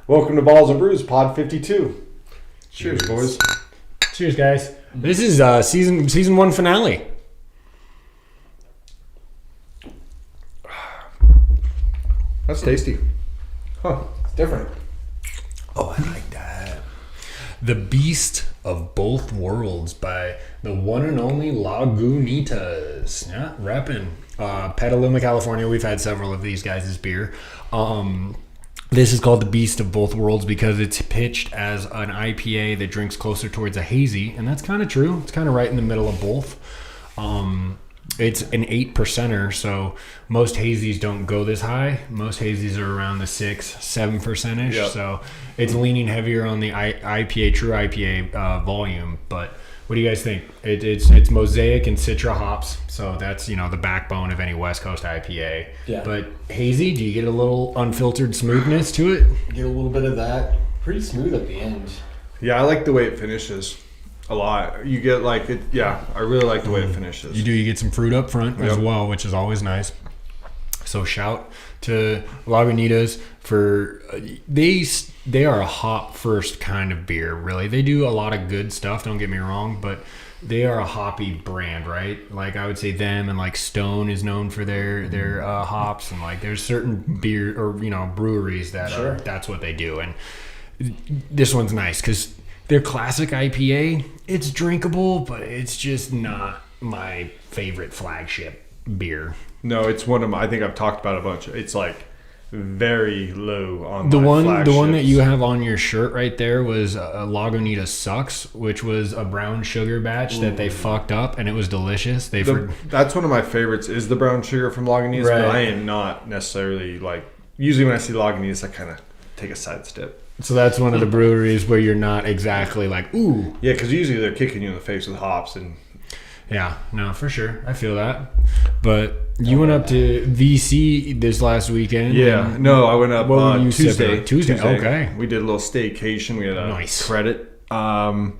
Welcome to Balls and Brews, Pod 52. Cheers, boys. Cheers, guys. This is season 1 finale. That's tasty. Huh, it's different. Oh, I like that. The Beast of Both Worlds by the one and only Lagunitas. Yeah, repping. Petaluma, California. We've had several of these guys' beer. This is called the Beast of Both Worlds because it's pitched as an IPA that drinks closer towards a hazy, and that's kind of true. It's kind of right in the middle of both. It's an 8%er, so most hazies don't go this high. Most hazies are around the 6-7%ish. Yep. So it's leaning heavier on the IPA, true IPA volume. But what do you guys think? It's Mosaic and Citra hops, so that's the backbone of any West Coast IPA. Yeah. But hazy, do you get a little unfiltered smoothness to it? Get a little bit of that. Pretty smooth at the end. Yeah, I like the way it finishes a lot. You get like it. Yeah, I really like the way it finishes. You do. You get some fruit up front as well, which is always nice. So shout to Lagunitas for they are a hop first kind of beer. Really, they do a lot of good stuff. Don't get me wrong, but they are a hoppy brand, right? Like I would say them and like Stone is known for their hops, and like there's certain beer or breweries that that's what they do. And this one's nice because their classic IPA, it's drinkable, but it's just not my favorite flagship beer. No, it's one of my. I think I've talked about it a bunch. It's like very low on the my one. flagships. The one that you have on your shirt right there was Lagunitas Sucks, which was a brown sugar batch that they fucked up, and it was delicious. That's one of my favorites. Is the brown sugar from Lagunitas, right. But I am not necessarily like. Usually when I see Lagunitas, I kind of take a sidestep. So that's one of the breweries where you're not exactly like, ooh. Yeah, because usually they're kicking you in the face with hops and. Yeah, no, for sure. I feel that. But you went up to VC this last weekend. Yeah, no, I went up Tuesday. Tuesday, okay. We did a little staycation. We had a nice credit. Had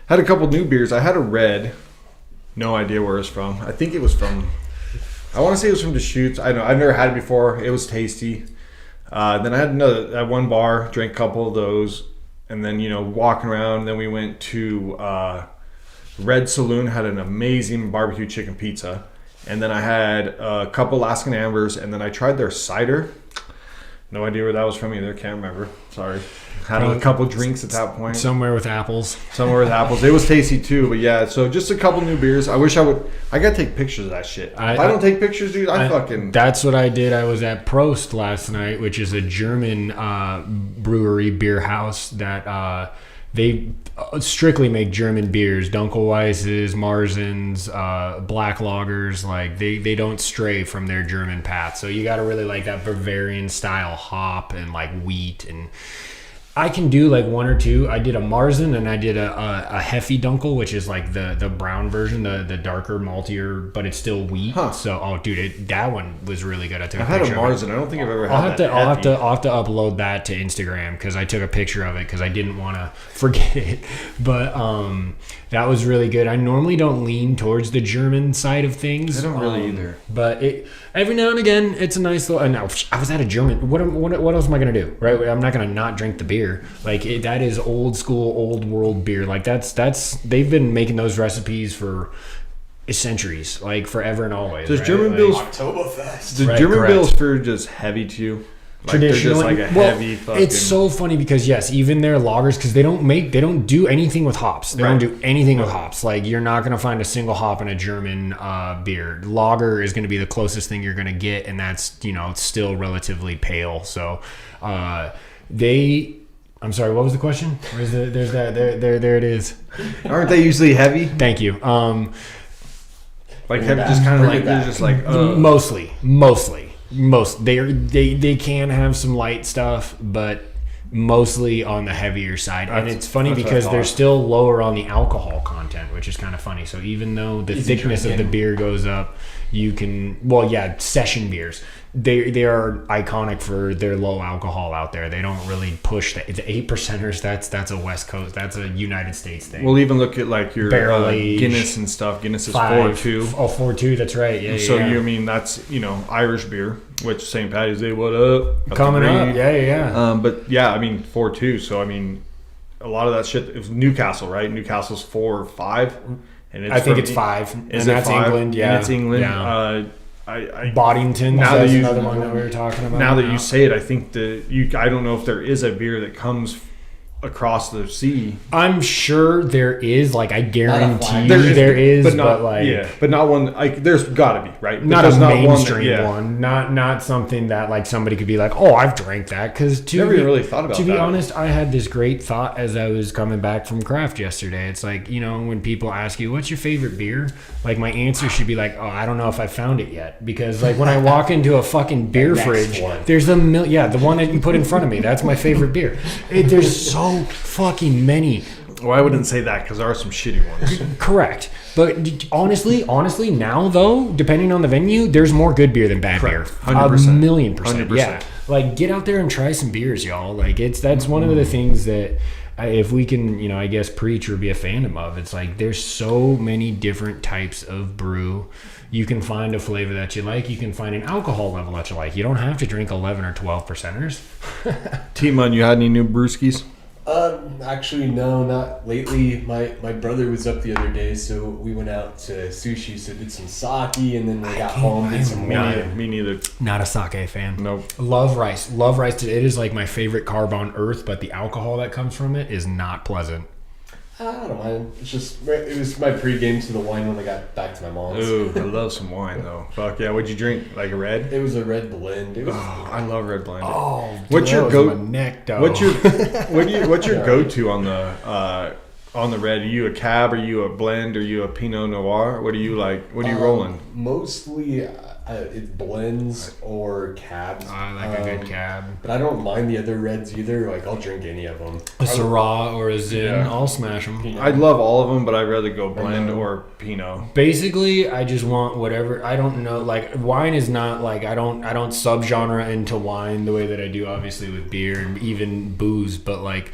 a couple new beers. I had a red. No idea where it's from. I think it was from. I want to say it was from Deschutes. I know I've never had it before. It was tasty. Then I had at one bar, drank a couple of those, and then walking around. Then we went to Red Saloon, had an amazing barbecue chicken pizza, and then I had a couple Alaskan Ambers, and then I tried their cider. No idea where that was from either. Can't remember. Sorry. Had a couple drinks at that point. Somewhere with apples. It was tasty too, but yeah. So just a couple new beers. I wish I would. I gotta take pictures of that shit. If I don't take pictures, dude, I fucking. That's what I did. I was at Prost last night, which is a German brewery beer house that they strictly make German beers. Dunkelweisses, Marzens, black lagers. Like they don't stray from their German path. So you got to really like that Bavarian style hop and like wheat. And I can do like one or two. I did a Marzen and I did a Hefe Dunkel, which is like the brown version, the darker, maltier, but it's still wheat. Huh. So, that one was really good. I took a picture had a Marzen. I don't think I've ever had that. I'll have to upload that to Instagram because I took a picture of it because I didn't want to forget it. But that was really good. I normally don't lean towards the German side of things. I don't really either. But every now and again, it's a nice little. Now I was at a German. What else am I gonna do? Right? I'm not gonna not drink the beer. Like that is old school, old world beer. Like that's they've been making those recipes for centuries, like forever and always. Does right? German Bill's Oktoberfest? Does German Bill's for just heavy to you? Like Traditionally, they're just like a heavy fucking. It's so funny because yes, even their lagers, because they don't do anything with hops. They don't do anything with hops. Like you're not gonna find a single hop in a German beer. Lager is gonna be the closest thing you're gonna get, and that's still relatively pale. So I'm sorry, what was the question? There's that there it is. Aren't they usually heavy? Thank you. Like heavy, just kind of like they're just like mostly. They can have some light stuff, but mostly on the heavier side. And it's funny because they're still lower on the alcohol content, which is kind of funny. So even though the thickness of the beer goes up, You can, session beers. They are iconic for their low alcohol out there. They don't really push that. It's 8%ers. That's a West Coast. That's a United States thing. We'll even look at like your Barrel age, Guinness and stuff. Guinness is 4.2. Oh, 4.2. That's right. Yeah. So yeah. that's Irish beer, which St. Patty's Day, what up? That's Coming great. up. Yeah. But yeah, 4.2. So a lot of that shit. It was Newcastle, right? Newcastle's 4 or 5, and I think it's 5. Is and it that's 5? England. Yeah, and it's England. Yeah. I Boddington. Now That's that you- another one that we were talking about. Now that you say it, I think I don't know if there is a beer that comes across the sea. I'm sure there is. Like, I guarantee There is, but not one. Like, there's got to be, right? Not There's a one. mainstream one. Not something that like somebody could be like, oh, I've drank that. Because Never even really thought about to that. be honest, I had this great thought as I was coming back from craft yesterday. It's like, when people ask you what's your favorite beer, like my answer should be like, oh, I don't know if I found it yet. Because like when I walk into a fucking beer fridge, there's the one that you put in front of me. That's my favorite beer. There's so fucking many. Well, I wouldn't say that because there are some shitty ones. Correct. But honestly, now though, depending on the venue, there's more good beer than bad beer. 100%. A million percent. 100%. Yeah. Like, get out there and try some beers, y'all. Like, that's one of the things that if we can, I guess preach or be a fandom of, it's like there's so many different types of brew. You can find a flavor that you like. You can find an alcohol level that you like. You don't have to drink 11 or 12 percenters. T-Mun, you had any new brewskis? Actually, no, not lately. My brother was up the other day, so we went out to sushi, so did some sake, and then we got home, did some wine. Me neither. Not a sake fan. Nope. Love rice. It is like my favorite carb on earth, but the alcohol that comes from it is not pleasant. I don't mind. It was my pregame to the wine when I got back to my mom's. Ooh, I love some wine though. Fuck yeah! What'd you drink? Like a red? It was a red blend. It was. I love red blend. Oh, what's your go? What's your go-to on the red? Are you a cab? Are you a blend? Are you a Pinot Noir? What do you like? What are you rolling? Mostly, it blends or cabs. I like a good cab. But I don't mind the other reds either. Like, I'll drink any of them. A Syrah or a Zin, Yeah. I'll smash them. I love all of them, but I'd rather go blend or Pinot. Basically, I just want whatever. I don't know. Like, wine is not like I don't subgenre into wine the way that I do obviously with beer and even booze. But like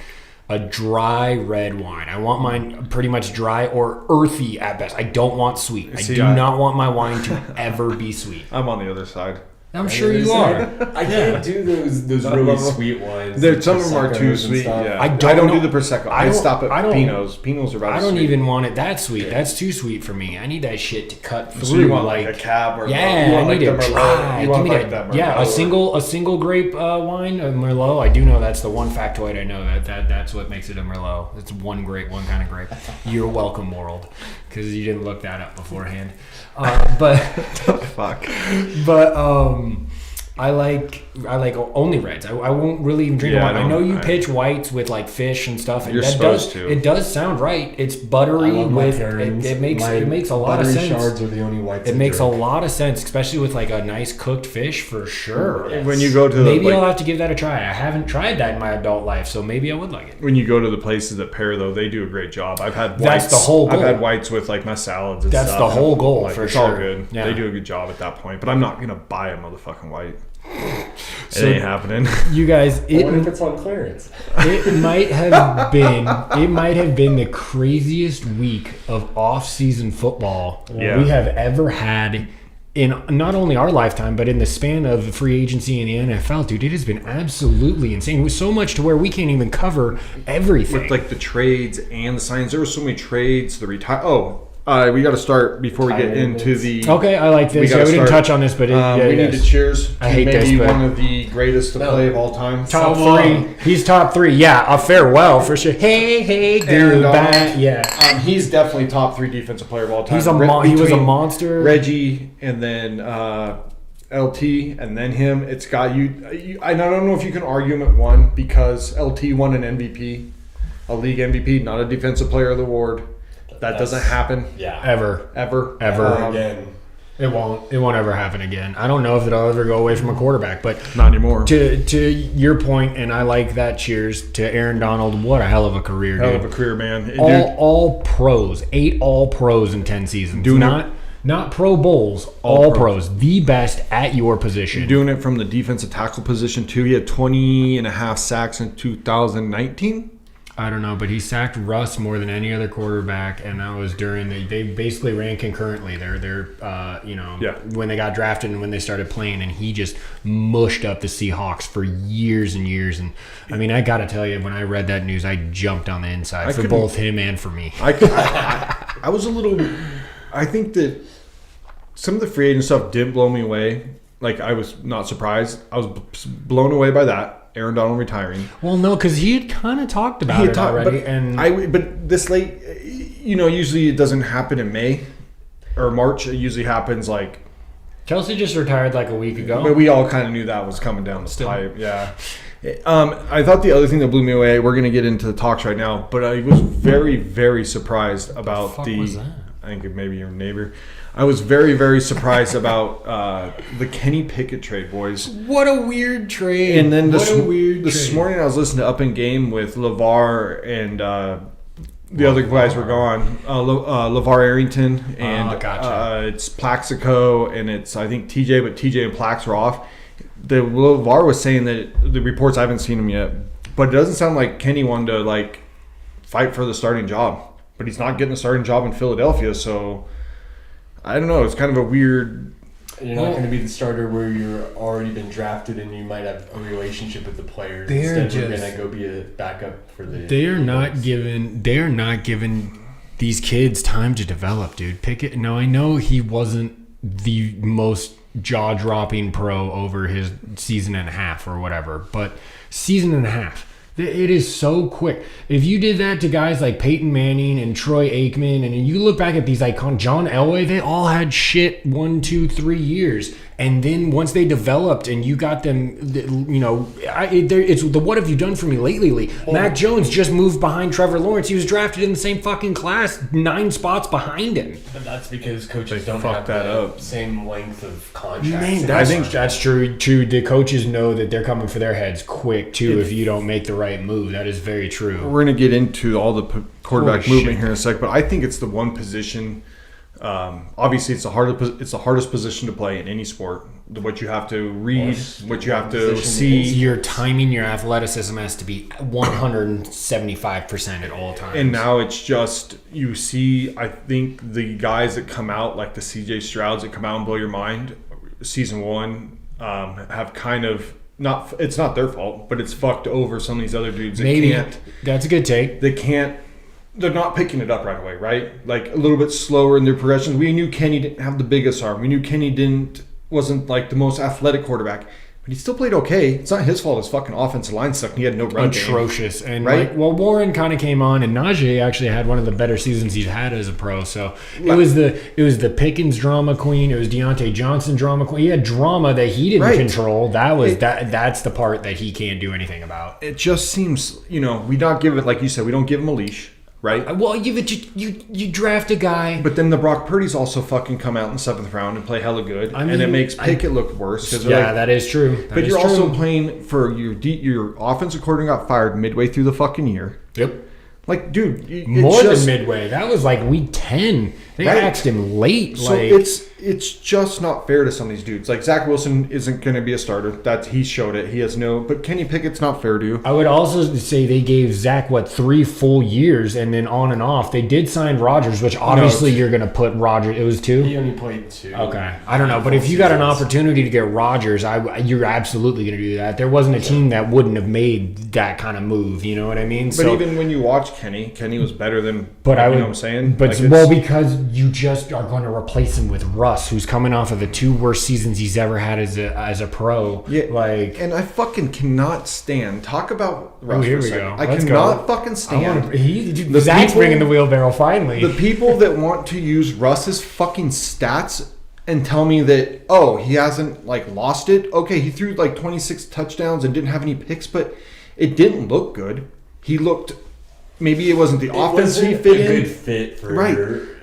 a dry red wine, I want mine pretty much dry or earthy at best. I don't want sweet. I do not want my wine to ever be sweet. I'm on the other side. I'm sure you are. I can't do those really sweet wines. Some of them are too sweet. Yeah. I I don't don't know- do the prosecco. I stop at Pinots. Pinots are about. I don't sweet. even want it that sweet. That's too sweet for me. I need that shit to cut through. So you want like a cab or yeah, you want I need like it the dry. Merlot. You Give want me like that. that Yeah, Merlot. a single grape wine, a Merlot. I do know that's the one factoid I know that's what makes it a Merlot. It's one kind of grape. You're welcome, world, because you didn't look that up beforehand. But Fuck. I like only reds. I won't really even drink wine. I know you pitch whites with like fish and stuff. And You're that supposed to. It does sound right. It's buttery with it makes a lot of sense. Shards are the only whites. It makes a lot of sense, especially with like a nice cooked fish for sure. Yes. When you go to Maybe I'll have to give that a try. I haven't tried that in my adult life, so maybe I would like it. when you go to the places that pair though, they do a great job. I've had whites. That's the whole goal. I've had whites with like my salads and That's stuff. the whole goal Like, for it's sure. all good. Yeah. They do a good job at that point. But I'm not gonna buy a motherfucking white. It So- ain't happening. You guys, What if it's on clearance? it might have been the craziest week of off-season football Yeah. we have ever had in not only our lifetime, but in the span of free agency in the NFL, dude. It has been absolutely insane. It was so much to where we can't even cover everything. With like the trades and the signs, there were so many trades. The retire. We got to start before we get into the. Okay, I like this. gotta Yeah, we didn't start. touch on this, but we need to cheers. I hate maybe this, but- one of the greatest to play of all time. top three. He's top three. Yeah, a farewell for sure. Hey, Aaron goodbye. Donald. Yeah, He's definitely top 3 defensive player of all time. he's he was a Between monster. Reggie and then LT and then him. It's got you. I don't know if you can argue him at 1 because LT won an MVP, a league MVP, not a defensive player of the award. That doesn't happen Yeah. Ever. ever. Again. It won't ever happen again. I don't know if it'll ever go away from a quarterback, but Not anymore. to your point, and I like that. Cheers to Aaron Donald. What a hell of a career, Hell dude. of a career, man. All pros, 8 all pros in 10 seasons. Doing not Not Pro Bowls, all pros. The best at your position. You're doing it from the defensive tackle position, too. He had 20 and a half sacks in 2019. I don't know, but he sacked Russ more than any other quarterback, and that was during they basically ran concurrently. They're when they got drafted and when they started playing, and he just mushed up the Seahawks for years and years. And I mean, I got to tell you, when I read that news, I jumped on the inside for both him and for me. I was a little. I think that some of the free agent stuff did blow me away. Like, I was not surprised. I was blown away by that. Aaron Donald retiring. Well, no, because he had kind of talked about it already. But this late, usually it doesn't happen in May or March. It usually happens like. Kelsey just retired like a week ago. But we all kind of knew that was coming down the pipe. Yeah. I thought the other thing that blew me away. We're gonna get into the talks right now, but I was very, very surprised about the. Was that? I think maybe your neighbor. I was very, very surprised about the Kenny Pickett trade, boys. What a weird trade. And then this morning I was listening to Up in Game with LeVar and the other guys were gone. LeVar Arrington and it's Plaxico and it's, I think, TJ, but TJ and Plax were off. The LeVar was saying that the reports, I haven't seen them yet, but it doesn't sound like Kenny wanted to like fight for the starting job. But he's not getting a starting job in Philadelphia, so I don't know. It's kind of a weird. You're not going to be the starter where you're already been drafted and you might have a relationship with the players. Instead, you're going to go be a backup for the. They are not giving these kids time to develop, dude. Pickett. Now I know he wasn't the most jaw-dropping pro over his season and a half or whatever, but season and a half. It is so quick. If you did that to guys like Peyton Manning and Troy Aikman, and you look back at these icons, John Elway, they all had shit 1, 2, 3 years. And then once they developed and you got them, it's the what have you done for me lately? Mac Jones just moved behind Trevor Lawrence. He was drafted in the same fucking class, 9 spots behind him. But that's because coaches don't have the same length of contract. I think that's true. The coaches know that they're coming for their heads quick, too, if you don't make the right move. That is very true. We're going to get into all the quarterback movement here in a sec, but I think it's the one position. Obviously, it's the hardest position to play in any sport. What you have to read, what you have to see. Your timing, your athleticism has to be 175% at all times. And now it's just, you see, I think the guys that come out, like the CJ Strouds that come out and blow your mind, season 1, have kind of, it's not their fault, but it's fucked over some of these other dudes that That's a good take. They're not picking it up right away, right? Like a little bit slower in their progressions. We knew Kenny didn't have the biggest arm. We knew Kenny wasn't like the most athletic quarterback, but he still played okay. It's not his fault. His fucking offensive line sucked. And he had no run game. Atrocious. And right? Warren kind of came on, and Najee actually had one of the better seasons he's had as a pro. So it was the Pickens drama queen. It was Deontay Johnson drama queen. He had drama that he didn't control. That's the part that he can't do anything about. It just seems, we don't give it, like you said, we don't give him a leash. Right. Well, you draft a guy, but then the Brock Purdy's also fucking come out in the 7th round and play hella good, and it makes Pickett look worse. That is true. But you're also playing for your offensive coordinator got fired midway through the fucking year. Yep. Like, dude, more than midway. That was like week 10. They axed him late. So it's just not fair to some of these dudes. Like Zach Wilson isn't going to be a starter. He showed it. He has no. But Kenny Pickett's not fair to you. I would also say they gave Zach 3 full years, and then on and off they did sign Rodgers, which obviously you're going to put Rodgers. It was 2. He only played 2. Okay, I don't know, but if you got an opportunity to get Rodgers, you're absolutely going to do that. There wasn't a team that wouldn't have made that kind of move. You know what I mean? But even when you watch Kenny was better than. But you know what I'm saying? But because you just are going to replace him with Russ, who's coming off of the 2 worst seasons he's ever had as a pro. Yeah, and I fucking cannot stand. Talk about Russ. Here we go. I cannot fucking stand. Zach's bringing the wheelbarrow finally. The people that want to use Russ's fucking stats and tell me that he hasn't lost it. Okay, he threw 26 touchdowns and didn't have any picks, but it didn't look good. He looked. Maybe it wasn't the offense he fit in. A good fit for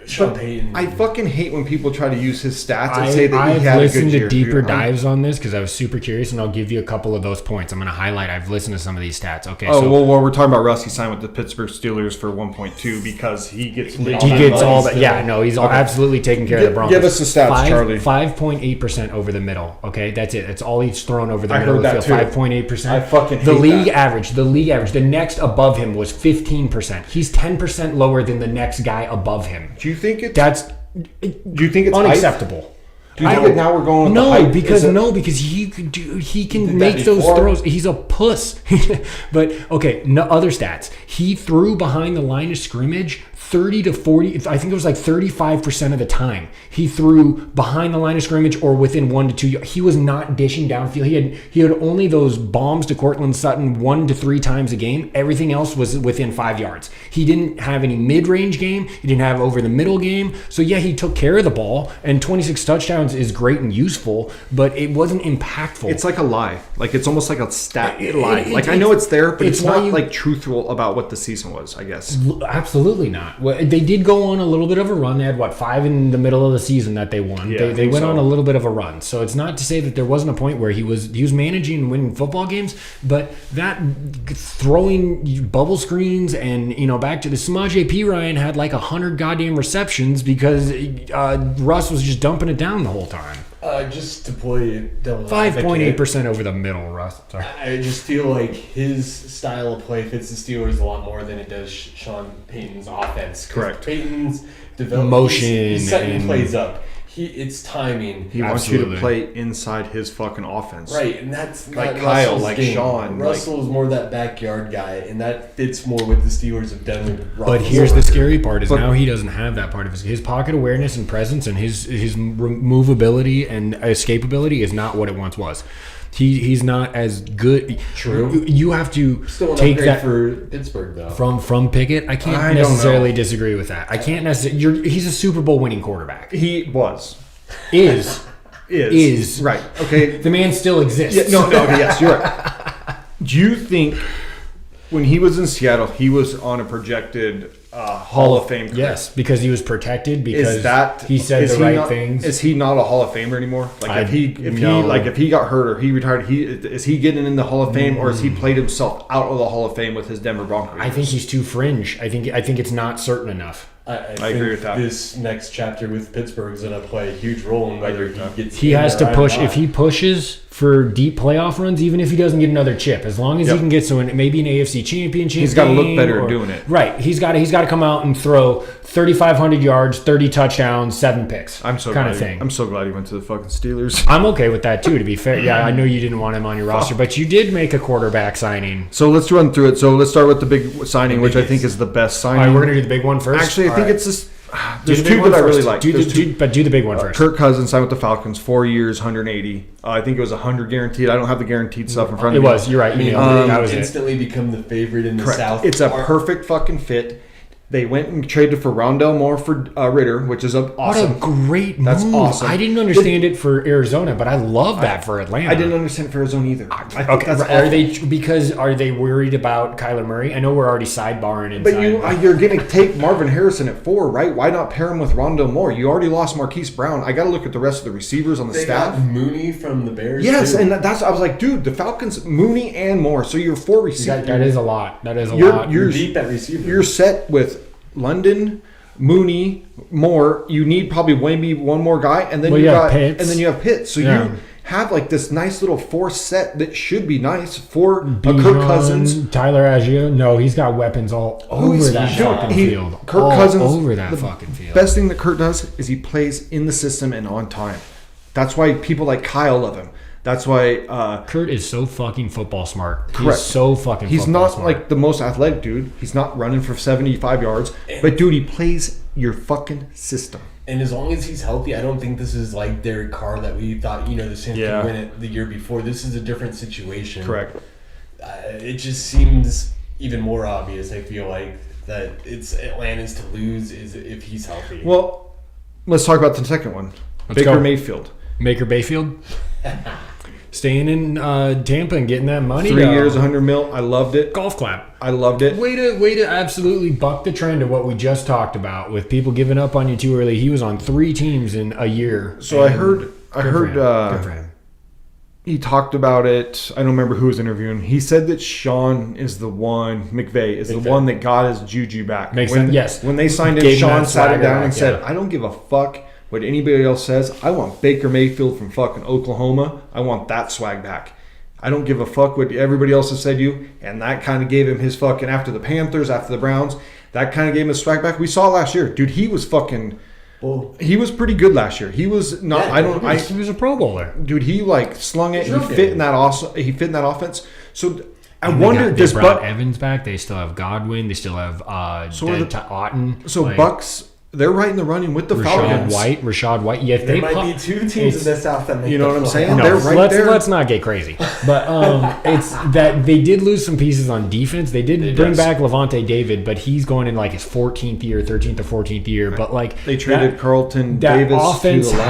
Sean Payton. I fucking hate when people try to use his stats and say that I've he had a good listened year. to deeper dude. dives on this because I was super curious, and I'll give you a couple of those points. I'm going to highlight. I've listened to some of these stats. Okay, Oh, so well, we're talking about Russ. He signed with the Pittsburgh Steelers for 1.2 because he gets he gets all that. Yeah, no, he's absolutely taking care of the Broncos. Give us the stats, Charlie. 5.8% over the middle. Okay, that's it. That's all he's thrown over the I middle of heard the field. that too. 5.8%. I fucking hate the league that. average. The league average. The next above him was 15%. He's 10% lower than the next guy above him. Do you think it's Do you think it's unacceptable? Do you think that now we're going with the No, hype? because he can make that those before? throws. He's a puss. But okay, no other stats. He threw behind the line of scrimmage 30 to 40. I think it was like 35% of the time he threw behind the line of scrimmage or within 1 to 2 yards. He was not dishing downfield. He had only those bombs to Cortland Sutton 1 to 3 times a game. Everything else was within 5 yards. He didn't have any mid-range game. He didn't have over the middle game. So yeah, he took care of the ball, and 26 touchdowns is great and useful, but it wasn't impactful. It's like a lie. Like it's almost like a stat lie. Like I know it's there, but it's not like truthful about what the season was, I guess. Absolutely not. Well, they did go on a little bit of a run. They had 5 in the middle of the season that they won. Yeah, they went on a little bit of a run. So it's not to say that there wasn't a point where he was managing and winning football games, but that throwing bubble screens and back to the Samaje P. Ryan had like 100 goddamn receptions because Russ was just dumping it down the whole time. Just to play devil's 5.8% over the middle, Russ. Sorry. I just feel like his style of play fits the Steelers a lot more than it does Sean Payton's offense. Correct. Payton's development, Motion he's setting and- plays up. It's timing. He wants you Absolutely. to play inside his fucking offense. Right, and that's Like not Kyle, Russell's like game. Sean, Russell's more that backyard guy, and that fits more what the Steelers have done with Russell. But here's the scary part: is now he doesn't have that part of his pocket awareness and presence, and his movability and escapability is not what it once was. He's not as good. True. You have to Still an take upgrade that for Pittsburgh, though. from Pickett. I can't I don't necessarily disagree with that. I can't necessarily. He's a Super Bowl winning quarterback. He was. Is right. Okay. the man still exists? Yeah, no, okay, yes, you're right. Do you think when he was in Seattle, he was on a projected Hall of Fame career? Yes, because he was protected. Because he said is the he right not, things. Is he not a Hall of Famer anymore? Like if he got hurt or he retired, is he getting in the Hall of Fame or has he played himself out of the Hall of Fame with his Denver Broncos? I think he's too fringe. I think it's not certain enough. I agree with that. This next chapter with Pittsburgh is going to play a huge role in whether he gets. He in has there to or push. not. If he pushes for deep playoff runs, even if he doesn't get another chip, as long as he can get maybe an AFC Championship, He's got to look better game at doing it. Right. He's got to come out and throw 3,500 yards, 30 touchdowns, 7 picks. I'm so kind glad of thing. I'm so glad he went to the fucking Steelers. I'm okay with that too. To be fair, yeah, I know you didn't want him on your roster, but you did make a quarterback signing. So let's run through it. So let's start with the big signing, which I think is the best All signing. right, we're gonna do the big one first. Actually, I All think right. it's this. Do There's the two big one that I really first. like. Do There's two. the big one first. Kirk Cousins signed with the Falcons, 4 years, 180. I think it was 100 guaranteed. I don't have the guaranteed stuff in front It of me. was. You're right. That was it. instantly become the favorite in the Correct. South. It's a perfect fucking fit. They went and traded for Rondell Moore for Ritter, which is awesome. What a great move. That's awesome. I didn't understand it for Arizona, but I love that for Atlanta. I didn't understand it for Arizona either. I think Okay, that's are they worried about Kyler Murray? I know we're already sidebarring inside. But you're going to take Marvin Harrison at 4, right? Why not pair him with Rondell Moore? You already lost Marquise Brown. I got to look at the rest of the receivers on the They staff. got Mooney from the Bears. Yes, too. and I was like, dude, the Falcons, Mooney and Moore. So you're 4 receivers. that is a lot. That is a You're- lot. You're deep at receiver. You're set with London, Mooney, Moore. You need probably maybe one more guy, and then Well, you you have got Pitts. and then you have Pitts. So Yeah. you have like this nice little 4 set that should be nice for a Kirk Bijan, Cousins. Tyler Agio. No, he's got weapons all over he's- that dude, fucking field. Kirk all Cousins over that the fucking field. Best thing that Kirk does is he plays in the system and on time. That's why people like Kyle love him. That's why Kurt is so fucking football smart. Correct. He's so fucking he's football not smart. like the most athletic dude. He's not running for 75 yards. But dude, he plays your fucking system. And as long as he's healthy, I don't think this is like Derek Carr that we thought, the Saints Yeah. could win it the year before. This is a different situation. Correct. It just seems even more obvious, I feel like, that it's Atlanta's to lose is if he's healthy. Well, let's talk about the second one. Let's Baker go. Mayfield. Baker Mayfield. staying in Tampa and getting that money. 3 years, 100 mil. I loved it. Golf clap. I loved it. Way to absolutely buck the trend of what we just talked about with people giving up on you too early. He was on 3 teams in a year. So I heard good for him. He talked about it. I don't remember who was interviewing. He said that Sean is the one, McVay is the one that got his juju back. Makes sense. Yes. When they signed him, Gave him Sean that sat it swagger down back, and said, yeah. I don't give a fuck what anybody else says. I want Baker Mayfield from fucking Oklahoma. I want that swag back. I don't give a fuck what everybody else has said to you. And that kind of gave him his fucking, after the Panthers, after the Browns, that kind of gave him his swag back. We saw it last year. Dude, he was fucking... Well, he was pretty good last year. He was not. Yeah, he was a Pro Bowler, dude. He like slung it. He fit in that. Also, he fit in that offense. So I and wonder. They brought Evans back. They still have Godwin. They still have Otten. So Bucks. They're right in the running with the Falcons. Rashad White. Yeah, there might be 2 teams in the South that make. You know what I'm saying? No, they're right there. Let's not get crazy. But it's that they did lose some pieces on defense. They did bring back Levante David, but he's going in like his 14th year, 13th or 14th year. But like they traded Carlton that Davis. Offense to the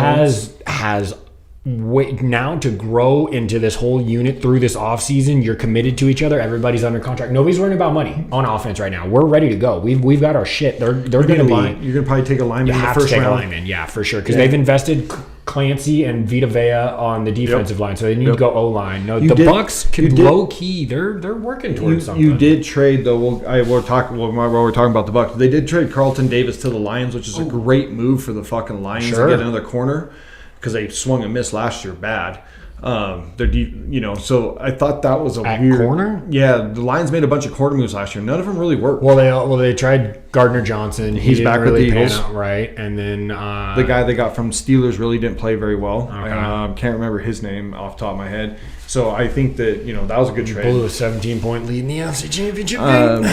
has now to grow into this whole unit through this offseason. You're committed to each other. Everybody's under contract. Nobody's worrying about money on offense right now. We're ready to go. We've got our shit. They're going to be. You're going to probably take a lineman in the first round. A lineman, yeah, for sure, because they've invested Clancy and Vita Vea on the defensive line, so they need to go O line. No, Bucks can low key. They're working towards something. You did trade though. We're talking about the Bucks. They did trade Carlton Davis to the Lions, which is a great move for the fucking Lions to get another corner. Because they swung and missed last year bad. They're deep, so I thought that was a weird corner. Yeah, the Lions made a bunch of corner moves last year. None of them really worked. Well, they tried Gardner Johnson. He's back with the Eagles, right? And then the guy they got from Steelers really didn't play very well. Okay. Can't remember his name off the top of my head. So I think that that was a good trade. Blew a 17-point lead in the NFC Championship.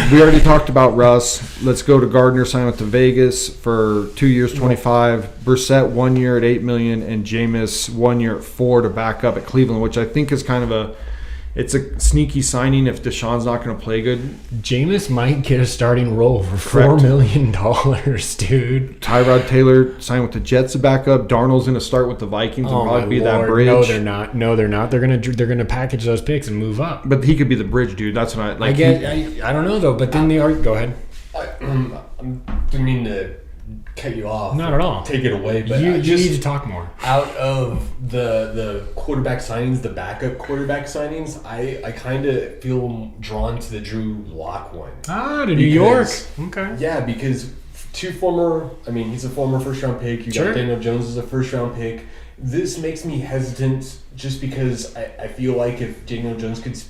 We already talked about Russ. Let's go to Gardner. Sign with to Vegas for 2 years, 25. Brissett 1 year at $8 million, and Jameis 1 year at $4 million to back up at Cleveland, which I think is kind of it's a sneaky signing if Deshaun's not going to play good. Jameis might get a starting role for $4 million, dude. Tyrod Taylor signed with the Jets to back up. Darnold's going to start with the Vikings and probably be that bridge. No, they're not. They're gonna package those picks and move up. But he could be the bridge, dude. That's what I like. I don't know though. But then go ahead. I didn't mean to cut you off. Not at all. Take it away, but you need to talk more. Out of the quarterback signings, the backup quarterback signings, I kind of feel drawn to the Drew Lock one. To New York. Okay. Yeah, because he's a former first round pick. You got Daniel Jones as a first round pick. This makes me hesitant just because I feel like if Daniel Jones could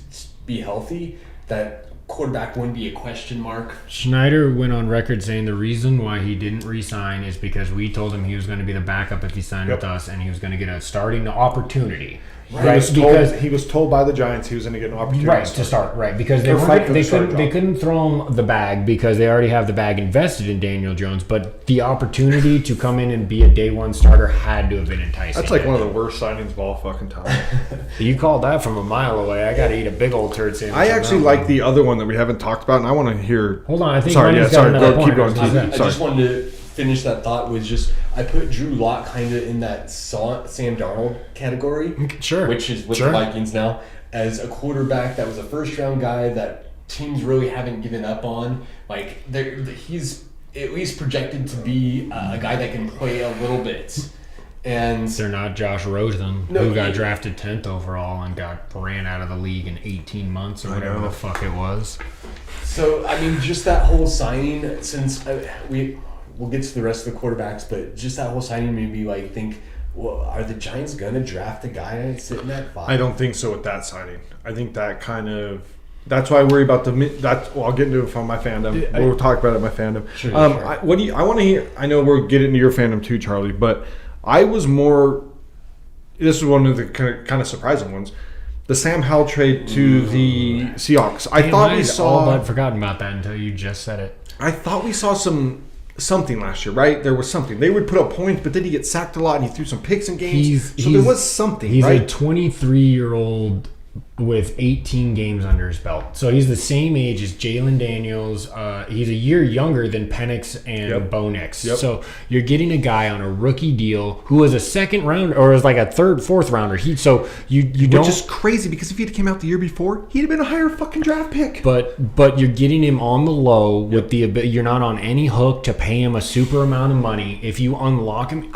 be healthy, that quarterback wouldn't be a question mark. Schneider went on record saying the reason why he didn't re-sign is because we told him he was going to be the backup if he signed with us, and he was going to get a starting opportunity. Right, he was told by the Giants he was going to get an opportunity. Right, to start. Right, because they couldn't throw him the bag because they already have the bag invested in Daniel Jones. But the opportunity to come in and be a day one starter had to have been enticing. That's like one of the worst signings of all fucking time. You called that from a mile away. I got to eat a big old turd sandwich. I actually like the other one that we haven't talked about, and I want to hear. Hold on, I think. Sorry, keep going. I just wanted to finish that thought with just I put Drew Lock kind of in that Sam Darnold category, which is with the Vikings now, as a quarterback that was a first round guy that teams really haven't given up on. Like he's at least projected to be a guy that can play a little bit. And they're not Josh Rosen, who got drafted 10th overall and got ran out of the league in 18 months or whatever the fuck it was. So I mean, just that whole signing, since we'll get to the rest of the quarterbacks, but just that whole signing made me think, well, are the Giants going to draft a guy sitting at 5? I don't think so with that signing. I think that that's why I worry about I'll get into it from my fandom. We'll talk about it in my fandom. Sure. I want to hear, I know we're getting into your fandom too, Charlie, but I was more, this is one of the kind of surprising ones, the Sam Howell trade to the Seahawks. I thought we saw... all but forgotten about that until you just said it. I thought we saw something last year, right? There was something. They would put up points, but then he gets sacked a lot and he threw some picks in games. There was something, He's right? a 23-year-old with 18 games under his belt. So he's the same age as Jalen Daniels. He's a year younger than Penix and Bo Nix. Yep. So you're getting a guy on a rookie deal who was a second round or was like a third, fourth rounder. You don't. Which is crazy because if he'd came out the year before, he'd have been a higher fucking draft pick. But you're getting him on the low with you're not on any hook to pay him a super amount of money. If you unlock him,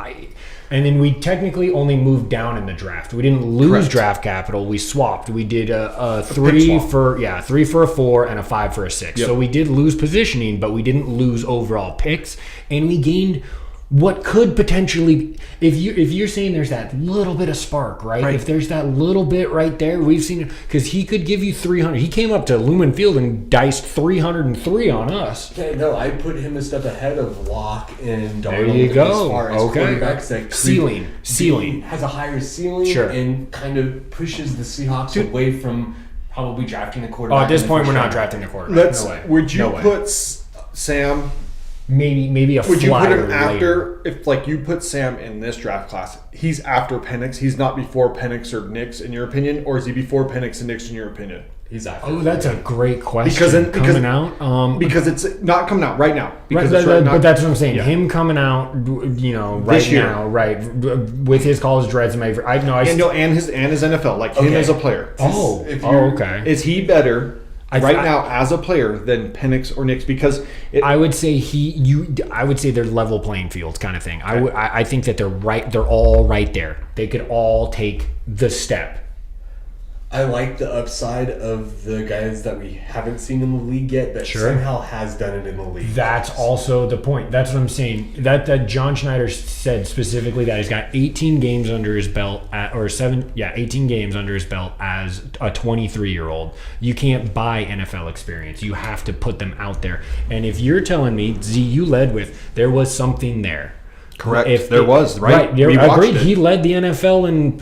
and then we technically only moved down in the draft. We didn't lose draft capital. We swapped. We did a 3 for a 4 and a 5 for a 6. Yep. So we did lose positioning, but we didn't lose overall picks, and we gained what could potentially, if you're saying there's that little bit of spark, right? If there's that little bit right there, we've seen it because he could give you 300. He came up to Lumen Field and diced 303 on us. Okay, no, I put him a step ahead of Locke and Darnold. There you go. As far as quarterbacks that ceiling has a higher ceiling, and kind of pushes the Seahawks away from probably drafting a quarterback. Oh, at this point, we're not drafting a quarterback. No way. Would you put Sam? Maybe a flyer. Would you put him after, if like you put Sam in this draft class, he's after Penix, he's not before Penix or Nix in your opinion, or is he before Penix and Nix in your opinion? He's after. Oh, that's a great question. Because it's not coming out right now. But that's what I'm saying. Yeah. Him coming out, right now, with his college resume. And his NFL, like him as a player. Okay. Is he better? Now, as a player, than Penix or Nix, because I would say they're level playing fields kind of thing. Okay. I think that they're all right there. They could all take the step. I like the upside of the guys that we haven't seen in the league yet that somehow has done it in the league. That's also the point. That's what I'm saying. That John Schneider said specifically that he's got 18 games under his belt 18 games under his belt as a 23-year-old. You can't buy NFL experience. You have to put them out there. And if you're telling me, Z, you led with there was something there. Correct. There was, right? Agreed. He led the NFL in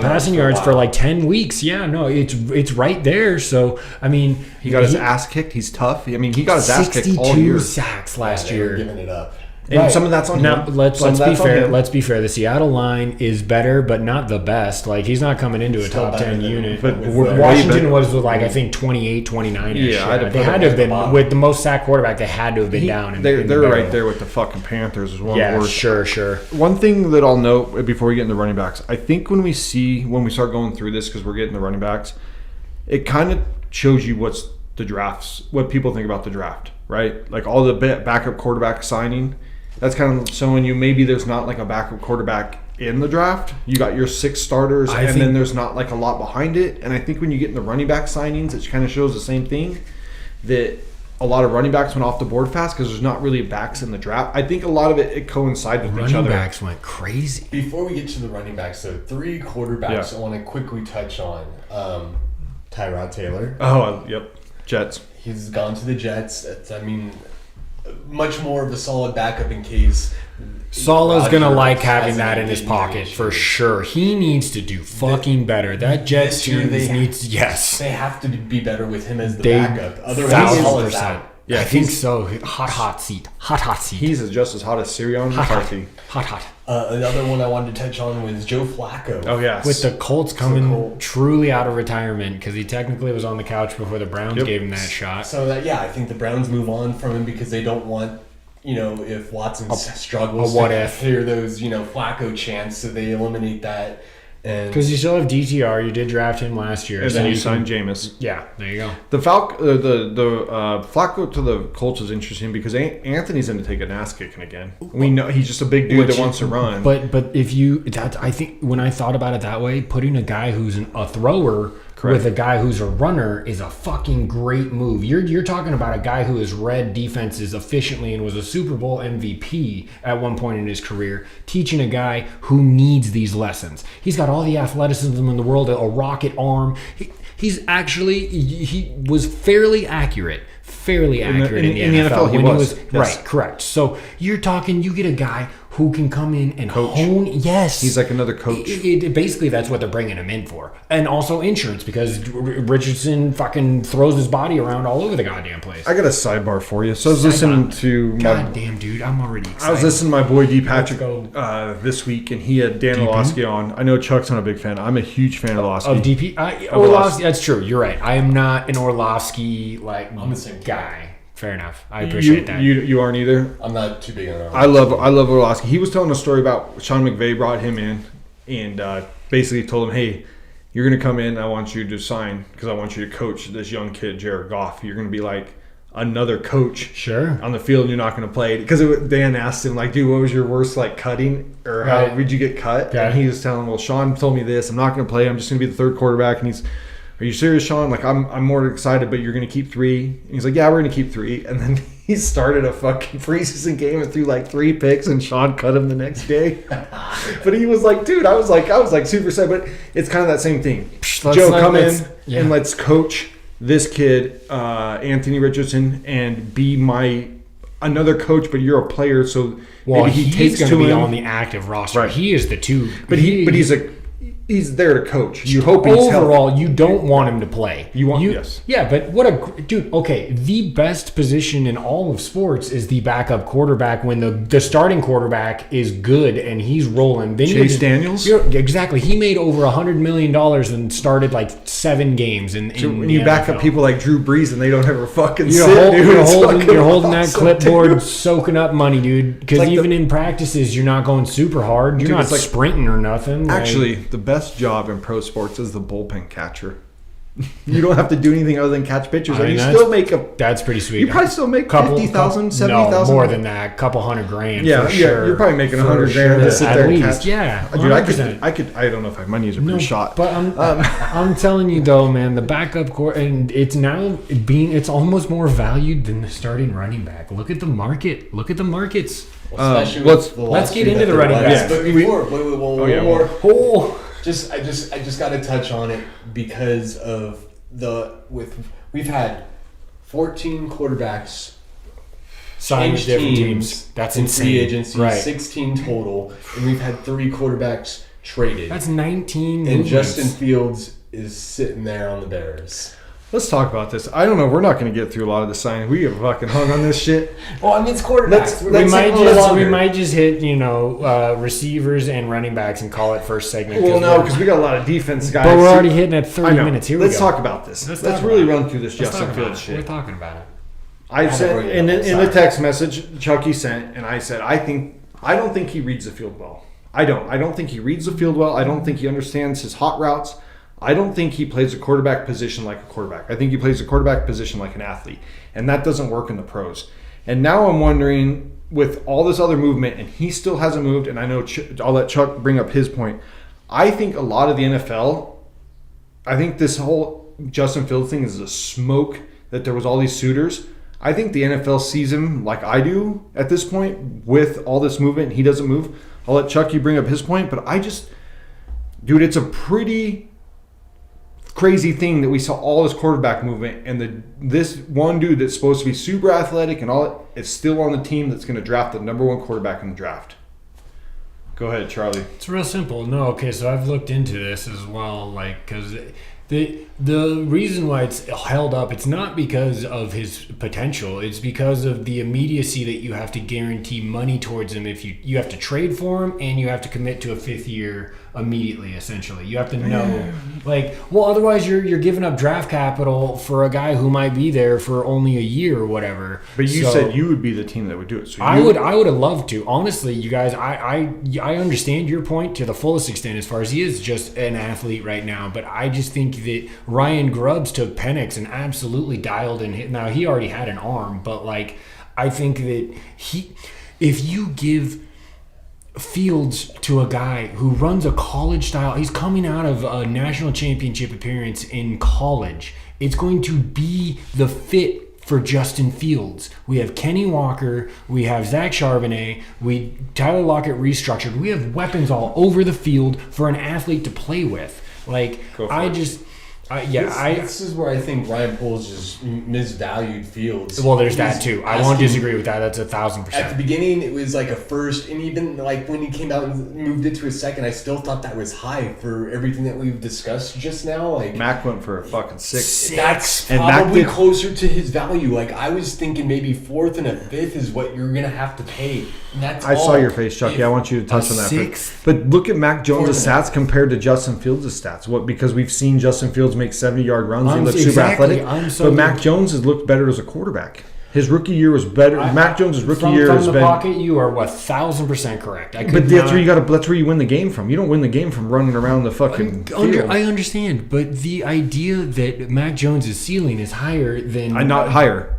passing yards for like 10 weeks. Yeah, no, it's right there. So, I mean... He got his ass kicked. He's tough. I mean, he got his ass kicked all year. 62 sacks last year. They were giving it up. And some of that's on him. Now, let's be fair. Let's be fair. The Seattle line is better, but not the best. Like, he's not coming into a top 10 unit. But Washington was like, I think, 28, 29-ish. Yeah, they had to have been, with the most sack quarterback, they had to have been down. They're right there with the fucking Panthers as well. Yeah, sure. One thing that I'll note before we get into running backs, I think when we start going through this, because we're getting the running backs, it kind of shows you what people think about the draft, right? Like all the backup quarterback signing. That's kind of showing you maybe there's not like a backup quarterback in the draft. You got your 6 starters, then there's not like a lot behind it. And I think when you get in the running back signings, it kind of shows the same thing, that a lot of running backs went off the board fast because there's not really backs in the draft. I think a lot of it coincided with each other. Running backs went crazy. Before we get to the running backs, so 3 quarterbacks I want to quickly touch on. Tyrod Taylor. Oh, yep. Jets. He's gone to the Jets. Much more of a solid backup in case Salah's going to like having that in his pocket for sure. He needs to do fucking better. That Jets team needs... Yes. They have to be better with him as the backup. Otherwise, 1,000%. Yeah, I think so. Hot seat. He's just as hot as Sirianni McCarthy. Hot. Another one I wanted to touch on was Joe Flacco. Oh, yes. With the Colts coming truly out of retirement, because he technically was on the couch before the Browns gave him that shot. So, I think the Browns move on from him because they don't want, if Watson struggles, to hear those, Flacco chants, so they eliminate that. Because you still have DTR, you did draft him last year, and then you signed Jameis. Yeah, there you go. The Flacco to the Colts is interesting because Anthony's going to take an ass kicking again. We know he's just a big dude that wants to run. But I think when I thought about it that way, putting a guy who's a thrower with a guy who's a runner is a fucking great move. You're talking about a guy who has read defenses efficiently and was a Super Bowl MVP at one point in his career, teaching a guy who needs these lessons. He's got all the athleticism in the world, a rocket arm. He was fairly accurate in the NFL. He was. Right, correct. So you're talking, you get a guy who can come in and Coach. hone. Yes, He's like another coach. Basically, that's what they're bringing him in for, and also insurance because Richardson fucking throws his body around all over the goddamn place. I got a sidebar for you. So I was listening to God damn, dude, I'm already excited. I was listening to my boy D. Patrick Let's this week, and he had Dan Orlovsky on. I know Chuck's not a big fan. I'm a huge fan of Orlovsky. Of DP, Orlovsky. That's true. You're right. I am not an Orlovsky I'm the same guy. Fair enough. I appreciate that. You aren't either. I'm not too big on it. I love Orlovsky. He was telling a story about Sean McVay brought him in and basically told him, "Hey, you're going to come in. I want you to sign because I want you to coach this young kid, Jared Goff. You're going to be like another coach on the field. And you're not going to play." Because Dan asked him, like, "Dude, what was your worst like cutting or how did you get cut?" Okay. And he was telling him, "Well, Sean told me this. I'm not going to play. I'm just going to be the third quarterback." And he's, "Are you serious, Sean? Like, I'm more excited, but you're going to keep 3." And he's like, "Yeah, we're going to keep 3." And then he started a fucking preseason game and threw like 3 picks, and Sean cut him the next day. But he was like, dude, I was like super sad. But it's kind of that same thing. Joe, come in and let's coach this kid, Anthony Richardson, and be another coach, but you're a player, so maybe he's going to be on the active roster. Right. He is the two. But he's there to coach. You hope he's overall healthy. You don't want him to play. Yes. Yeah, but what a dude. Okay, the best position in all of sports is the backup quarterback when the starting quarterback is good and he's rolling. Then Chase Daniels? Exactly. He made over $100 million and started like 7 games. When you back up people like Drew Brees and they don't ever fucking you're holding that clipboard, soaking up money, dude. Because like even in practices, you're not going super hard. You're not sprinting or nothing. Actually, the best job in pro sports is the bullpen catcher. You don't have to do anything other than catch pitchers, and you still make That's pretty sweet. You probably still make 50,000, 70,000. No, more than that. Couple $100,000. Yeah, for sure. You're probably making $100,000 to sit there and catch. Yeah, 100%. Dude, I could. I don't know if my money is a pretty shot. But I'm telling you though, man, the backup core, and it's now it's almost more valued than the starting running back. Look at the market. Look at the markets. Let's get into the running backs. But before, one more. I just got to touch on it because of we've had 14 quarterbacks signed with different teams. That's in insane. Free agency, right. 16 total, and we've had 3 quarterbacks traded. That's 19. And Justin Fields is sitting there on the Bears. Let's talk about this. I don't know. We're not going to get through a lot of the signing. We have fucking hung on this shit. Well, I mean, it's quarterbacks. We might just hit, receivers and running backs and call it first segment. Well, no, because we got a lot of defense guys. But we're already hitting at 30 minutes. Here we go. Let's talk about this. Let's really run through this Justin Fields shit. We're talking about it. I sent in the text message Chucky sent, and I said, I don't think he reads the field well. I don't think he reads the field well. I don't think he understands his hot routes. I don't think he plays a quarterback position like a quarterback. I think he plays a quarterback position like an athlete. And that doesn't work in the pros. And now I'm wondering, with all this other movement, and he still hasn't moved, and I know I'll let Chuck bring up his point. I think a lot of the NFL, I think this whole Justin Fields thing is a smoke that there was all these suitors. I think the NFL sees him like I do at this point with all this movement, and he doesn't move. I'll let Chucky bring up his point, but dude, it's a pretty crazy thing that we saw all this quarterback movement, and this one dude that's supposed to be super athletic and all is still on the team that's going to draft the number 1 quarterback in the draft. Go ahead, Charlie. It's real simple. No, okay, so I've looked into this as well, because the reason why it's held up, it's not because of his potential. It's because of the immediacy that you have to guarantee money towards him. If you have to trade for him, and you have to commit to a 5th year immediately. Essentially, you have to know, otherwise you're giving up draft capital for a guy who might be there for only a year or whatever. But you said you would be the team that would do it. So I would have loved to. Honestly, you guys, I understand your point to the fullest extent as far as he is just an athlete right now. But I just think that Ryan Grubbs took Penix and absolutely dialed in. Now he already had an arm, but I think that if you give Fields to a guy who runs a college style, he's coming out of a national championship appearance in college, it's going to be the fit for Justin Fields. We have Kenny Walker, we have Zach Charbonnet, Tyler Lockett restructured. We have weapons all over the field for an athlete to play with. This is where I think Ryan Poles just misvalued Fields. Well, there's that too. I won't disagree with that. That's 1,000%. At the beginning, it was like a first, and even like when he came out and moved it to a second, I still thought that was high for everything that we've discussed just now. Like Mac went for a fucking 6. That's probably closer to his value. Like I was thinking maybe 4th and a 5th is what you're gonna have to pay. And that's I saw your face, Chucky. I want you to touch on that. But look at Mac Jones' stats compared to Justin Fields' stats. Because we've seen Justin Fields make 70-yard runs. He looks super athletic. But Mac Jones has looked better as a quarterback. His rookie year was better. Mac Jones' rookie year has been. From the pocket, you are 1,000% correct. But that's where that's where you win the game from. You don't win the game from running around the fucking field. I understand, but the idea that Mac Jones' ceiling is higher than not higher.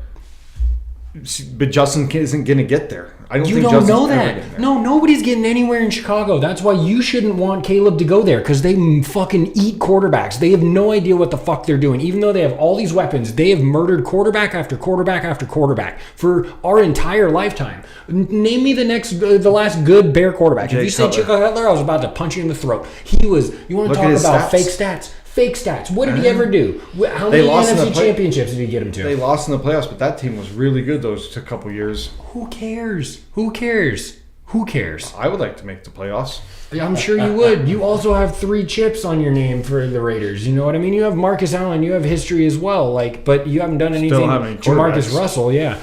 But Justin isn't going to get there. I don't you think don't Justin's know ever that. getting there. No, nobody's getting anywhere in Chicago. That's why you shouldn't want Caleb to go there, because they fucking eat quarterbacks. They have no idea what the fuck they're doing. Even though they have all these weapons, they have murdered quarterback after quarterback after quarterback for our entire lifetime. Name me the last good Bear quarterback. If you say Chico Cutler, I was about to punch you in the throat. You want to talk about fake stats? Fake stats. What did he ever do? How many NFC championships did he get him to? They lost in the playoffs, but that team was really good those couple years. Who cares? Who cares? Who cares? I would like to make the playoffs. I'm sure you would. You also have 3 chips on your name for the Raiders. You know what I mean? You have Marcus Allen. You have history as well. But you haven't done anything. Jamarcus Russell, yeah.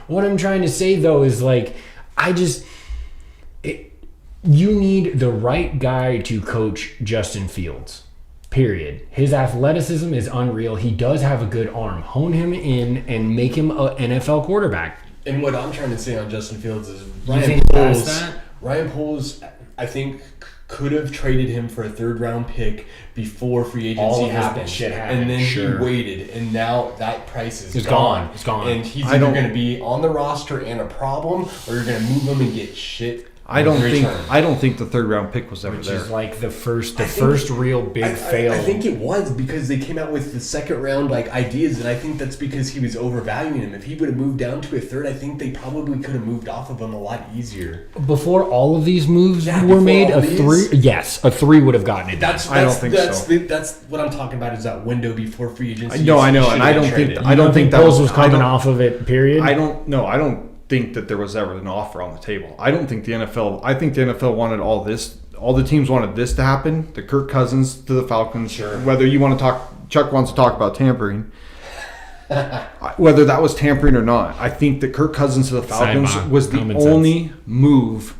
What I'm trying to say though is you need the right guy to coach Justin Fields. Period. His athleticism is unreal. He does have a good arm. Hone him in and make him an NFL quarterback. And what I'm trying to say on Justin Fields is Ryan Poles, I think, could have traded him for a 3rd-round pick before free agency happened. And then he waited, and now that price is gone. It's gone. And he's either going to be on the roster and a problem, or you're going to move him and get shit. I don't think the 3rd-round pick was ever there. Which is like the first real big fail. I think it was because they came out with the 2nd-round ideas, and I think that's because he was overvaluing him. If he would have moved down to a 3rd, I think they probably could have moved off of him a lot easier. Before all of these moves were made, a 3 would have gotten it. I don't think so. That's what I'm talking about, is that window before free agency. No, I know, and I don't think that was coming off of it. Period. I don't think that there was ever an offer on the table. I think the NFL wanted all this. All the teams wanted this to happen. The Kirk Cousins to the Falcons. Sure. Whether you want to talk, Chuck wants to talk about tampering. Whether that was tampering or not, I think that Kirk Cousins to the Falcons was the only move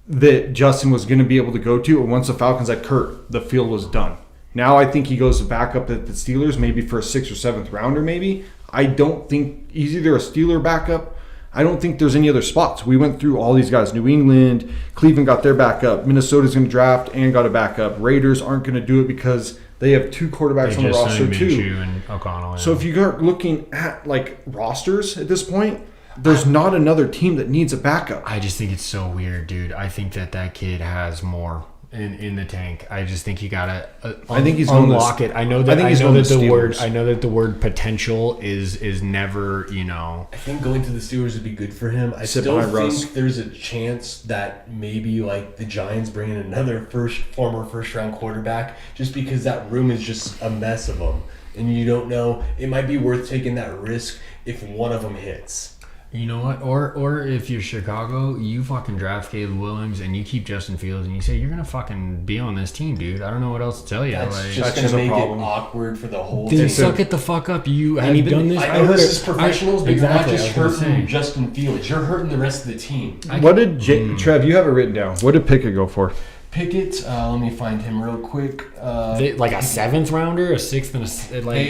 that Justin was going to be able to go to. And once the Falcons had Kirk, the field was done. Now I think he goes back up at the Steelers, maybe for a 6th or 7th rounder, maybe. I don't think he's either a Steeler backup. I don't think there's any other spots. We went through all these guys. New England, Cleveland got their backup. Minnesota's going to draft and got a backup. Raiders aren't going to do it because they have 2 quarterbacks on the roster too. And O'Connell, So if you start looking at rosters at this point, there's not another team that needs a backup. I just think it's so weird, dude. I think that kid has more in the tank. I just think you gotta. I think he's unlock it. I know that the word potential is never. I think going to the Steelers would be good for him. I still think there's a chance that maybe the Giants bring in another former first round quarterback, just because that room is just a mess of them, and you don't know. It might be worth taking that risk if one of them hits. You know what? Or if you're Chicago, you fucking draft Caleb Williams and you keep Justin Fields and you say you're gonna fucking be on this team, dude. I don't know what else to tell you. That's just gonna make it awkward for the whole thing. Then suck it the fuck up. You have done this. I know this is professionals, but you're not just hurting Justin Fields. You're hurting the rest of the team. What did Trev? You have it written down. What did Pickett go for? Pickett, let me find him real quick. A 7th rounder, a 6th, and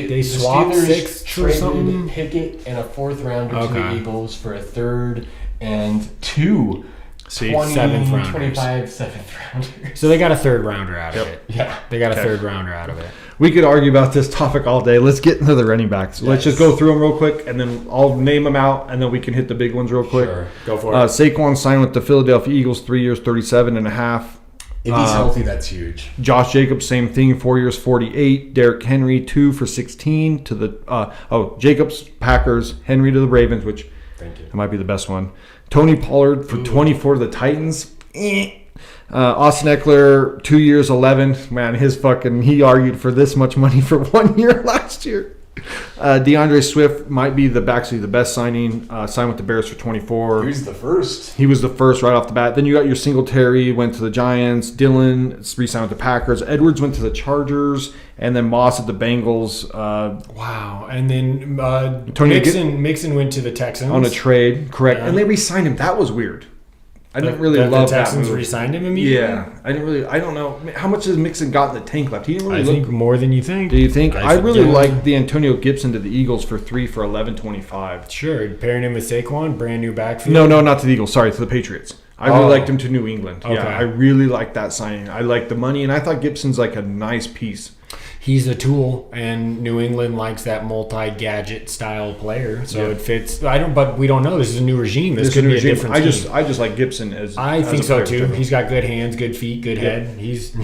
they swapped 6 or something. Pickett and a 4th rounder to the Eagles for a 3rd and 2 7th rounders. 25 7th rounders. So they got a 3rd rounder out of it. Yeah, they got a 3rd rounder out of it. We could argue about this topic all day. Let's get into the running backs. Let's just go through them real quick, and then I'll name them out, and then we can hit the big ones real quick. Sure, go for it. Saquon signed with the Philadelphia Eagles, 3 years, 37.5. If he's healthy, that's huge. Josh Jacobs, same thing, 4 years, 48. Derrick Henry, 2 for 16 to the Jacobs, Packers, Henry to the Ravens, which Thank you. That might be the best one. Tony Pollard for 24 to the Titans. Austin Eckler, 2 years, 11. Man, he argued for this much money for 1 year last year. DeAndre Swift might be the best signing. Signed with the Bears for 24. He was the first. He was the first right off the bat. Then you got your Singletary, went to the Giants. Dylan re-signed with the Packers. Edwards went to the Chargers. And then Moss at the Bengals. Wow. And then Mixon went to the Texans. On a trade, correct. And they re-signed him. That was weird. I didn't really love that move. The Texans re-signed him immediately? Yeah. I don't know. How much has Mixon got in the tank left? He didn't really I think more than you think. Do you think? I really like the Antonio Gibson to the Eagles for 3 for $11.25. Sure. Pairing him with Saquon, brand new backfield. No, not to the Eagles. Sorry, to the Patriots. I really liked him to New England. Okay. Yeah, I really liked that signing. I liked the money, and I thought Gibson's like a nice piece. He's a tool, and New England likes that multi-gadget style player, so it fits. But we don't know. This is a new regime. This could be a different team. I just like Gibson as. I think a so player too. generally. He's got good hands, good feet, good head. He's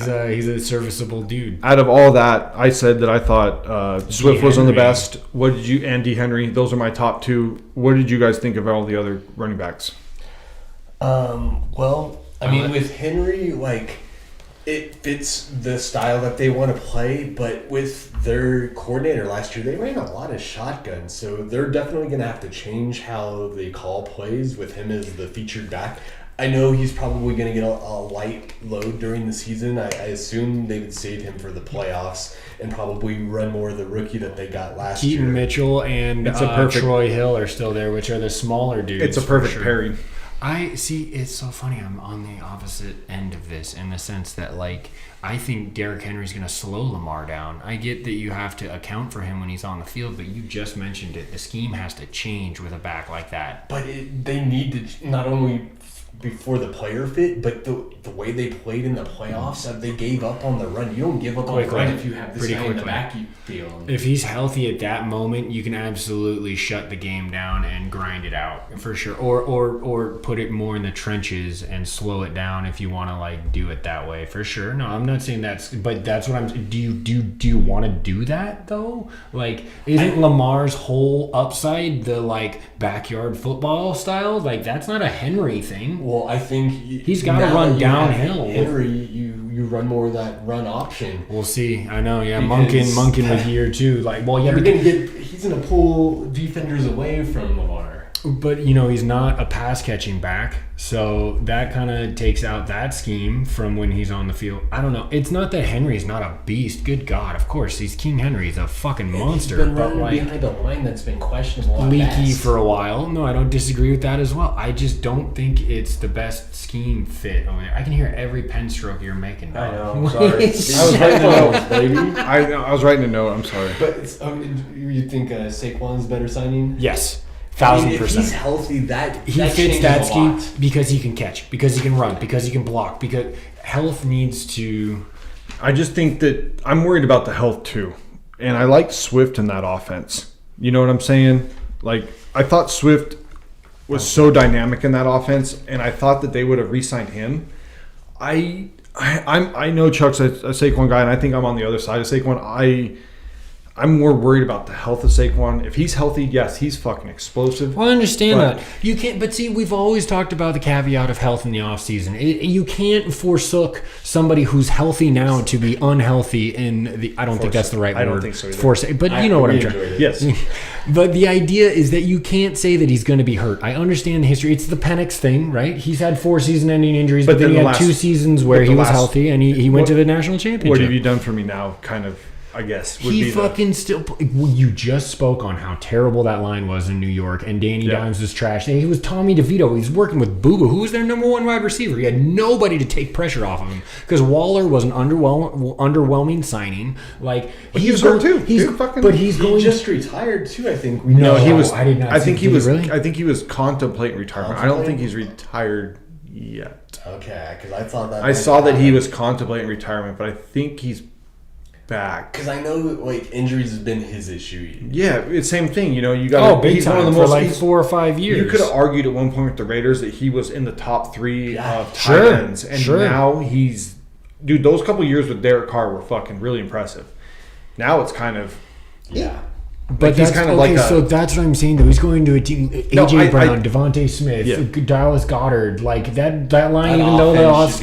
a serviceable dude. Out of all that, I said that I thought Swift was on the best. What did you? And D. Henry. Those are my top two. What did you guys think of all the other running backs? Well, I mean, with Henry, like, it fits the style that they want to play, but with their coordinator last year, they ran a lot of shotguns, so they're definitely going to have to change how they call plays with him as the featured back. I know he's probably going to get a light load during the season. I assume they would save him for the playoffs and probably run more of the rookie that they got last year. Keaton Mitchell and Troy Hill are still there, which are the smaller dudes. It's a perfect pairing. I see. It's so funny. I'm on the opposite end of this in the sense that, like, I think Derrick Henry's going to slow Lamar down. I get that you have to account for him when he's on the field, but you just mentioned it. The scheme has to change with a back like that. But they need to not only before the player fit, but the way they played in the playoffs, they gave up on the run. You don't give up on the run if you have this guy in the backfield. If he's healthy at that moment, you can absolutely shut the game down and grind it out for sure, or put it more in the trenches and slow it down if you want to like do it that way for sure. No, I'm not saying but that's what I'm. Do you want to do that though? Like, isn't Lamar's whole upside the like backyard football style? Like, that's not a Henry thing. Well, I think he's got to run downhill. Henry, you run more of that run option. We'll see. I know. Yeah, Monken with year two. Like, well, yeah, he's gonna pull defenders away from Lamar. But, you know, he's not a pass-catching back, so that kind of takes out that scheme from when he's on the field. I don't know. It's not that Henry's not a beast. Good God, of course. He's King Henry. He's a fucking monster. He's been running behind a line that's been questionable. Leaky for a while. No, I don't disagree with that as well. I just don't think it's the best scheme fit. I can hear every pen stroke you're making. I know. I'm sorry. I was writing a note, baby. I was writing a note. I'm sorry. But you think Saquon's better signing? Yes. 1,000%. If he's healthy, he fits that scheme because he can catch, because he can run, because he can block, because health needs to. I just think that I'm worried about the health too, and I like Swift in that offense. You know what I'm saying? Like, I thought Swift was so dynamic in that offense, and I thought that they would have re-signed him. I know Chuck's a Saquon guy, and I think I'm on the other side of Saquon. I'm more worried about the health of Saquon. If he's healthy, yes, he's fucking explosive. Well, I understand that. You can't, but see, we've always talked about the caveat of health in the offseason. You can't forsook somebody who's healthy now to be unhealthy in the. I don't think that's the right word. I don't think so either. But you know what I'm trying. Yes. But the idea is that you can't say that he's going to be hurt. I understand the history. It's the Penix thing, right? He's had 4 season-ending injuries, but then he had 2 seasons where he was healthy and he went to the national championship. What have you done for me now? Kind of. I guess he fucking still. You just spoke on how terrible that line was in New York, and Danny Dimes was trash. He was Tommy DeVito. He's working with Boo Boo, who was their number 1 wide receiver. He had nobody to take pressure off of him because Waller was an underwhelming signing. Like, he was hurt too. He just retired too. I think. He was. I did not. I think he was. Really? I think he was contemplating retirement. I don't think he's retired yet. Okay, because I thought that. I saw that he was contemplating retirement, but I think he's back. Because I know like injuries has been his issue. Yeah, it's same thing. You know, you got. He's one of the most for like 4 or 5 years. You could have argued at one point with the Raiders that he was in the top 3 of tight ends, and now he's. Dude, those couple years with Derek Carr were fucking really impressive. Now it's kind of. Yeah. But he's kind of like so that's what I'm saying though. He's going to a team. AJ Brown, Devontae Smith, Dallas Goedert, like that line. Even though the odds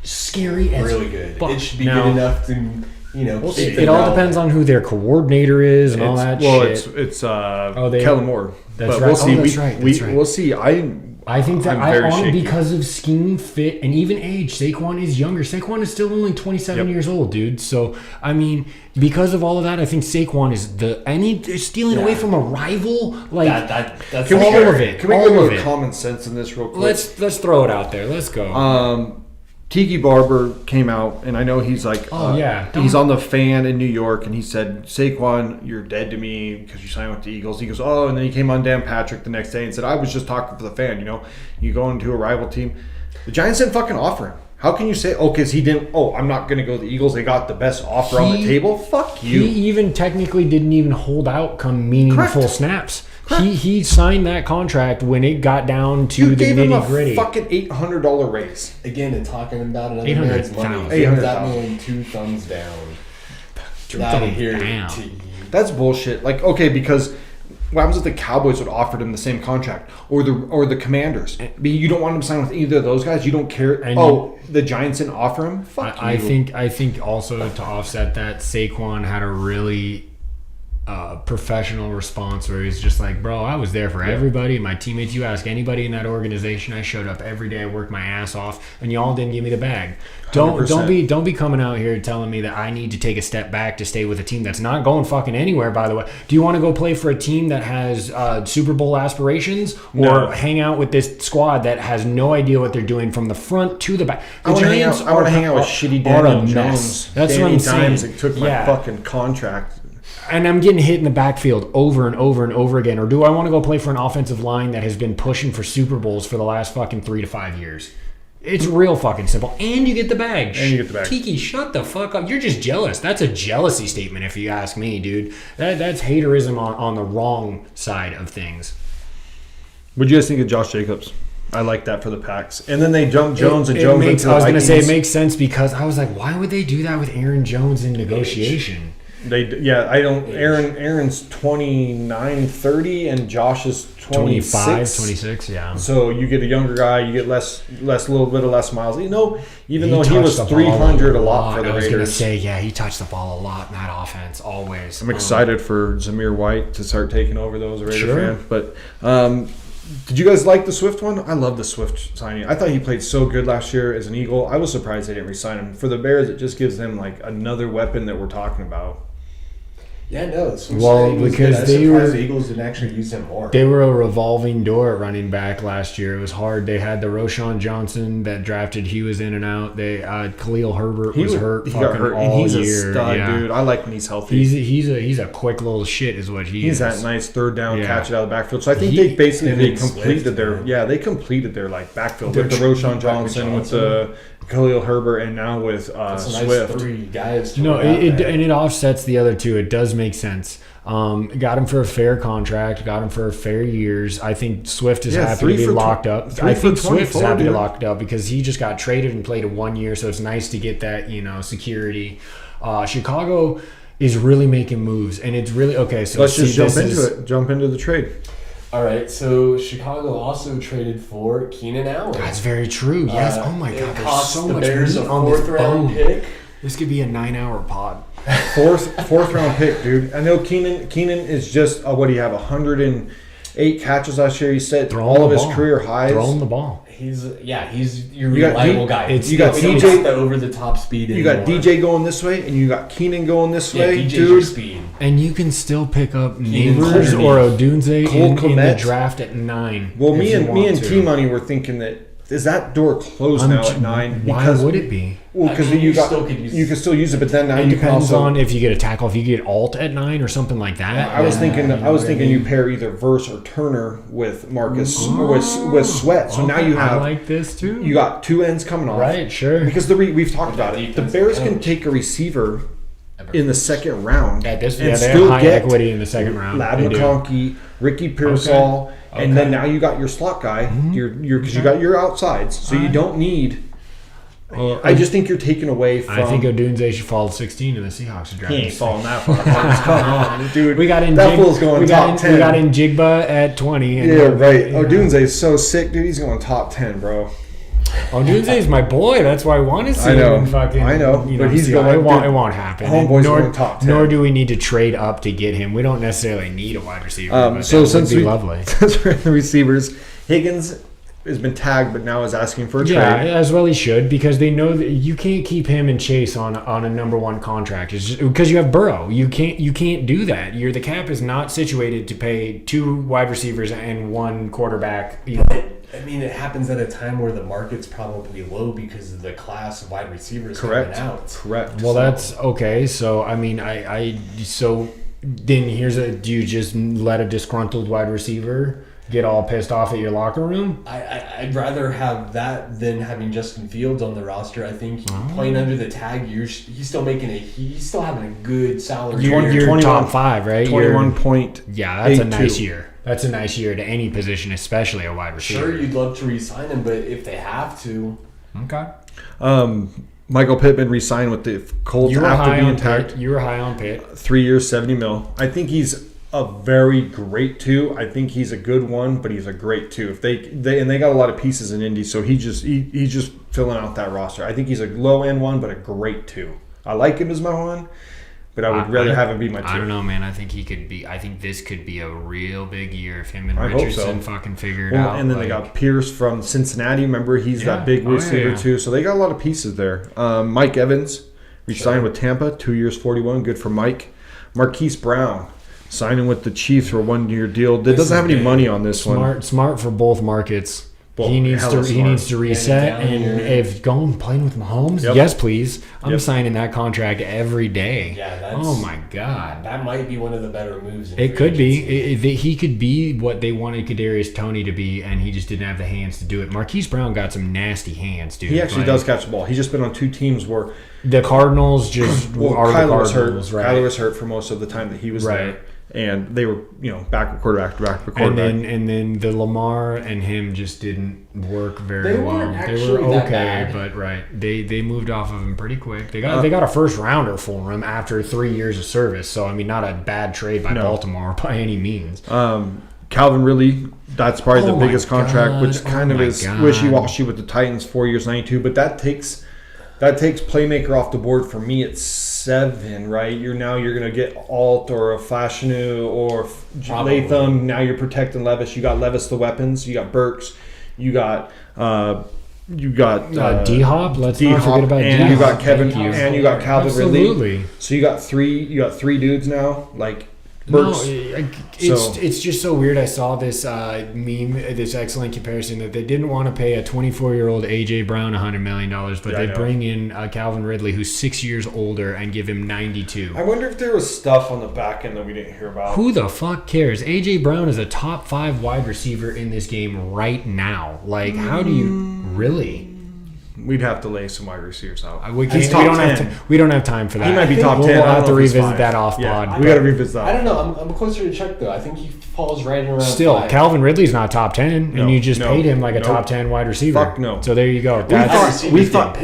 scary as really good. Fuck. It should be good enough to it all depends on who their coordinator is and all that shit. It's Kellen Moore. That's but right. We'll see. That's right. We'll see. I think that because of scheme, fit, and even age, Saquon is younger. Saquon is still only 27 years old, dude. So, I mean, because of all of that, I think Saquon is stealing away from a all of it. Can we go to common sense in this real quick? Let's throw it out there. Let's go. Tiki Barber came out, and I know he's like, he's on the Fan in New York, and he said, Saquon, you're dead to me because you signed with the Eagles. He goes, and then he came on Dan Patrick the next day and said, I was just talking for the Fan, you go into a rival team. The Giants didn't fucking offer him. How can you say, because he didn't, I'm not going to go to the Eagles. They got the best offer on the table. Fuck you. He even technically didn't even hold out come meaningful snaps. He signed that contract when it got down to the nitty gritty. You gave him a fucking $800 raise. Again, and talking about another man's money. That mean 2 thumbs down. That's bullshit. Because what happens if the Cowboys would offered him the same contract, or the Commanders? You don't want him to sign with either of those guys. You don't care. The Giants didn't offer him. Fuck you. I think also to offset that, Saquon had a really professional response where he's just like, bro, I was there for everybody, my teammates. You ask anybody in that organization, I showed up every day, I worked my ass off, and y'all didn't give me the bag. Don't be coming out here telling me that I need to take a step back to stay with a team that's not going fucking anywhere. By the way, do you want to go play for a team that has Super Bowl aspirations, or hang out with this squad that has no idea what they're doing from the front to the back? I want to hang out with shitty Daniel Jones. That's what I'm saying. It took my fucking contract. And I'm getting hit in the backfield over and over and over again. Or do I want to go play for an offensive line that has been pushing for Super Bowls for the last fucking 3 to 5 years? It's real fucking simple. And you get the bag. Tiki, shut the fuck up. You're just jealous. That's a jealousy statement if you ask me, dude. That's haterism on the wrong side of things. What do you guys think of Josh Jacobs? I like that for the Packs. And then they dumped Jones and Jones into the I was going to say it makes sense because I was like, why would they do that with Aaron Jones in negotiation? Aaron's 29, 30, and Josh is 26. 25, 26, yeah. So you get a younger guy, you get little bit of less miles. Even though he was 300 a lot for the Raiders. I was going to say, he touched the ball a lot in that offense, always. I'm excited for Zamir White to start taking over those Raider fan. But did you guys like the Swift one? I love the Swift signing. I thought he played so good last year as an Eagle. I was surprised they didn't re-sign him. For the Bears, it just gives them another weapon that we're talking about. Yeah, no. Because the Eagles didn't actually use him more. They were a revolving door at running back last year. It was hard. They had the Roshan Johnson that drafted. He was in and out. They Khalil Herbert was hurt. He got hurt, and he's a stud, dude. I like when he's healthy. He's a quick little shit, is what he is. He's that nice third down catch it out of the backfield. So I think they completed their backfield with the Roshan Johnson, with the Khalil Herbert, and now with Swift. 3 guys. And it offsets the other two. It does make sense. Got him for a fair contract. Got him for fair years. I think Swift is happy to be locked up. I think Swift's happy to be locked up because he just got traded and played a 1 year. So it's nice to get that security. Chicago is really making moves, and it's really okay. So let's just jump into the trade. All right, so Chicago also traded for Keenan Allen. That's very true. Yes. Oh my God, there's so much Bears meat a on this 4th round bone. pick. This could be a 9-hour pod. Fourth round pick, dude. I know Keenan is just what do you have? 108 catches last year. He set all of his career highs. Throw him the ball. He's your reliable guy. You got DJ the over the top speed. You got DJ going this way, and you got Keenan going this way, DJ's dude. Speed. And you can still pick up Neighbors or Odunze in the draft at 9. Well, me and T Money were thinking that. Is that door closed now at 9? Why would it be? Well, because you can still use it, but then now it you can depends also, on if you get a tackle. If you get alt at 9 or something like that. I was thinking you pair either Verse or Turner with Marcus or with Sweat. So now you have. I like this too. You got 2 ends coming off. Right, sure. Because we've talked about it. The Bears can take a receiver in the second round and still high get equity in the second round. Lad McConkey, Ricky Pearsall. And then now you got your slot guy, because you got your outsides, so you don't need I just think you're taking away from. I think Odunze should fall to 16 and the Seahawks are drafting. He ain't falling that far. Come on, dude. That fool's going top 10. We got in Jigba at 20. And yeah, right. Odunze is so sick, dude. He's going top 10, bro. Odunze is my boy. That's why I want to see him. I know. But he's going. It won't happen. Homeboy's going top 10. Nor do we need to trade up to get him. We don't necessarily need a wide receiver. So since lovely. Since we're in the receivers, Higgins has been tagged, but now is asking for a trade. Yeah, as well he should, because they know that you can't keep him and Chase on a number one contract. It's just because you have Burrow. You can't do that. The cap is not situated to pay 2 wide receivers and 1 quarterback. I mean, it happens at a time where the market's probably low because of the class of wide receivers coming out. Correct. Well, that's okay. So, I mean, so then do you just let a disgruntled wide receiver get all pissed off at your locker room? I'd rather have that than having Justin Fields on the roster. I think playing under the tag, he's still having a good salary. You're top 5, right? 21 point. Yeah, that's a nice year. That's a nice year to any position, especially a wide receiver. Sure, you'd love to re-sign him, but if they have to. Okay. Michael Pittman re-signed with the Colts after being tagged. You were high on Pitt. 3 years, $70 million. I think he's a very great 2. I think he's a good 1, but he's a great 2. If they got a lot of pieces in Indy, so he's just filling out that roster. I think he's a low end 1, but a great 2. I like him as my 1. But I would rather have him be my 2. I don't know, man. I think this could be a real big year if him and Richardson fucking figure it out. And then they got Pierce from Cincinnati. Remember, he's that big receiver too. So they got a lot of pieces there. Mike Evans re-signed with Tampa, 2 years, $41. Good for Mike. Marquise Brown signing with the Chiefs for a 1-year deal. It doesn't have any money on this one. Smart for both markets. He needs to reset, and if going playing with Mahomes, yes please. I'm signing that contract every day. Yeah, oh my god, that might be one of the better moves. It could be. He could be what they wanted Kadarius Toney to be, and he just didn't have the hands to do it. Marquise Brown got some nasty hands, dude. He actually does catch the ball. He's just been on 2 teams where the Cardinals just are Kyler the Cardinals. Right? Kyler was hurt for most of the time that he was there. And they were, back quarterback to back quarterback. And then the Lamar and him just didn't work very well. They were okay, but they moved off of him pretty quick. They got a first rounder for him after 3 years of service. So I mean, not a bad trade by Baltimore by any means. Calvin Ridley, that's probably the biggest contract, which kind of is wishy-washy with the Titans, 4 years, 92. But that takes playmaker off the board for me at 7, right? You're going to get Alt or a Fashanu or Latham. Now you're protecting Levis. You got Levis the weapons. You got Burks. You got D-Hop. Let's not forget about and D-Hop. You got Kevin and you got Calvin Ridley. So you got three dudes now, like Burks. No, it's just so weird. I saw this meme, this excellent comparison that they didn't want to pay a 24-year-old A.J. Brown $100 million, but they bring in Calvin Ridley, who's 6 years older, and give him 92. I wonder if there was stuff on the back end that we didn't hear about. Who the fuck cares? A.J. Brown is a top 5 wide receiver in this game right now. Like, how do you really? We'd have to lay some wide receivers out. We don't have time for that. He might be top 10. We'll have to revisit that off pod. We got to revisit that. I don't know. I'm closer to Chuck, though. I think he falls right around Still, 5. Calvin Ridley's not top 10, and you just paid him like a top 10 wide receiver. Fuck no. So there you go. We thought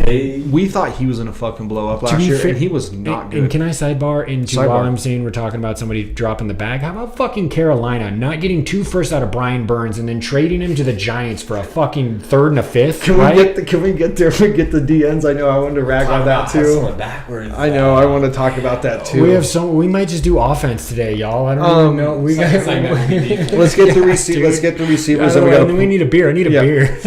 he was going to fucking blow up last year, and he was not good. And can I sidebar into while I'm saying we're talking about somebody dropping the bag? How about fucking Carolina not getting 2 firsts out of Brian Burns and then trading him to the Giants for a fucking 3rd and a 5th? Can we get the DNs? I know I wanted to rag on that too. I know I want to talk about that too. We might just do offense today, y'all. I don't even know. Let's get the receivers. And we need a beer. I need a beer.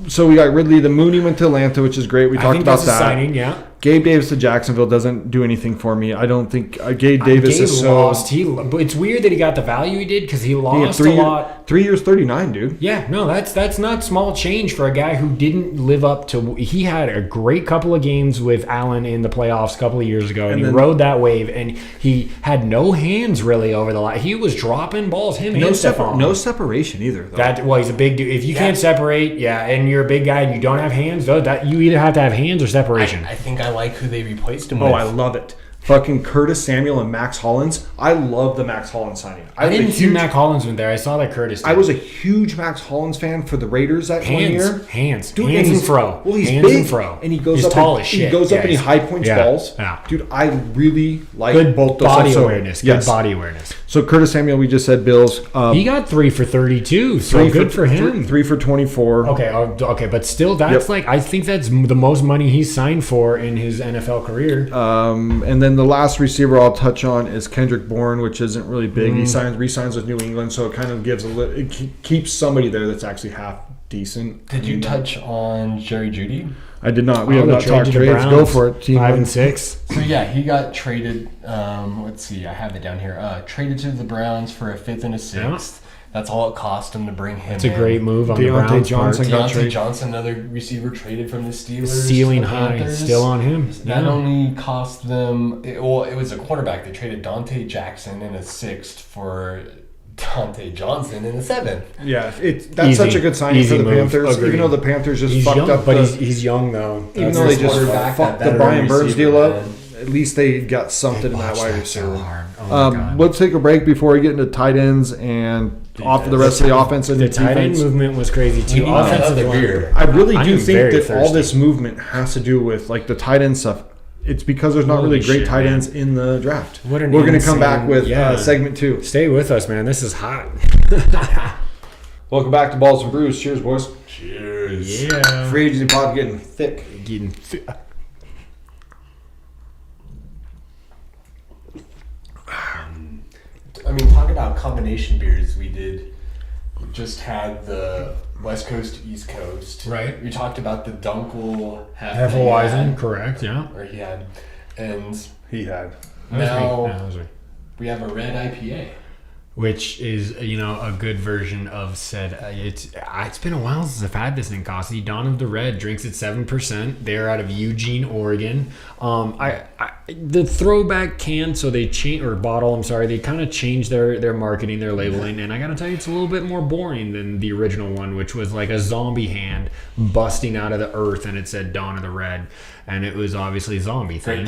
So we got Ridley. The Mooney went to Atlanta, which is great. We talked about that. Signing, yeah. Gabe Davis to Jacksonville doesn't do anything for me. I don't think Gabe Davis is so. Lost. But it's weird that he got the value he did because he lost a lot. 3 years, 39, dude. Yeah, no, that's not small change for a guy who didn't live up to. He had a great couple of games with Allen in the playoffs a couple of years ago, and he rode that wave, and he had no hands really over the line. He was dropping balls. No separation either. Though. He's a big dude. If you can't separate, and you're a big guy and you don't have hands, you either have to have hands or separation. I think I like who they replaced him with. I love it. fucking Curtis Samuel and Max Hollins. I love the Max Hollins signing. I didn't see Max Hollins went there. I saw that Curtis did. I was a huge Max Hollins fan for the Raiders that 1 year. Dude, hands and fro. Well, he's hands big, and fro. And he goes he's up tall and, as shit. He goes up and he high points balls. Yeah. Dude, I really like good both those. Body awareness. Good body awareness. So Curtis Samuel, we just said Bills. He got 3 for 32. So good for him. 3 for 24. Okay, but still, that's I think that's the most money he's signed for in his NFL career. And then the last receiver I'll touch on is Kendrick Bourne, which isn't really big. He re-signs with New England, so it kind of gives it keeps somebody there that's actually half decent. Did you touch on Jerry Jeudy? I did not. We have not talked trades. Go for it. Team 5 and 6. So yeah, he got traded. Let's see, I have it down here. Traded to the Browns for a 5th and a 6th. Yeah. That's all it cost him to bring him. It's a great move on the Browns part. Deontay Johnson, another receiver traded from the Steelers. Ceiling high, still on him. That only cost them. It was a quarterback. They traded Dante Jackson in a 6th for Dante Johnson in the 7th. Yeah, that's such a good signing for the Panthers. Agreed. Even though the Panthers just fucked young, up, but he's young though. Even though they just fucked the Brian Burns deal up. At least they got something in that wide receiver. Let's take a break before we get into tight ends and off the rest of the offense and the tight end movement was crazy too. Offensive line. I really do think that all this movement has to do with like the tight end stuff. It's because there's not really great tight ends in the draft. We're going to come back with segment 2. Stay with us, man. This is hot. Welcome back to Balls and Brews. Cheers, boys. Cheers. Yeah. Free agency pod getting thick. I mean, talk about combination beers. We just had the West Coast, East Coast. Right. We talked about the Dunkel Hefeweizen, correct, yeah. Or he had. And he had. Now we have a red IPA. Which is, a good version of said. It's been a while since I've had this in Coffee. Dawn of the Red drinks at 7%. They're out of Eugene, Oregon. The throwback can, so they bottle. I'm sorry, they kind of changed their marketing, their labeling, and I gotta tell you, it's a little bit more boring than the original one, which was like a zombie hand busting out of the earth, and it said Dawn of the Red. And it was obviously zombie thing.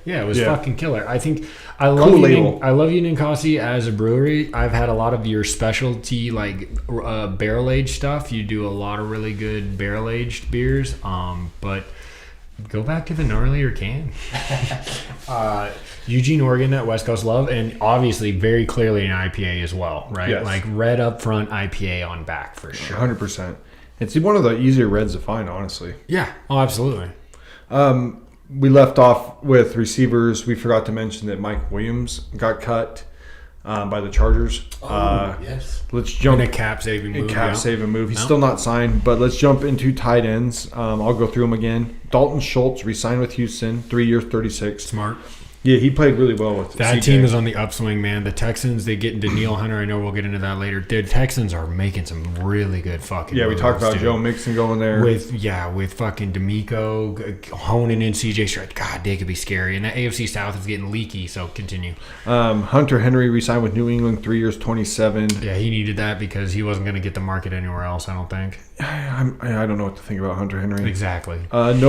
Yeah, it was fucking killer. I think I love Ninkasi as a brewery. I've had a lot of your specialty like barrel aged stuff. You do a lot of really good barrel aged beers. But go back to the gnarlier can. Eugene, Oregon, that West Coast love, and obviously very clearly an IPA as well, right? Yes. Like red up front, IPA on back for sure. 100%. It's one of the easier reds to find, honestly. Yeah. Oh, absolutely. We left off with receivers. We forgot to mention that Mike Williams got cut by the Chargers. Yes. Let's jump in a cap-saving move. He's still not signed, but let's jump into tight ends. I'll go through them again. Dalton Schultz re-signed with Houston, 3 years, 36. Smart. Yeah, he played really well with that team is on the upswing, man. The Texans, they get into Danielle Hunter. I know we'll get into that later. The Texans are making some really good fucking moves, we talked about Joe Mixon going there. With fucking D'Amico honing in CJ Stroud. God, they could be scary. And that AFC South is getting leaky, so continue. Hunter Henry re-signed with New England, 3 years, 27. Yeah, he needed that because he wasn't going to get the market anywhere else, I don't think. I don't know what to think about Hunter Henry. Exactly. Same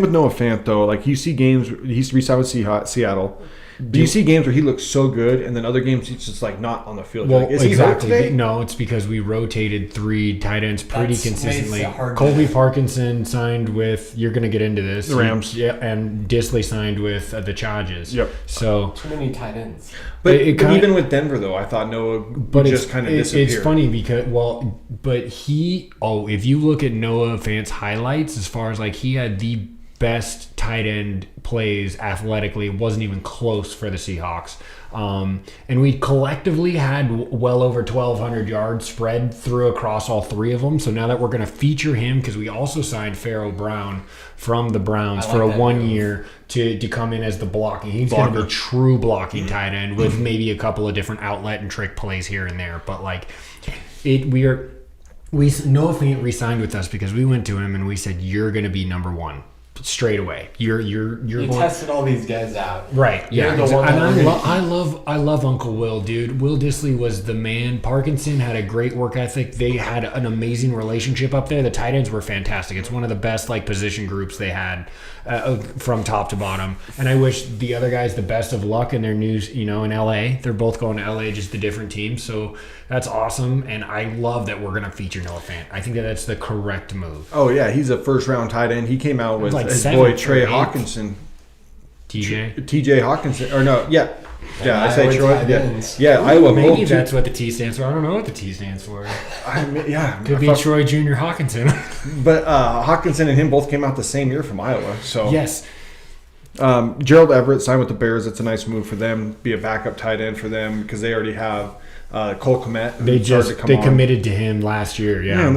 with Noah Fant, though. Like, you see games, he's re-signed with Seattle. Do you see games where he looks so good, and then other games he's just like not on the field? Well, like, is he hurt today? No, it's because we rotated 3 tight ends pretty consistently. Colby Parkinson signed with. You're going to get into this. The Rams. Yeah, and Disley signed with the Chargers. Yep. So too many tight ends. But even with Denver, though, I thought Noah just kind of disappeared. It's funny because if you look at Noah Fant's highlights, as far as like he had the best tight end plays athletically, wasn't even close for the Seahawks. And we collectively had well over 1,200 yards spread through across all 3 of them. So now that we're going to feature him, because we also signed Pharaoh Brown from the Browns for a 1 year to come in as the blocking. He's going to be a true blocking tight end with maybe a couple of different outlet and trick plays here and there. But like Noah Fant re-signed with us because we went to him and we said, "You're going to be number 1. straight away. You're you going, tested all these guys out, right? Yeah, You're the one and that I love Uncle Will, dude. Will Dissly was the man. Parkinson had a great work ethic. They had an amazing relationship up there. The tight ends were fantastic. It's one of the best like position groups they had from top to bottom. And I wish the other guys the best of luck in their news. You know, in LA, they're both going to LA, just the different teams. So that's awesome. And I love that we're gonna feature Noah Fant. I think that's the correct move. Oh yeah, he's a first round tight end. He came out with Like his seventh boy or Trey eighth. Hawkinson. TJ. Hawkinson, or no, yeah, I Iowa say Troy. tight Yeah, ends. yeah, Iowa. Maybe both that's what the T stands for. I don't know what the T stands for. I mean, yeah, Could be Troy Jr. Hawkinson. But Hawkinson and him both came out the same year from Iowa. So Yes. Gerald Everett signed with the Bears. It's a nice move for them. Be a backup tight end for them because they already have Cole Kmet. They committed to him last year. Yeah.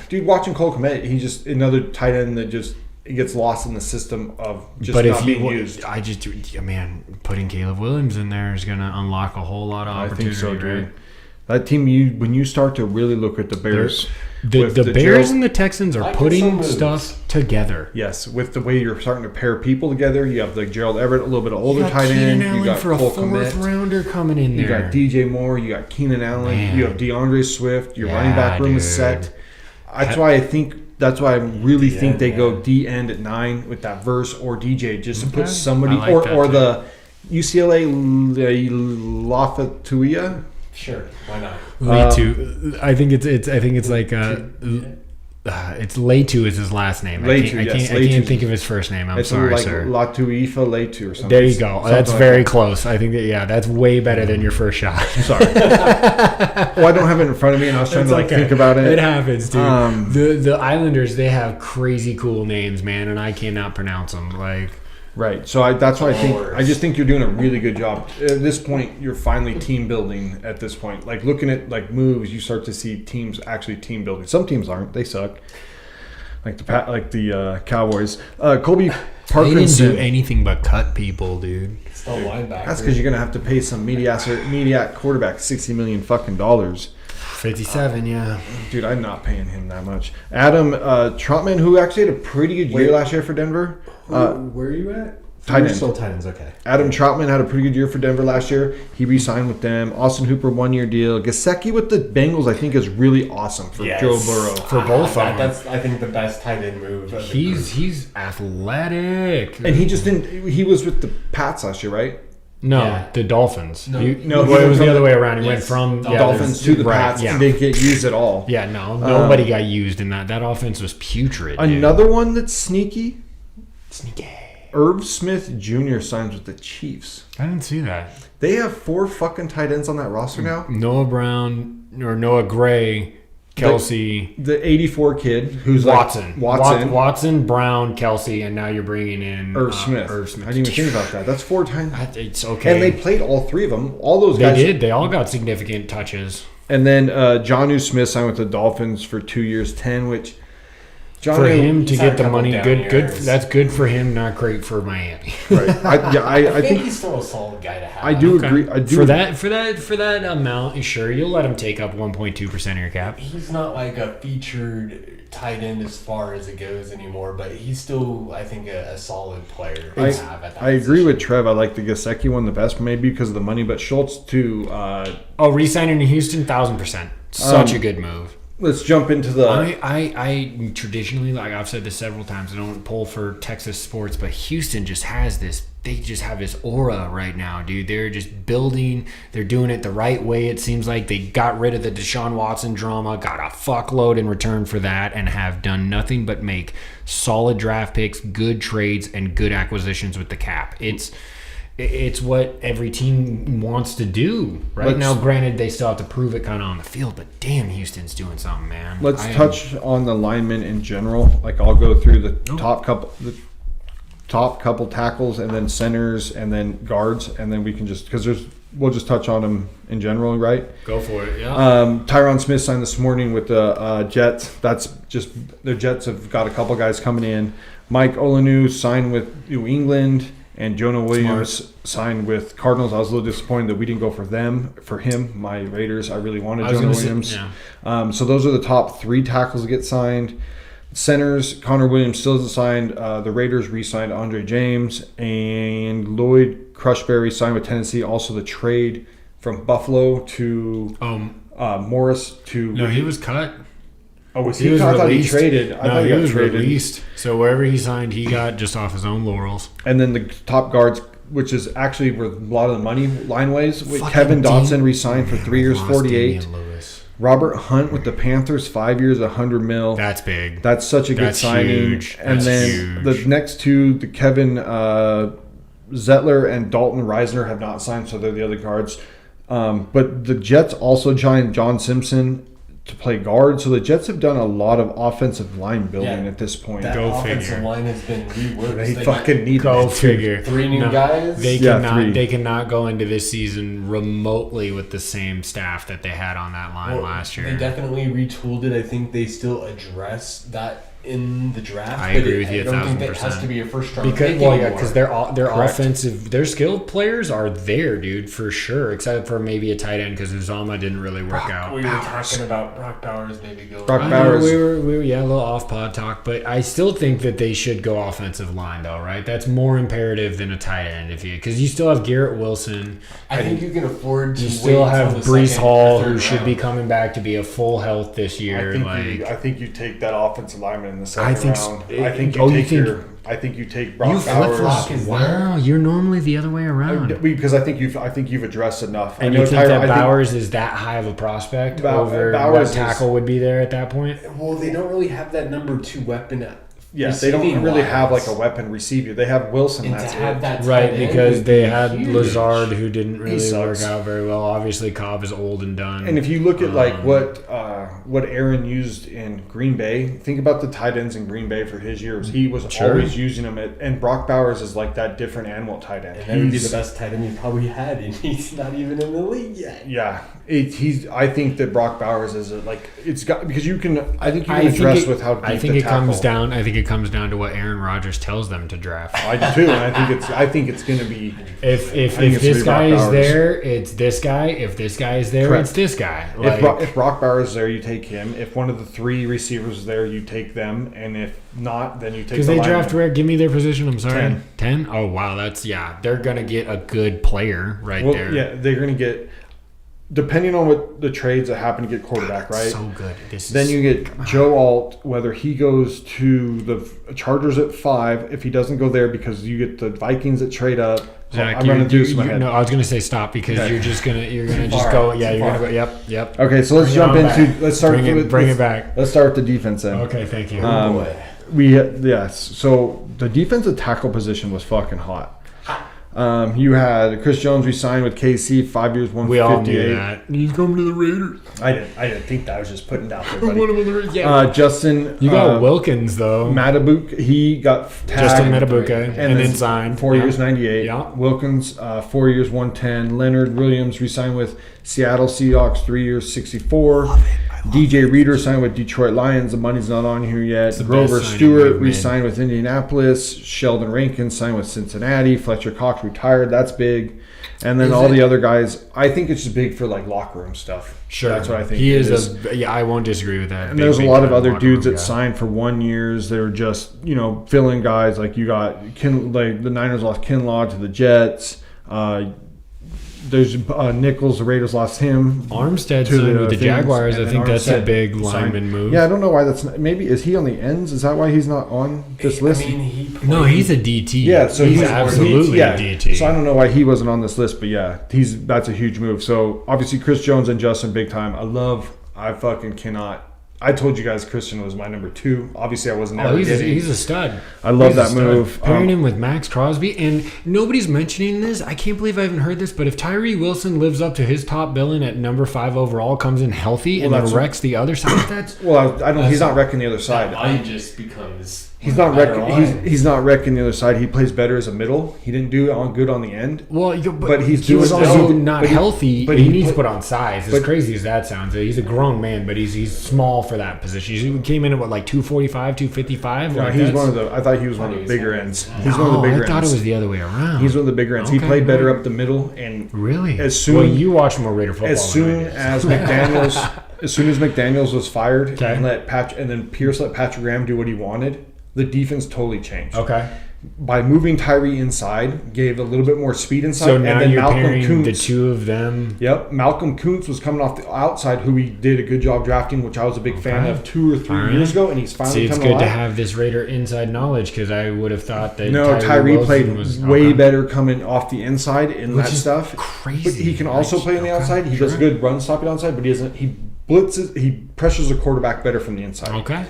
Dude, watching Cole Kmet, he's just another tight end that just gets lost in the system of just But not if being used. putting Caleb Williams in there is going to unlock a whole lot of I opportunity. think so, dude. Right? That team, when you start to really look at the Bears, The with Bears Gerald- and the Texans are Like putting some moves. stuff together. yes, with the way you're starting to pair people together, you have like Gerald Everett, a little bit of older tight Keenan end. Allen You got for a Cole fourth Kmet. rounder coming in You there. got DJ Moore. You got Keenan Allen. Man. You have DeAndre Swift. Your Yeah, running back room is dude. set. That's why I really think they go D end at 9 with that verse or DJ just to put Okay. somebody I like that or too. the UCLA Lafayette. Sure, why not? Leitu. I think it's like it's Leitu is his last name. Leitu, I yes, can't Leitu. think of his first name. I'm It's sorry, like sir. Latuifa Leitu or something. There you go. Something That's like very that. close. I think that's way better than your first shot. Sorry. Well, I don't have it in front of me, and I was trying to think about it. It happens, dude. The Islanders, they have crazy cool names, man, and I cannot pronounce them. Like, Right. So that's why Lord. I just think you're doing a really good job. At this point, you're finally team building at this point. Like looking at like moves, you start to see teams actually team building. Some teams aren't. They suck. Like the Cowboys. Colby they didn't Parkinson. do anything but cut people, dude. Still linebacker. That's because you're gonna have to pay some mediac quarterback $60 million fucking dollars. 57, yeah. Dude, I'm not paying him that much. Adam Trotman, who actually had a pretty good year last year for Denver. Where are you at? Tight You're end. still tight ends, okay. Adam Troutman had a pretty good year for Denver last year. He re-signed with them. Austin Hooper, 1-year deal. Gesicki with the Bengals, I think, is really awesome for Yes. Joe Burrow. For both of them. That's, I think, the best tight end move. of the group. He's athletic. And he just didn't. He was with the Pats last year, right? No, Yeah. the Dolphins. No. No, Well, he it was went the other from way around. He went Yes. from Dolphins to the Pats, Yeah. and didn't get used at all. Yeah, no, nobody got used in that. That offense was putrid. dude. Another one that's sneaky. Sneaky. Irv Smith Jr. signs with the Chiefs. I didn't see that. They have 4 fucking tight ends on that roster now. Noah Brown or Noah Gray, Kelsey, The 84 kid who's Watson, like Watson, Brown, Kelsey, and now you're bringing in Irv Smith. Irv Smith. I didn't even think about that. That's 4 times. It's okay. And they played all 3 of them. All those They guys. did. They all got significant touches. And then Jonnu Smith signed with the Dolphins for 2 years, 10, which For Jonnu, him to he's had get a the couple money, down good. years. That's good for him. Not great for Miami. right? I think he's still a solid guy to have. I do Okay. agree. I do For that amount, sure, you'll let him take up 1.2% of your cap. He's not like a featured tight end as far as it goes anymore, but he's still, I think, a solid player to have at that I agree position. with Trev. I like the Gesicki one the best, maybe because of the money, but Schultz too. Re-signing in Houston, 1,000%. Such a good move. Let's jump into the. I traditionally, like I've said this several times, I don't pull for Texas sports, but Houston just has this. They just have this aura right now, dude. They're just building. They're doing it the right way. It seems like they got rid of the Deshaun Watson drama, got a fuckload in return for that, and have done nothing but make solid draft picks, good trades, and good acquisitions with the cap. It's what every team wants to do right now. Granted, they still have to prove it kind of on the field, but damn, Houston's doing something, man. Let's touch on the linemen in general. Like I'll go through the top couple tackles, and then centers, and then guards, and then we can just we'll just touch on them in general, right? Go for it, yeah. Tyron Smith signed this morning with the Jets. That's just the Jets have got a couple guys coming in. Mike Olinu signed with New England. And Jonah Williams signed with Cardinals. I was a little disappointed that we didn't go for them. For him, my Raiders, I really wanted Jonah Williams. So those are the top 3 tackles that get signed. Centers, Connor Williams still isn't signed. The Raiders re-signed Andre James, and Lloyd Crushberry signed with Tennessee. Also, the trade from Buffalo to Morris to... No, he was cut. Oh, was he? I thought he traded. I thought he was traded. released. So wherever he signed, he got just off his own laurels. And then the top guards, which is actually where a lot of the money line ways. With Fucking Kevin Dotson re-signed for 3 years, 48. Robert Hunt with the Panthers, 5 years, $100 million. That's big. That's such a good signing. Huge. And That's then huge. the next two, the Kevin Zettler and Dalton Reisner have not signed, so they're the other guards. But the Jets also signed John Simpson to play guard. So the Jets have done a lot of offensive line building at this point. That Go offensive figure. line has been reworked. They fucking need Go it. figure. 3 new guys. They Yeah, cannot. 3. They cannot go into this season remotely with the same staff that they had on that line last year. They definitely retooled it. I think they still address that in the draft. I agree with you I don't think that 1,000%. has to be a first round Because pick their anymore. offensive, their skilled players are there, dude, for sure. Except for maybe a tight end because Uzama didn't really work out. We were talking about Brock Bowers, maybe go. Brock I Bowers. know we were a little off pod talk, but I still think that they should go offensive line though, right? That's more imperative than a tight end because you still have Garrett Wilson. I think you can afford to. You still wait have until the Brees second Hall, or third who should be round. coming back to be a full health this year. I think you take that offensive lineman in the second I think round. so. I think you take Brock you Bowers. flip-flop is Wow, you're normally the other way around. Because I think you've addressed enough. And you think that Bowers is that high of a prospect over Bowers what tackle would be there at that point? Well, they don't really have that number 2 weapon. Yes, they don't really have like a weapon receiver. They have Wilson. And That's to have it. that Right, tight end because would they be had huge. Lazard, who didn't really work sucks. out very well. Obviously, Cobb is old and done. And if you look at like what Aaron used in Green Bay, think about the tight ends in Green Bay for his years. He was always using them, and Brock Bowers is like that different animal tight end. And that would be the best tight end you probably had, and he's not even in the league yet. Yeah, I think that Brock Bowers is it's got because you can. I think you can address with how deep I think the it comes tackle. down. I think it comes down to what Aaron Rodgers tells them to draft. I do too, and I think it's going to be. If think it's this Brock guy is Bowers. there, it's this guy. If this guy is there, Correct. it's this guy. If Brock Bowers is there, you take him. If one of the 3 receivers is there, you take them. And if not, then you take because the they lineman. draft where? Give me their position. I'm sorry, 10. 10? Oh wow, they're gonna get a good player right Well, there. yeah, they're going to get, depending on what the trades that happen to get quarterback, right? So good. Then you get Joe Alt, whether he goes to the Chargers at 5, if he doesn't go there, because you get the Vikings that trade up. Zach, I'm running through my head. No, I was gonna say stop because Okay. you're gonna just far. go. Yeah, Too you're far. gonna go. Yep. Okay, so let's jump into. Let's start. Bring it back. Let's start with the defense then. Okay, thank you. Yes. So the defensive tackle position was fucking hot. You had Chris Jones re-signed with KC, 5 years, 158. We all knew that. He's coming to the Raiders. I didn't think that. I was just putting it out there, buddy. One of them, yeah. Justin. You got Wilkins though. Matabuk, he got tagged. Justin Matabuke, and then then signed. 4 years, 98. Yeah. Wilkins, 4 years, 110. Leonard Williams re-signed with Seattle Seahawks, 3 years, 64. DJ Reader signed with Detroit Lions. The money's not on here yet. the Grover best signing Stewart we've made. re-signed with Indianapolis. Sheldon Rankins signed with Cincinnati. Fletcher Cox retired. That's big. And then all the other guys, I think it's just big for like locker room stuff. Sure, That's what I think. He it is. I won't disagree with that. And there's a lot of other dudes that signed for 1 year. They were just, fill-in guys. Like you got the Niners lost Kinlaw to the Jets. There's Nichols. The Raiders lost him. Armstead to signed with the things, Jaguars. and I then think that's a Armstead big signed. lineman move. Yeah, I don't know why that's. Maybe is he on the ends? Is that why he's not on this list? No, he's a DT. Yeah, so he's absolutely a DT. So I don't know why he wasn't on this list, but yeah, that's a huge move. So obviously Chris Jones and Justin big time. I fucking cannot. I told you guys Christian was my number 2. Obviously I wasn't ever he's a stud. I love He's a that stud. move. Pairing him with Max Crosby, and nobody's mentioning this. I can't believe I haven't heard this, but if Tyree Wilson lives up to his top billing at number 5 overall, comes in healthy, and then wrecks the other side, that's Well, I don't. He's not wrecking the other side. Mine just becomes. He's not wrecking. He's not wrecking the other side. He plays better as a middle. He didn't do good on the end. well, But he's he was doing- also but he- not but he- healthy. but he he needs put- to put on size. As but- crazy as that sounds, he's a grown man, but he's small for that position. He came in at what, like 245, 255? No, like he's one of the. I thought he was one of the bigger ends. He's one of the bigger I thought ends. it was the other way around. He's one of the bigger ends. Okay, He played better up the middle, and really. Well, you watch more Raider football. As soon as McDaniels was fired, and then Pierce let Patrick Graham do what he wanted, the defense totally changed. Okay. By moving Tyree inside, gave a little bit more speed inside. So now and then you're Malcolm pairing Kuntz, the two of them. Yep. Malcolm Kuntz was coming off the outside, who we did a good job drafting, which I was a big fan of 2 or 3 years ago, and he's finally it's coming good alive. to have this Raider inside knowledge, because I would have thought that Tyree played was way better coming off the inside in that stuff. Crazy. But he can also play on the outside. He does good run stopping outside, but he blitzes. He pressures the quarterback better from the inside. Okay.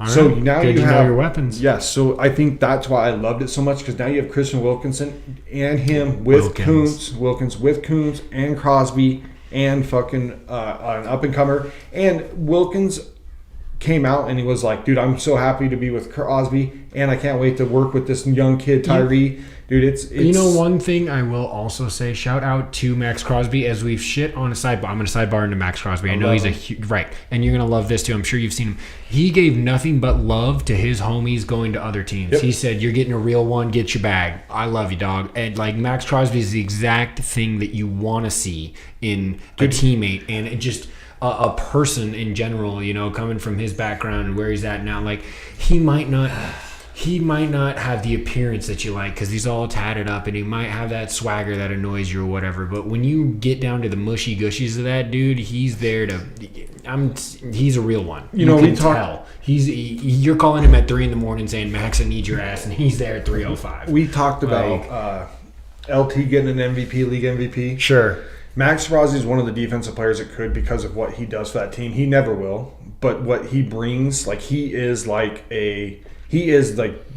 So now good you to have know your weapons. Yes, so I think that's why I loved it so much, because now you have Christian Wilkinson and him with Wilkins with Kuntz and Crosby and fucking an up and comer. And Wilkins came out and he was like, "Dude, I'm so happy to be with Crosby, and I can't wait to work with this young kid Tyree." Dude, it's you know, one thing I will also say, shout out to Max Crosby, as we've shit on a sidebar. I'm going to sidebar into Max Crosby. I know he's right, and you're going to love this too. I'm sure you've seen him. He gave nothing but love to his homies going to other teams. Yep. He said, "You're getting a real one. Get your bag. I love you, dog." And like, Max Crosby is the exact thing that you want to see in a teammate, and it just a person in general. You know, coming from his background and where he's at now, like he might not have the appearance that you like, because he's all tatted up, and he might have that swagger that annoys you or whatever. But when you get down to the mushy gushies of that dude, he's there to. He's a real one. You can tell. You're calling him at 3 a.m. saying, "Max, I need your ass," and he's there at 3:05. We talked about LT getting an MVP, league MVP. Sure. Max Crosby is one of the defensive players that could, because of what he does for that team. He never will, but what he brings, like he is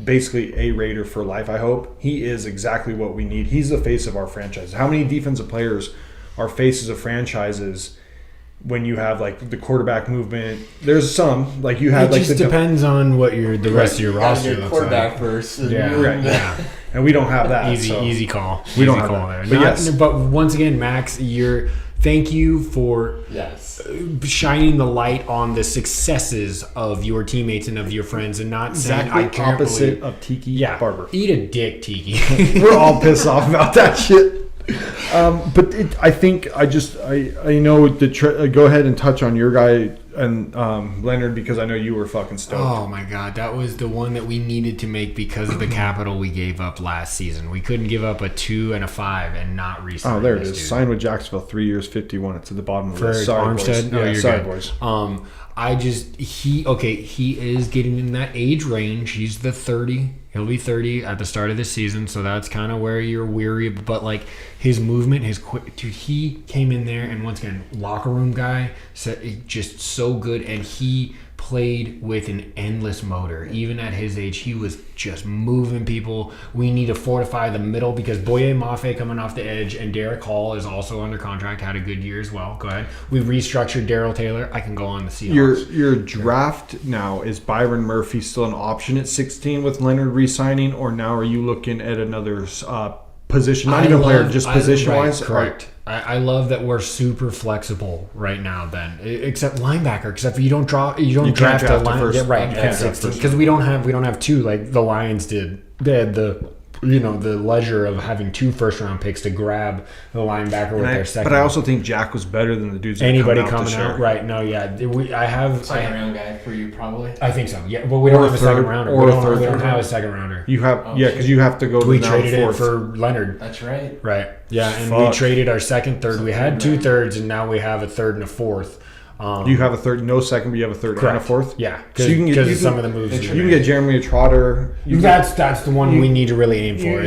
basically a Raider for life, I hope. He is exactly what we need. He's the face of our franchise. How many defensive players are faces of franchises when you have like the quarterback movement? There's some, like you have. It just depends on what the rest of your roster looks quarterback like. First. Yeah. And we don't have that. Easy call. We don't have call that. there. But once again, Max, thank you for shining the light on the successes of your teammates and of your friends, and not saying opposite of Tiki Barber. Eat a dick, Tiki. We're all pissed off about that shit. But I think I know go ahead and touch on your guy and Leonard, because I know you were fucking stoked. Oh my god, that was the one that we needed to make because of the capital we gave up last season. We couldn't give up a 2 and a 5 and not re-sign. Oh, there it is. Dude. Signed with Jacksonville, 3 years, 51. It's at the bottom of the list. Sorry, Armstead? Boys. Sorry, boys. He is getting in that age range. He's the 30. He'll be 30 at the start of the season, so that's kind of where you're weary. But like his movement, his quick, dude, he came in there, and once again, locker room guy, just so good, and he played with an endless motor. Even at his age, he was just moving people. We need to fortify the middle, because Boye Mafe coming off the edge, and Derek Hall is also under contract, had a good year as well. Go ahead. We restructured Darrell Taylor. I can go on the Seahawks. Your draft now, is Byron Murphy still an option at 16 with Leonard re-signing, or now are you looking at another position, not even player, just position-wise? Correct. I love that we're super flexible right now. Then, except linebacker, except you don't draft a line, at 16, because we don't have two like the Lions did. They had the leisure of having 2 first-round picks to grab the linebacker with their second. But I also think Jack was better than the dudes. Anybody coming out, right? No, yeah. I have second round guy for you probably. I think so. Yeah, but we don't have a second rounder. We don't have a second rounder. You have because you have to go. We traded it for Leonard. That's right. Right. Yeah, and we traded our second, third. We had 2 thirds, and now we have a third and a fourth. You have a third, no second, but you have a third and a fourth. Yeah, because of some of the moves. You can get Jeremy Trotter. That's the one we need to really aim for.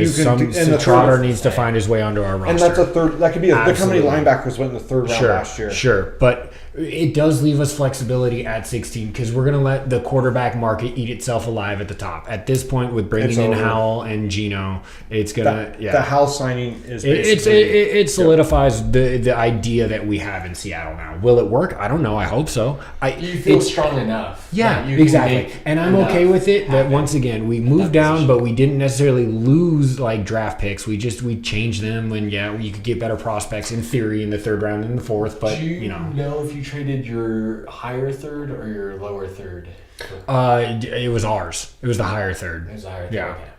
Trotter needs to find his way onto our roster. And that's a third. That could be look how many linebackers went in the third round last year. Sure, but it does leave us flexibility at 16, because we're going to let the quarterback market eat itself alive at the top. At this point, with bringing in Howell and Geno, it's going to the Howell signing is it solidifies the idea that we have in Seattle now. Will it work? I don't know. know. I hope so. You feel strong enough. Yeah, exactly. And I'm okay with it that once again we moved down, but we didn't necessarily lose like draft picks. We changed them when you could get better prospects in theory in the third round and the fourth. But do you know if you traded your higher third or your lower third? It was ours. It was the higher third. It was the higher third. Yeah. Okay.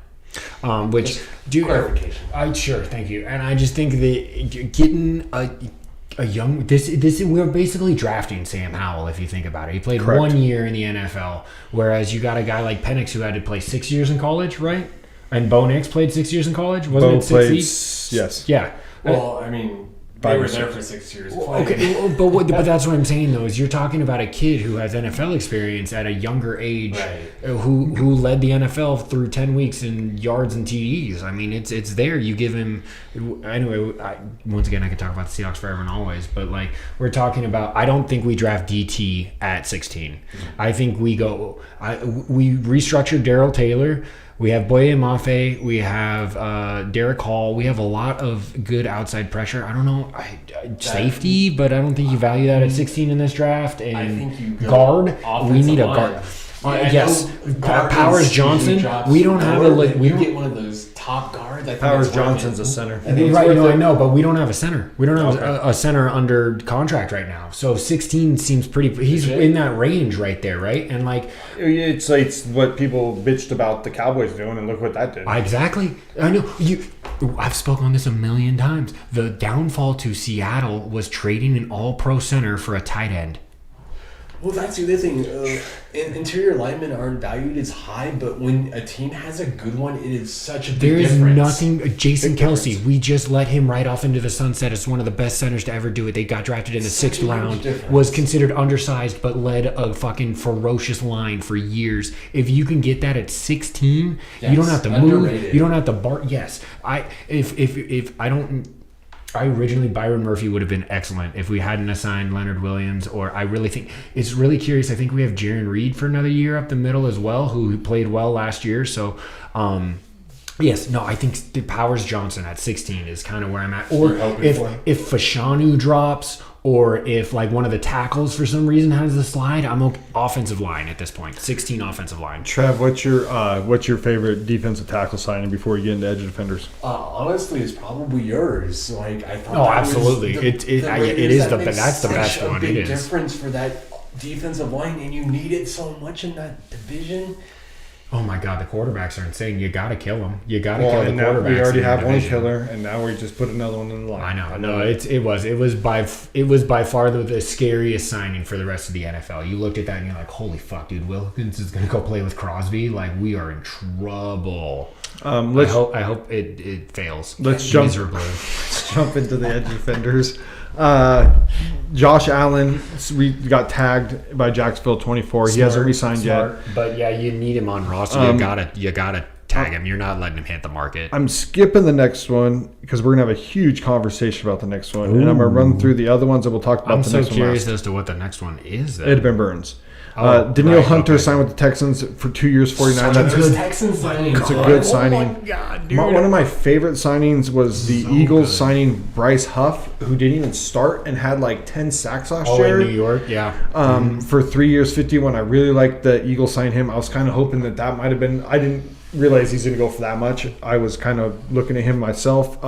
Which clarification. Sure, thank you. And I just think that getting a young we're basically drafting Sam Howell if you think about it. He played 1 year in the NFL, whereas you got a guy like Penix who had to play 6 years in college, right? And Bo Nix played 6 years in college. Wasn't it 6 Yes. Yeah. Well, I mean. They were there for 6 years. Okay, but that's what I'm saying though is you're talking about a kid who has NFL experience at a younger age, who led the NFL through 10 weeks in yards and TDs. I mean, it's there. You give him anyway. Once again, I could talk about the Seahawks forever and always, but like we're talking about, I don't think we draft DT at 16. Mm-hmm. I think we restructured Darrell Taylor. We have Boye Mafe. We have Derek Hall. We have a lot of good outside pressure. I don't know, safety, but I don't think you value that at 16 in this draft. And I think you guard. We need a guard. Yes, Powers Johnson. We don't have we don't get one of those top guards. Powers Johnson's a center. Right, I know, but we don't have a center. We don't have a center under contract right now. So 16 seems pretty. He's in that range right there, right? And like, it's what people bitched about the Cowboys doing, and look what that did. Exactly. I know I've spoken on this a million times. The downfall to Seattle was trading an All-Pro center for a tight end. Well, that's the other thing. Interior linemen aren't valued as high, but when a team has a good one, it is such a big difference. There is nothing. Jason Kelsey, we just let him right off into the sunset as one of the best centers to ever do it. They got drafted in the 6th round, was considered undersized, but led a fucking ferocious line for years. If you can get that at 16, you don't have to move. You don't have to bar. Yes, originally Byron Murphy would have been excellent if we hadn't assigned Leonard Williams, or I really think it's really curious. I think we have Jaron Reed for another year up the middle as well, who played well last year. So, I think the Powers Johnson at 16 is kind of where I'm at. Or if Fashanu drops, or if like one of the tackles for some reason has the slide, I'm okay. Offensive line at this point, 16 offensive line. Trev, what's your favorite defensive tackle signing before you get into edge defenders? Honestly, it's probably yours. Like I thought. Oh, absolutely. That's the best one. It is difference for that defensive line, and you need it so much in that division. Oh my God, the quarterbacks are insane. You got to kill them. You got to kill the quarterbacks. We already have one killer, and now we just put another one in the line. I know. No, it was by far the scariest signing for the rest of the NFL. You looked at that and you're like, holy fuck, dude, Wilkins is gonna go play with Crosby. Like, we are in trouble. I hope it fails. Let's jump into the edge defenders. Josh Allen got tagged by Jacksonville 24. He hasn't re-signed yet. But yeah, you need him on roster. You gotta tag him. You're not letting him hit the market. I'm skipping the next one because we're gonna have a huge conversation about the next one, and I'm gonna run through the other ones that we'll talk about. I'm so curious as to what the next one is. It'd been Burns. Daniil Hunter signed with the Texans for 2 years, 49. That's good. Texans signing. It's a good signing. Oh my God, dude. One of my favorite signings was the Eagles signing Bryce Huff, who didn't even start and had like 10 sacks last year. In New York, yeah. For 3 years, 51. I really liked the Eagles sign him. I was kind of hoping that might have been. I didn't realize he's going to go for that much. I was kind of looking at him myself.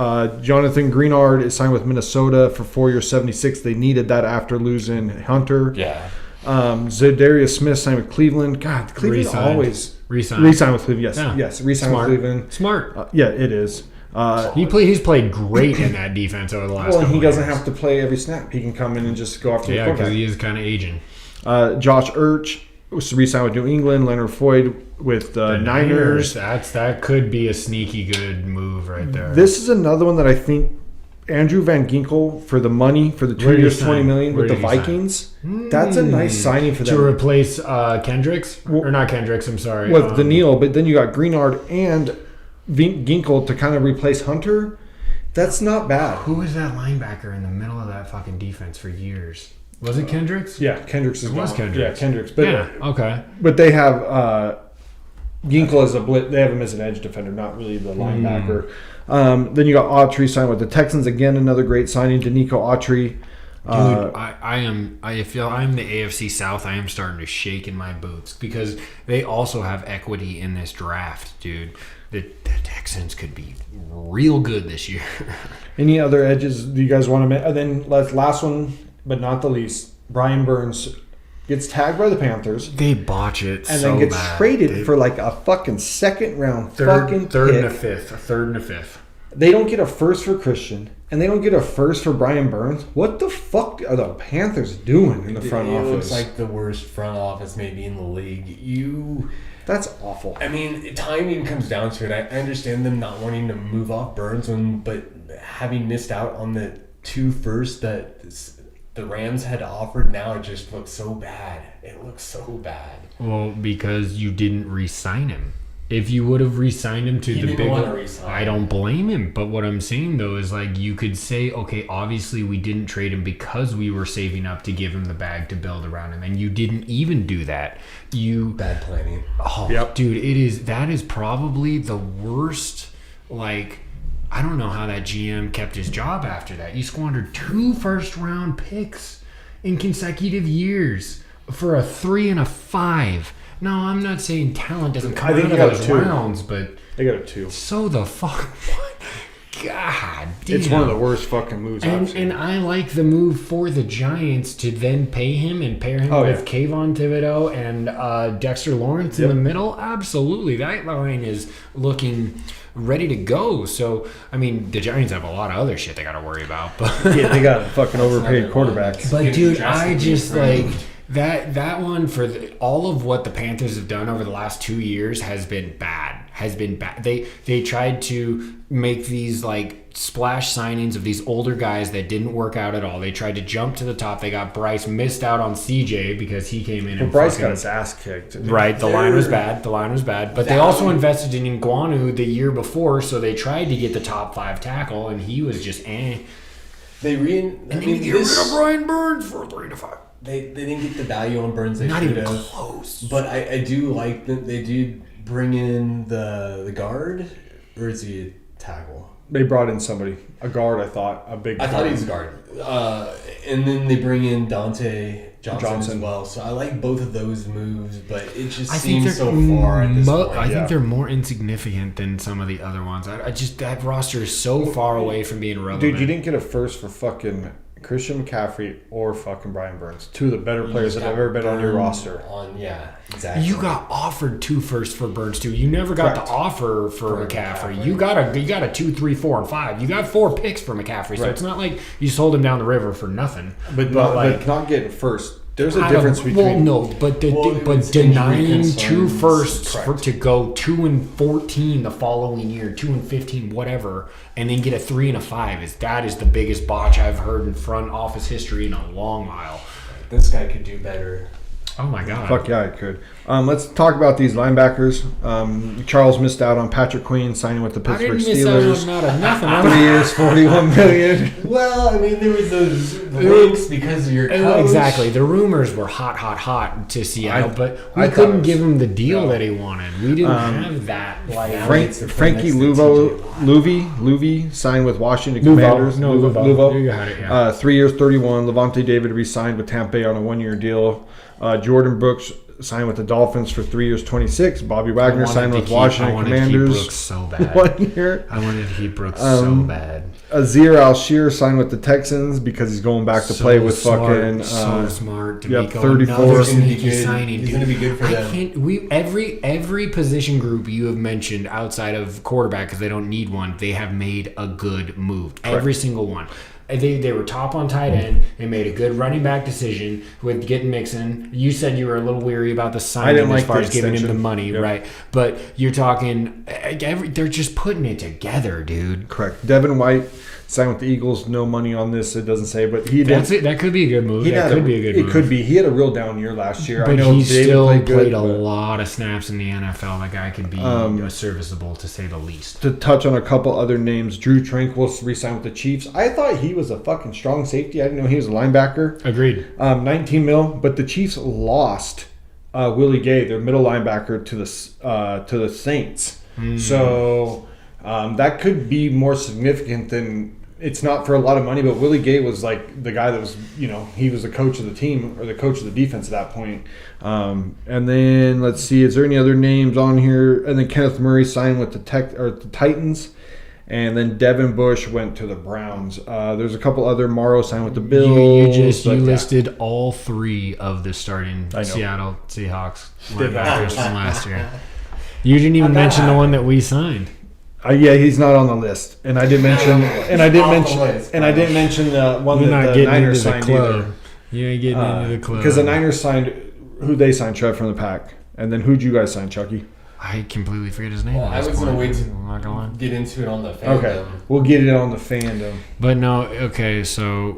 Jonathan Greenard is signed with Minnesota for 4 years, 76. They needed that after losing Hunter. Yeah. Zadarius Smith signed with Cleveland. God, Cleveland always re-signed with Cleveland. Yes, re-signed with Cleveland. Smart. Yeah, it is. He's played great in that defense over the last. Well, he doesn't have to play every snap. He can come in and just go after the quarterback. Because he is kind of aging. Josh Ertz was re-signed with New England. Leonard Floyd with the Niners. That could be a sneaky good move right there. This is another one that I think. Andrew Van Ginkel for the money for the 2 years, $20 million with the Vikings. That's a nice signing for them to replace Kendricks or not Kendricks. I'm sorry, with Daniil. But then you got Greenard and Ginkel to kind of replace Hunter. That's not bad. Who was that linebacker in the middle of that fucking defense for years? Was it Kendricks? Yeah, Kendricks is was Kendricks. Yeah, Kendricks. But, okay. But they have Ginkel as they have him as an edge defender, not really the linebacker. Then you got Autry signed with the Texans. Again, another great signing. Danico Autry. Dude, I feel I'm the AFC South. I am starting to shake in my boots because they also have equity in this draft, dude. The Texans could be real good this year. Any other edges do you guys want to make? And then last one, but not the least, Brian Burns gets tagged by the Panthers. They botch it and so then gets bad. traded for like a fucking second round third pick. and a fifth. They don't get a first for Christian, and they don't get a first for Brian Burns. What the fuck are the Panthers doing in the front office? It looks like the worst front office maybe in the league. That's awful. I mean, timing comes down to it. I understand them not wanting to move off Burns, but having missed out on the 2 firsts that the Rams had offered, now it just looks so bad. It looks so bad. Well, because you didn't re-sign him. If you would have re-signed him to the big one, I don't blame him. But what I'm saying, though, is like you could say, okay, obviously we didn't trade him because we were saving up to give him the bag to build around him. And you didn't even do that. Bad planning. Oh, yep. Dude, that is probably the worst, like, I don't know how that GM kept his job after that. You squandered 2 first-round picks in consecutive years for a 3 and a 5. No, I'm not saying talent doesn't come out of those rounds, but they got a 2. So the fuck, what? God damn. It's one of the worst fucking moves I've seen. And I like the move for the Giants to then pay him and pair him with Kayvon Thibodeau and Dexter Lawrence in the middle. Absolutely. That line is looking ready to go. So, I mean, the Giants have a lot of other shit they got to worry about. But yeah, they got a fucking overpaid quarterback. But, dude, I just like... That one for all of what the Panthers have done over the last 2 years has been bad. They tried to make these like splash signings of these older guys that didn't work out at all. They tried to jump to the top. They got Bryce, missed out on CJ because he came in. And Bryce got his ass kicked. Right, the line was bad. But they also invested in Nguanu the year before, so they tried to get the top 5 tackle, and he was just They get rid of Brian Burns for 3 to 5. They didn't get the value on Burns. Not even close. But I do like that they did bring in the guard, or is he a tackle? They brought in somebody, a guard. I thought he was a guard. And then they bring in Dante Johnson as well. So I like both of those moves, but it just seems so far at this point. I think they're more insignificant than some of the other ones. I just that roster is so far away from being relevant. Dude, you didn't get a first for fucking Christian McCaffrey or fucking Brian Burns. 2 of the better players that have ever been on your roster. Exactly. You got offered 2 firsts for Burns too. You never got the offer for McCaffrey. You got a 2, 3, 4, and 5. You got 4 picks for McCaffrey, so it's not like you sold him down the river for nothing. But not getting first. There's a difference between. But denying 2 firsts to go 2 and 14 the following year, 2 and 15, whatever, and then get a 3 and a 5 is the biggest botch I've heard in front office history in a long while. This guy could do better. Oh my god! Fuck yeah, I could. Let's talk about these linebackers. Charles missed out on Patrick Queen signing with the Pittsburgh Steelers. Not enough. 3 years, $41 million. Well, I mean, there was those links because of your coach. Exactly. The rumors were hot to Seattle, but we couldn't give him the deal that he wanted. We didn't have that. Frankie Louvie signed with Washington Commanders. Luvo. You got it. Yeah. 3 years, 31. Levante David re-signed with Tampa Bay on a 1-year deal. Jordan Brooks signed with the Dolphins for 3 years, 26. Bobby Wagner signed with Washington Commanders. Brooks so bad. 1 year. I wanted to keep Brooks so bad. Azir Al-Shir signed with the Texans because he's going back to play with fucking. So smart. Yep, 34. Signing. He's going to be good for them. Every position group you have mentioned outside of quarterback, because they don't need one, they have made a good move. Correct. Every single one. They were top on tight end. They made a good running back decision with getting Mixon. You said you were a little weary about the signing as far as giving him the money, right? But you're talking, they're just putting it together, dude. Correct. Devin White signed with the Eagles. No money on this, it doesn't say, but he did. That could be a good move. It could be. He had a real down year last year. But he still played a lot of snaps in the NFL. That guy could be serviceable, to say the least. To touch on a couple other names, Drew Tranquill re-signed with the Chiefs. I thought he was a fucking strong safety. I didn't know he was a linebacker. Agreed. 19 mil, but the Chiefs lost Willie Gay, their middle linebacker, to the Saints. So that could be more significant than it's not for a lot of money, but Willie Gay was like the guy that was, he was the coach of the team or the coach of the defense at that point. And then let's see, is there any other names on here? And then Kenneth Murray signed with the Titans. And then Devin Bush went to the Browns. There's a couple other. Morrow signed with the Bills. You listed all 3 of the starting Seattle Seahawks linebackers from last year. You didn't even mention the one that we signed. Yeah, he's not on the list, and I didn't mention, the one that the Niners signed either. You ain't getting into the club because the Niners signed who they signed, Trev from the Pack, and then who'd you guys sign, Chucky? I completely forget his name. Well, I was going to wait to get into it on the fandom. Okay, we'll get it on the fandom. But no, okay, so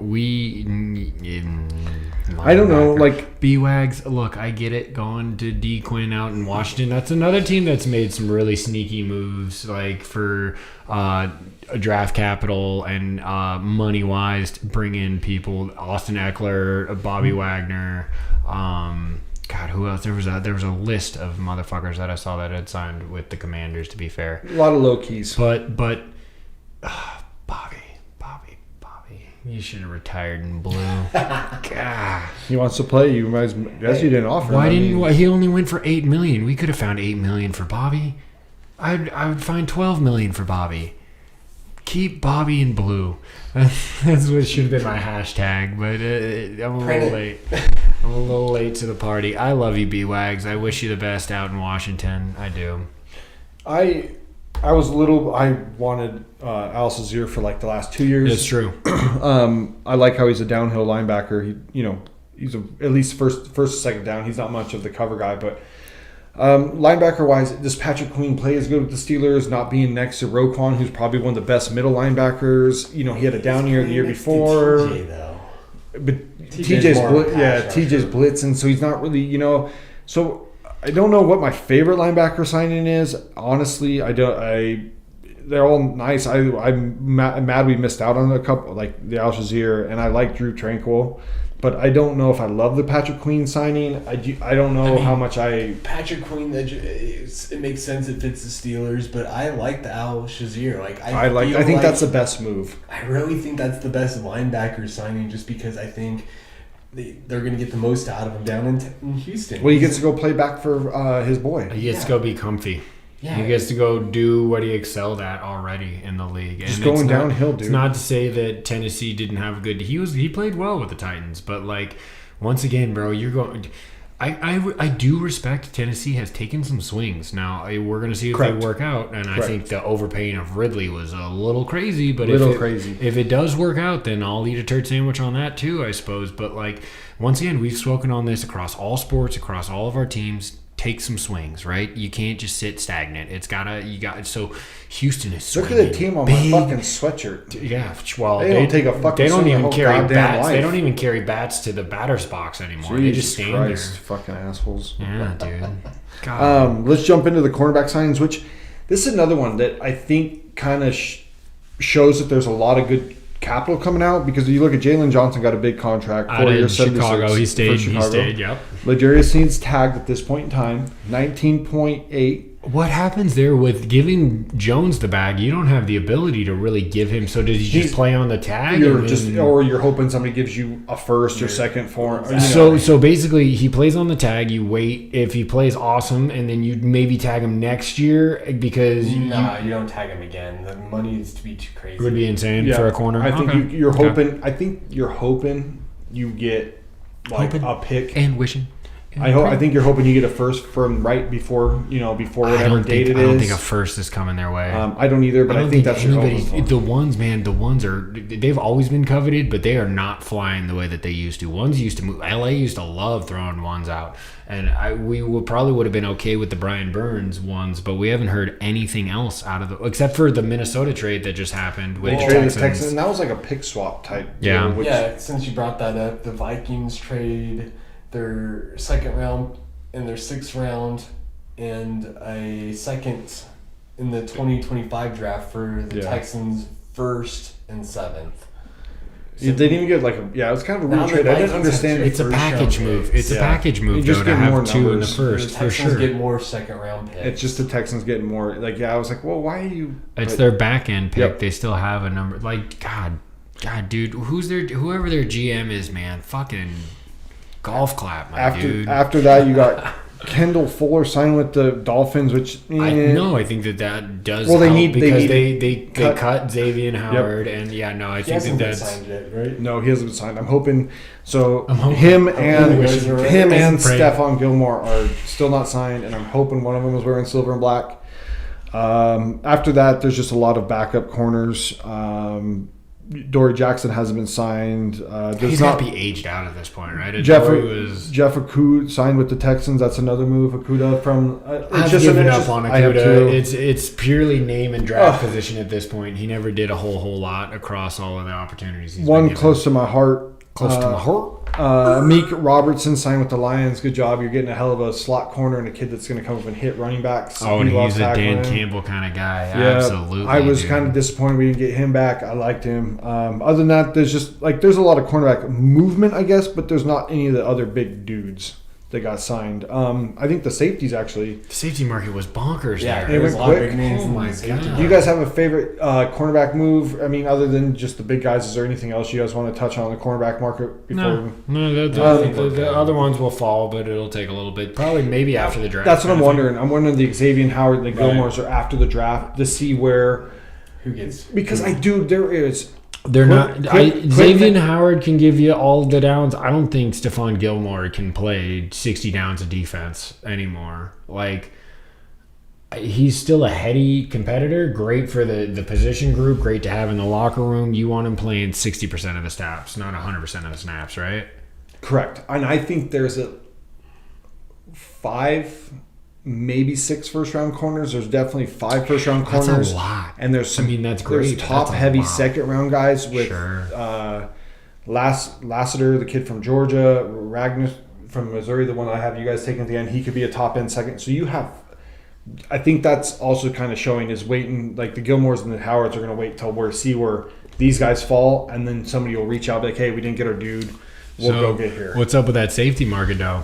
I don't know, like... B-Wags, look, I get it, going to D. Quinn out in Washington. That's another team that's made some really sneaky moves, like for a draft capital and money-wise to bring in people. Austin Eckler, Bobby Wagner... God, who else? There was a list of motherfuckers that I saw that had signed with the Commanders, to be fair. A lot of low keys. But Bobby. You should have retired in blue. God. He wants to play. You guys didn't offer him. He only went for $8 million? We could have found $8 million for Bobby. I would find $12 million for Bobby. Keep Bobby in blue. That's what should have been my hashtag, but I'm a little late. I'm a little late to the party. I love you, B-Wags. I wish you the best out in Washington. I do. I wanted Al Shazier for like the last 2 years. It's true. I like how he's a downhill linebacker. He's at least first second down. He's not much of the cover guy, but linebacker wise, does Patrick Queen play as good with the Steelers? Not being next to Roquan, who's probably one of the best middle linebackers. He had a down year the year before. TJ, though. But TJ's blitzing, so he's not really, So I don't know what my favorite linebacker signing is. Honestly, they're all nice. I'm mad we missed out on a couple, like the Al Shazier, and I like Drew Tranquil. But I don't know if I love the Patrick Queen signing. I don't know how much Patrick Queen, it makes sense it fits the Steelers, but I like the Al Shazier. I think that's the best move. I really think that's the best linebacker signing, just because I think they're going to get the most out of him down in Houston. Well, he gets to go play back for his boy. He gets to go be comfy. Yeah. He gets to go do what he excelled at already in the league. Just and going downhill, dude. It's not to say that Tennessee didn't have a good... He played well with the Titans, but once again, bro, you're going... I do respect Tennessee has taken some swings. Now, we're going to see if they work out, and I think the overpaying of Ridley was a little crazy, but if it does work out, then I'll eat a turd sandwich on that too, I suppose. But once again, we've spoken on this across all sports, across all of our teams. Take some swings, right? You can't just sit stagnant. So Houston is swinging. Look at the team on my fucking sweatshirt. Yeah, well, they don't take a fucking. They don't even carry bats. Life. They don't even carry bats to the batter's box anymore. They just stand there. Fucking assholes. Yeah, dude. God. Let's jump into the cornerback signings, which this is another one that I think kind of shows that there's a lot of good capital coming out, because you look at Jalen Johnson got a big contract, 4 years, Chicago. He stayed. Yep. L'Jarius Sneed's tagged at this point in time, 19.8. What happens there with giving Jones the bag? You don't have the ability to really give him. So does he just play on the tag? Or you're hoping somebody gives you a first or second for him. So basically, he plays on the tag. You wait. If he plays awesome, and then you maybe tag him next year because you don't tag him again. The money is to be too crazy. It would be insane for a corner. I think you're hoping. I think you're hoping you get a pick and wishing. I think you're hoping you get a first from right before whatever date it is. I don't think a first is coming their way. I don't either, but I think that's your hoping. The ones they've always been coveted, but they are not flying the way that they used to. Ones used to move. LA used to love throwing ones out, and we probably would have been okay with the Brian Burns ones, but we haven't heard anything else out of except for the Minnesota trade that just happened with the Texans. And that was like a pick swap type deal. Yeah. Since you brought that up, the Vikings trade their second round and their sixth round and a second in the 2025 draft for the Texans' first and seventh. They didn't even get it was kind of a weird trade. I didn't understand. It's a package move. It's a package move, though, to have 2 in the first, for sure. The Texans get more second-round picks. It's just the Texans getting more. I was like, well, why are you... It's their back-end pick. Yep. They still have a number. God, dude, whoever their GM is, man, fucking golf clap, dude. After that, you got... Kendall Fuller signed with the Dolphins, which I think that does. Well, they cut Xavier Howard, and I think that's signed yet, right? No, he hasn't been signed. I'm hoping. Him and Stephon Gilmore are still not signed, and I'm hoping one of them is wearing silver and black. After that, there's just a lot of backup corners. Dory Jackson hasn't been signed. He's got to be aged out at this point, right? Jeff Okuda signed with the Texans. That's another move. Okuda from... I've given up on Okuda. It's purely name and draft position at this point. He never did a whole lot across all of the opportunities he's been given. Close to my heart. Close to my heart. Meek Robertson signed with the Lions. Good job. You're getting a hell of a slot corner and a kid that's going to come up and hit running backs. And he's a Dan Campbell kind of guy. Yeah, absolutely. I was kind of disappointed we didn't get him back. I liked him. Other than that, there's a lot of cornerback movement, I guess, but there's not any of the other big dudes that got signed. I think the safeties actually... The safety market was bonkers there. It went quick. Oh my God. Do you guys have a favorite cornerback move? I mean, other than just the big guys, is there anything else you guys want to touch on the cornerback market? No, the other ones will fall, but it'll take a little bit. Probably maybe after the draft. That's what I'm wondering. I'm wondering the Xavier Howard and the Gilmores are after the draft to see who gets... Because there is... They're not. Xavier Howard can give you all the downs. I don't think Stephon Gilmore can play 60 downs of defense anymore. He's still a heady competitor. Great for the position group. Great to have in the locker room. You want him playing 60% of the snaps, not 100% of the snaps, right? Correct. And I think there's 5, maybe 6 first-round corners. There's definitely 5 first-round corners. That's a lot. And there's that's great. There's top-heavy second-round guys with Lassiter, the kid from Georgia, Ragnar from Missouri, the one I have you guys taking at the end. He could be a top-end second. So you have... I think that's also kind of showing is waiting, the Gilmores and the Howards are going to wait till see where these guys fall, and then somebody will reach out like, hey, we didn't get our dude. We'll go get here. What's up with that safety market, though?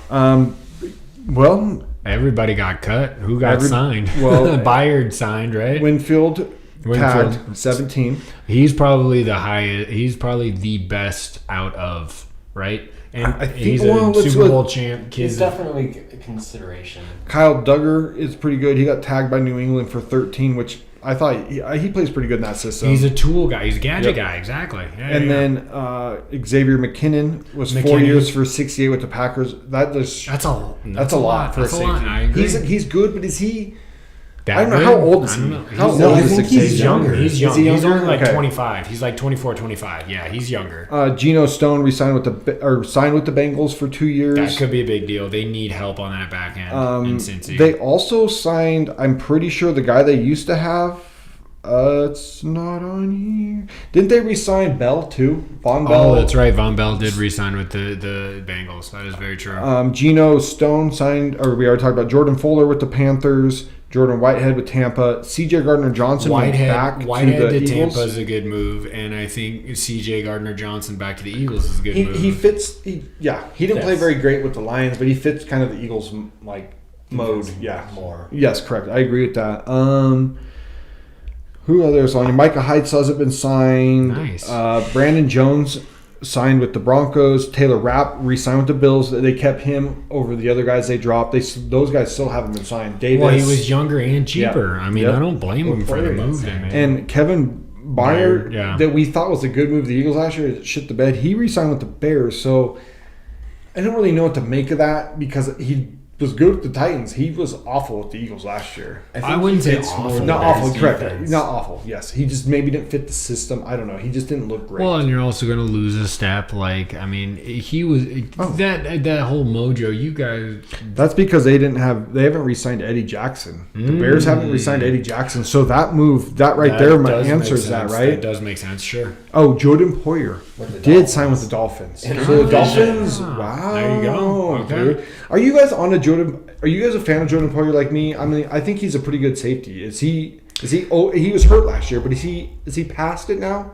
Everybody got cut. Who got signed? Well, Byard signed, right? Winfield tagged 17. He's probably the highest. He's probably the best out of, right? And I think he's a Super Bowl champ. He's definitely a consideration. Kyle Duggar is pretty good. He got tagged by New England for 13, which I thought he plays pretty good in that system. He's a tool guy. He's a gadget guy. Exactly. Then Xavier McKinnon was 4 years for 68 with the Packers. That's a lot for a safety. He's good, but is he? I don't know. How old is he? I think he's younger. He's young. He's only 25. He's 24, 25. Yeah, he's younger. Geno Stone signed with the Bengals for 2 years. That could be a big deal. They need help on that back end in Cincy. They also signed, I'm pretty sure, the guy they used to have. It's not on here. Didn't they re-sign Bell too? Von Bell. Oh, that's right. Von Bell did re-sign with the Bengals. That is very true. Geno Stone signed, or we already talked about Jordan Fuller with the Panthers. Jordan Whitehead with Tampa. C.J. Gardner-Johnson Whitehead to Eagles. Tampa is a good move, and I think C.J. Gardner-Johnson back to the Eagles is a good move. He fits. He didn't play very great with the Lions, but he fits kind of the Eagles mode. Yeah, more. Yes, correct. I agree with that. Who others on you? Micah Hyde hasn't been signed. Nice. Brandon Jones signed with the Broncos. Taylor Rapp re-signed with the Bills. They kept him over the other guys they dropped. Those guys still haven't been signed. Davis. Well, he was younger and cheaper. I mean, I don't blame him for the move. And Kevin Byard, that we thought was a good move the Eagles last year, shit the bed. He re-signed with the Bears. So I don't really know what to make of that because he was good with the Titans. He was awful with the Eagles last year. I wouldn't say awful. Not awful, correct. Not awful, yes. He just maybe didn't fit the system. I don't know. He just didn't look great. Well, and you're also going to lose a step. He was... That whole mojo, you guys... That's because they haven't re-signed Eddie Jackson. The Bears haven't re-signed Eddie Jackson. So that move, that answers that, right? That does make sense, sure. Oh, Jordan Poyer did sign with the Dolphins. So the Dolphins, wow. There you go. Okay. Dude. Are you guys a fan of Jordan Poyer like me? I mean, I think he's a pretty good safety. He was hurt last year, but is he past it now?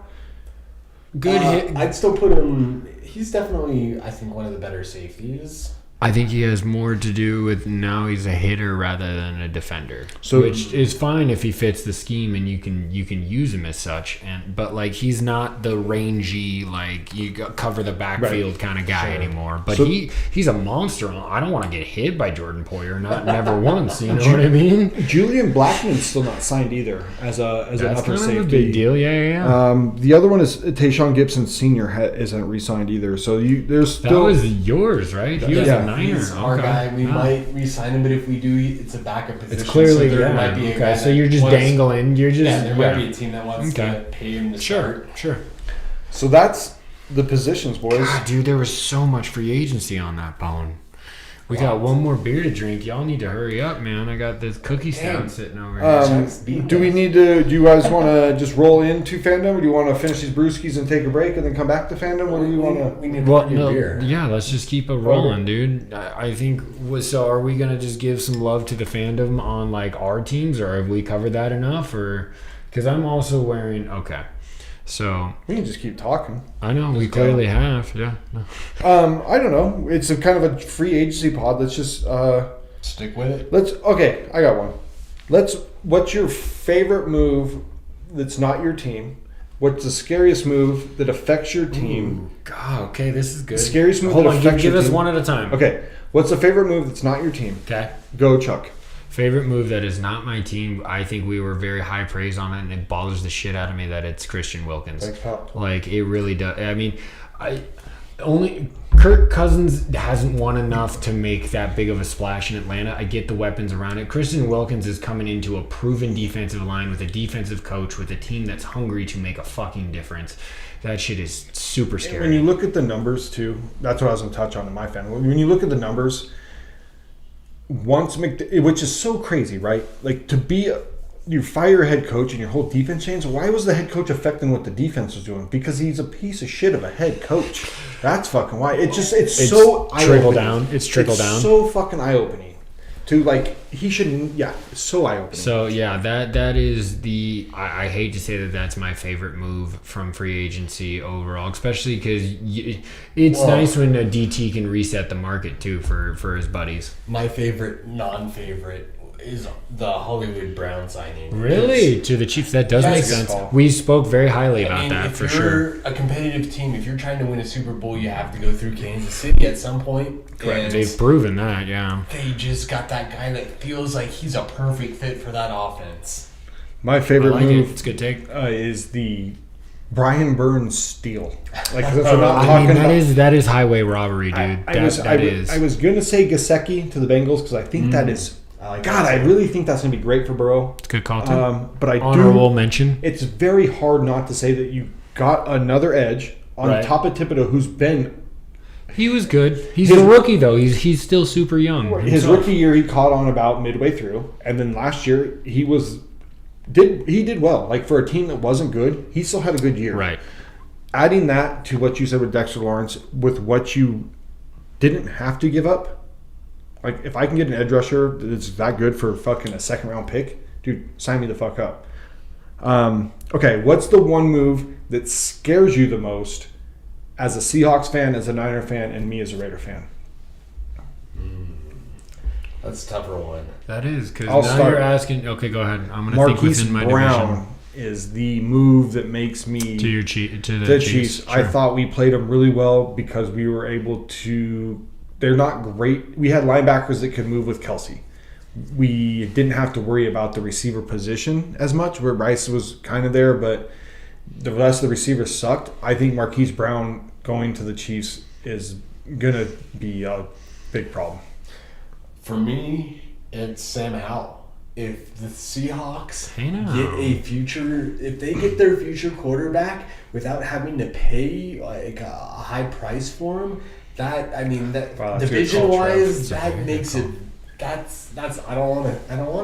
good hit. I'd still put him. He's definitely, I think, one of the better safeties. I think he has more to do with now he's a hitter rather than a defender, So, which is fine if he fits the scheme and you can use him as such. But like he's not the rangy like you cover the backfield kind of guy anymore. But he's a monster. I don't want to get hit by Jordan Poyer, never once. You know what I mean? Julian Blackman's still not signed either as an upper safety. That's a big deal. Yeah. The other one is Tayshaun Gibson Sr. isn't re-signed either. So there's still that was yours, right? He was a Niner. He's our guy. We might re-sign him, but if we do, it's a backup position. It's clearly so there might be a guy so you're just dangling. You're just there might be a team that wants to pay him to start. Sure. So that's the positions, boys. God, dude, there was so much free agency on that bone. We got one more beer to drink. Y'all need to hurry up, man. I got this cookie stout sitting over here. Do you guys want to just roll into fandom, or do you want to finish these brewskis and take a break and then come back to fandom? What do we want to? We need to beer. Yeah, let's just keep it rolling, dude. I think. So, are we gonna just give some love to the fandom on like our teams, or have we covered that enough? Or because I'm also wearing. Okay. So we can just keep talking. I know we clearly have, yeah. No. I don't know. It's a kind of a free agency pod. Let's just stick with it. Okay, I got one. What's your favorite move that's not your team? What's the scariest move that affects your team? Ooh, God, okay, this is good. The scariest move Hold that on, affects give your us team. one at a time. Okay, what's the favorite move that's not your team? Okay. Go, Chuck. Favorite move that is not my team, I think we were very high praise on it, and it bothers the shit out of me that it's Christian Wilkins. Thanks, pal. Like, it really does. I mean, Kirk Cousins hasn't won enough to make that big of a splash in Atlanta. I get the weapons around it. Christian Wilkins is coming into a proven defensive line with a defensive coach with a team that's hungry to make a fucking difference. That shit is super scary. When you look at the numbers, too, that's what I was going to touch on in my fan. When you look at the numbers, which is so crazy, right? Like, you fire your head coach and your whole defense changes. Why was the head coach affecting what the defense was doing? Because he's a piece of shit of a head coach. That's fucking why. It's so trickle down. It's trickle down. So fucking eye opening. To like he shouldn't. Yeah, it's so eye opening. So yeah, that is the. I hate to say that that's my favorite move from free agency overall, especially because it's nice when a DT can reset the market too for his buddies. My favorite non-favorite is the Hollywood Brown signing. Really? To the Chiefs? That does make sense. We spoke very highly about that for sure. If you're a competitive team, if you're trying to win a Super Bowl, you have to go through Kansas City at some point. Correct. They've proven that, yeah. They just got that guy that feels like he's a perfect fit for that offense. My favorite move It's a good take. Is the Brian Burns steal. Like, that is highway robbery, dude. I was going to say Gesicki to the Bengals because I think that is... I really think that's going to be great for Burrow. It's a good call, too. But Honorable mention. It's very hard not to say that you got another edge on top of Thibodeau, who's been... He was good. He's a rookie, though. He's still super young. His rookie year, he caught on about midway through. And then last year, he did well. Like, for a team that wasn't good, he still had a good year. Right. Adding that to what you said with Dexter Lawrence, with what you didn't have to give up, like, if I can get an edge rusher that's that good for fucking a second-round pick, dude, sign me the fuck up. Okay, what's the one move that scares you the most as a Seahawks fan, as a Niner fan, and me as a Raider fan? That's a tougher one. That is, because now you're asking... Okay, go ahead. I'm going to think within my Brown division. Is the move that makes me... To the Chiefs. Sure. I thought we played them really well because we were able to... They're not great. We had linebackers that could move with Kelsey. We didn't have to worry about the receiver position as much, where Bryce was kind of there, but the rest of the receivers sucked. I think Marquise Brown going to the Chiefs is going to be a big problem. For me, it's Sam Howell. If the Seahawks if they get their future quarterback without having to pay like a high price for him, division wise, that makes it. That's I don't want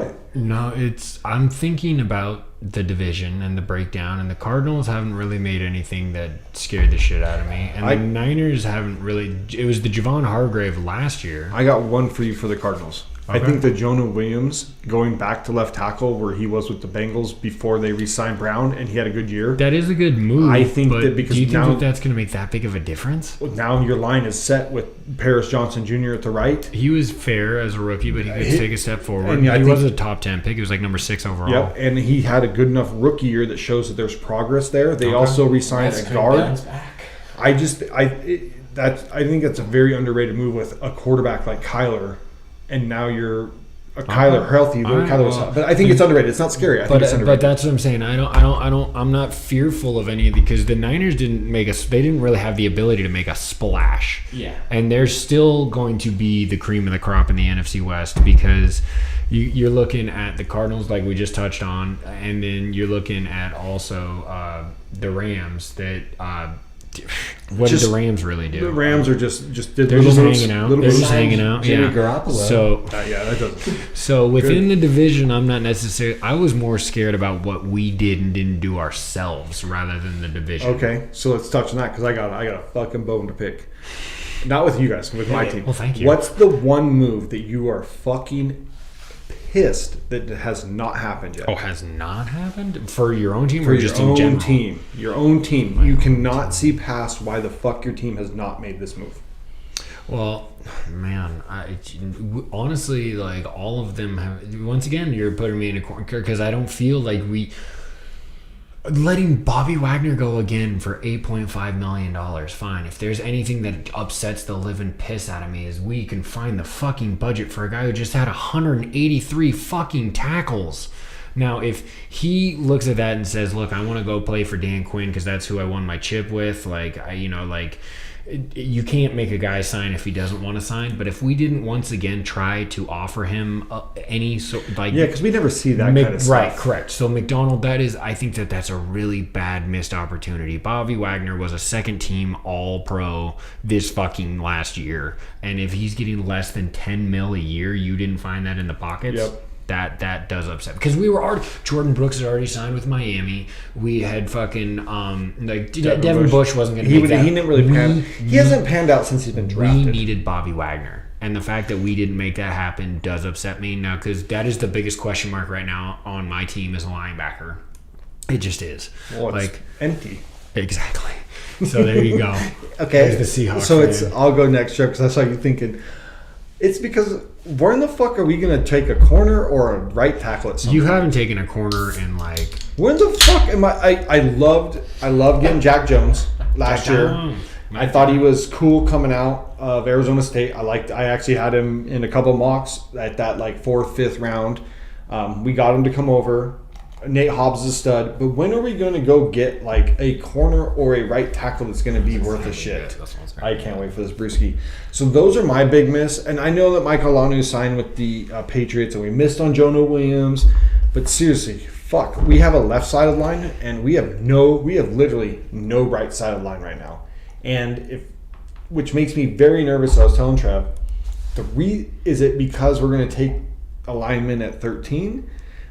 it. No, I'm thinking about the division and the breakdown, and the Cardinals haven't really made anything that scared the shit out of me, and the Niners haven't really. It was the Javon Hargrave last year. I got one for you for the Cardinals. Okay. I think that Jonah Williams going back to left tackle where he was with the Bengals before they re-signed Brown, and he had a good year. That is a good move. I think that because do you think that's going to make that big of a difference? Now your line is set with Paris Johnson Jr. at the right. He was fair as a rookie, but he could take a step forward. He was a top 10 pick. He was like number 6 overall. Yep, and he had a good enough rookie year that shows that there's progress there. They also re-signed a guard. I think that's a very underrated move with a quarterback like Kyler, and now you're a Kyler healthy. But I think it's underrated. It's not scary. I think it's underrated. But that's what I'm saying. I'm not fearful of any of the, because the Niners they didn't really have the ability to make a splash. Yeah. And they're still going to be the cream of the crop in the NFC West, because you're looking at the Cardinals, like we just touched on, and then you're looking at also the Rams that. What did the Rams really do? The Rams are just they're just hanging out. They're just hanging out. Jimmy Garoppolo. So that doesn't. So within the division, I'm not necessarily. I was more scared about what we did and didn't do ourselves rather than the division. Okay, so let's touch on that, because I got a fucking bone to pick. Not with you guys, with my team. Well, thank you. What's the one move that you are fucking pissed that has not happened yet? Oh, has not happened? For your own team, for or just in general? Your own team. You cannot see past why the fuck your team has not made this move. Well, man, honestly, like, all of them have. Once again, you're putting me in a corner, because I don't feel like letting Bobby Wagner go again for $8.5 million. Fine. If there's anything that upsets the living piss out of me, is we can find the fucking budget for a guy who just had 183 fucking tackles. Now, if he looks at that and says, "Look, I want to go play for Dan Quinn because that's who I won my chip with," you can't make a guy sign if he doesn't want to sign. But if we didn't once again try to offer him because we never see that kind of stuff. Right, correct. So McDonald, I think that's a really bad missed opportunity. Bobby Wagner was a second team All-Pro this fucking last year, and if he's getting less than $10 million a year, you didn't find that in the pockets. Yep. That does upset, because we were already. Jordan Brooks had already signed with Miami. We had fucking Devin Bush wasn't going to make that. He didn't really pan. He hasn't panned out since he's been drafted. We needed Bobby Wagner, and the fact that we didn't make that happen does upset me now, because that is the biggest question mark right now on my team as a linebacker. It just is. Well, it's empty. Exactly. So there you go. Okay. There's the Seahawks. So I'll go next, Joe, because I saw you thinking. It's because where in the fuck are we going to take a corner or a right tackle at some You point? haven't taken a corner in like... When the fuck am I loved getting Jack Jones last year. I thought he was cool coming out of Arizona State. I actually had him in a couple mocks at that like 4th, 5th round. We got him to come over. Nate Hobbs is a stud, but when are we going to go get like a corner or a right tackle that's going to be worth a shit? I can't wait for this brewski. So those are my big miss, and I know that Michael Alanu signed with the Patriots, and we missed on Jonah Williams. But seriously, fuck, we have a left-sided line, and we have literally no right-sided line right now, which makes me very nervous. I was telling Trev, is it because we're going to take a lineman at 13?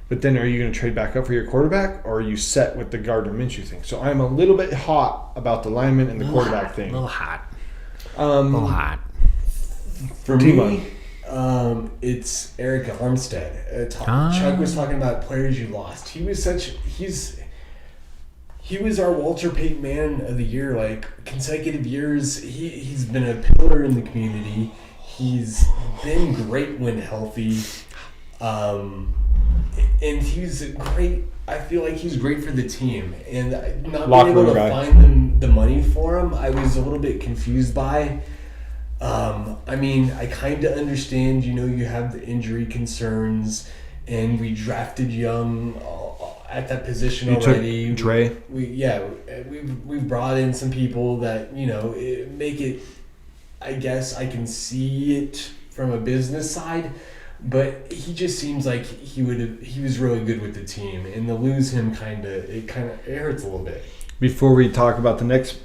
But then are you going to trade back up for your quarterback, or are you set with the Gardner Minshew thing? So I'm a little bit hot about the lineman and the quarterback thing. A little hot. For me, it's Eric Armstead. Chuck was talking about players you lost. He was our Walter Payton Man of the Year, like consecutive years. He's been a pillar in the community. He's been great when healthy. And he's great. I feel like he's great for the team. And not being able to find the money for him, I was a little bit confused by. I mean, I kind of understand, you have the injury concerns, and we drafted young at that position already. Dre. We've brought in some people that, make it, I guess I can see it from a business side. But he just seems like he was really good with the team, and to lose him it hurts a little bit. Before we talk about the next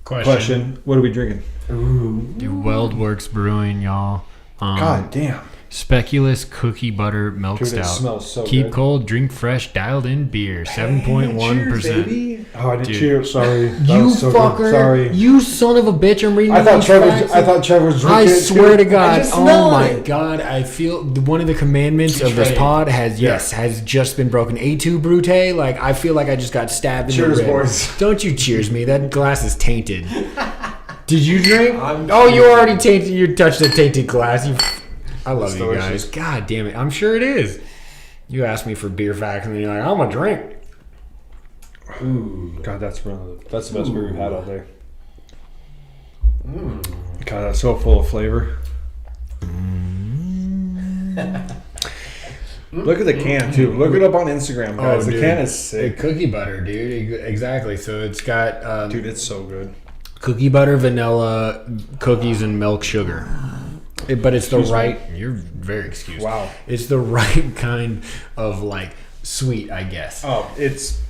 question, what are we drinking? Weldworks Brewing, y'all. God damn. Speculous Cookie Butter Milk Dude, Stout. it smells so Keep good. cold, drink fresh, dialed in beer. 7.1%. Baby. Oh, I didn't Dude. cheers. Sorry. That You was so fucker. Good. Sorry. You son of a bitch. I'm reading I thought these Trevor facts. was drinking I it, swear too. to God. just Oh smell my it. God. I feel one of the commandments of this Betrayed. pod has just been broken. A2 Brute. Like, I feel like I just got stabbed in Cheers, the rib. boys. Don't you cheers me. That glass is tainted. Did you drink? I'm Oh, you cheering. already tainted. You touched a tainted glass. I love It's you delicious. guys. God damn it. I'm sure it is. You asked me for beer facts and then you're like, I'm going to drink. Ooh. God, that's the best beer we've had all day. God, that's so full of flavor. Look at the can too. Look it up on Instagram, guys. The dude. can is sick. Cookie butter, dude. Exactly. So it's got Dude, it's so good. cookie butter, vanilla, cookies, and milk sugar. But it's the right. You're very excused. Wow. It's the right kind of like sweet, I guess. Oh, it's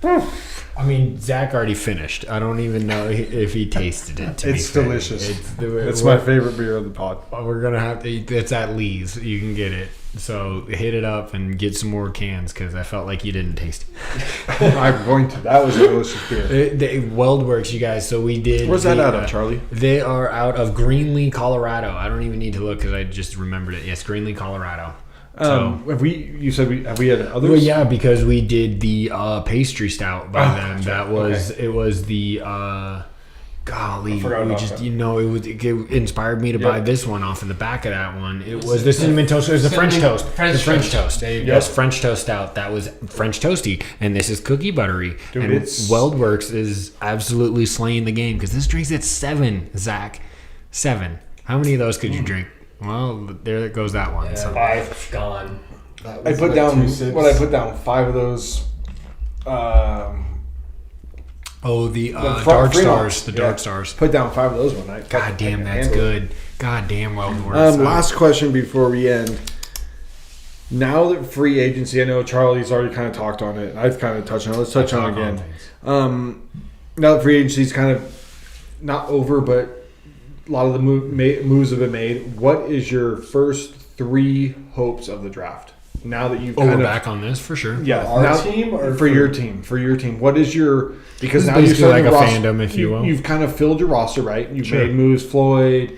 I mean, Zach already finished. I don't even know if he tasted it. To It's be fair. delicious. It's my favorite beer of the pod. We're gonna have to. It's at Lee's. You can get it. So hit it up and get some more cans because I felt like you didn't taste it. I'm going to. That was a delicious beer. WeldWorks, you guys. So we did. Where's that out of, Charlie? They are out of Greenlee, Colorado. I don't even need to look because I just remembered it. Yes, Greenlee, Colorado. Have we? You said have we had others? Well, yeah, because we did the pastry stout by them. that's That right. was Okay. it. Was the golly, forgot we about just that. it inspired me to buy Yep. this one off of the back of that one. It was the cinnamon toast. It was the French toast. French The French toast. toast. There you Yes, go. French toast stout. That was French toasty, and this is cookie buttery. Dude, and it's- WeldWorks is absolutely slaying the game because this drink's at 7. Zach, 7. How many of those could you drink? Well, there goes that one. Yeah, So. I've gone. That I was put like down 2 sips. what I put down 5 of those. Oh, the Fremont. Dark Stars. The Yeah. Dark Stars. Put down 5 of those one night. God damn, I can that's handle it. good. God damn, WeldWorks. Last question before we end. Now that free agency, I know Charlie's already kind of talked on it. I've kind of touched on it. Let's touch on it again. Now that free agency's kind of not over, but a lot of the moves have been made. What is your first 3 hopes of the draft? Now that you've Oh, we're kind of back on this for sure. yeah, Our now, team or for your team? For your team, what is your because This is now you've basically started like your a roster, fandom, if you will. You've kind of filled your roster, right? You've Sure. made moves. Floyd,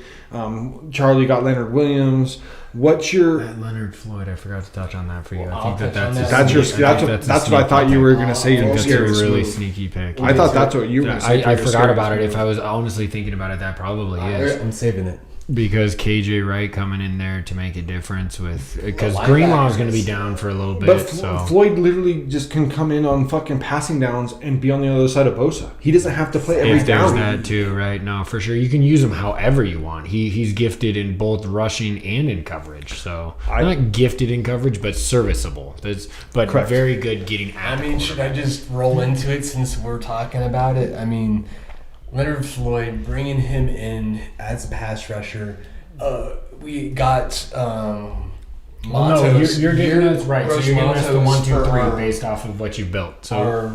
Charlie got Leonard Williams. What's your That Leonard Floyd, I forgot to touch on that for you. Well, I I'll think touch on that's that. that's your I think that's a what I thought sneaky you pick. were gonna say. I Your That's a scariest really move. sneaky pick. I thought that's what you were gonna say. I your forgot scariest about it. move. If I was honestly thinking about it, that probably is. I'm saving it. Because KJ Wright coming in there to make a difference with because The Greenlaw is going to be linebackers. down for a little bit. But So Floyd literally just can come in on fucking passing downs and be on the other side of Bosa. He doesn't have to play every if there's down. that too, right? No, for sure. You can use him however you want. He's gifted in both rushing and in coverage. So not gifted in coverage, but serviceable. But Correct. very good getting I at. mean, should I just roll into it since we're talking about it? I mean, Leonard Floyd, bringing him in as a pass rusher. We got Matos. you're getting us right. So Gross you're getting us the Matos 1, 2, for 3 our- based off of what you built. So our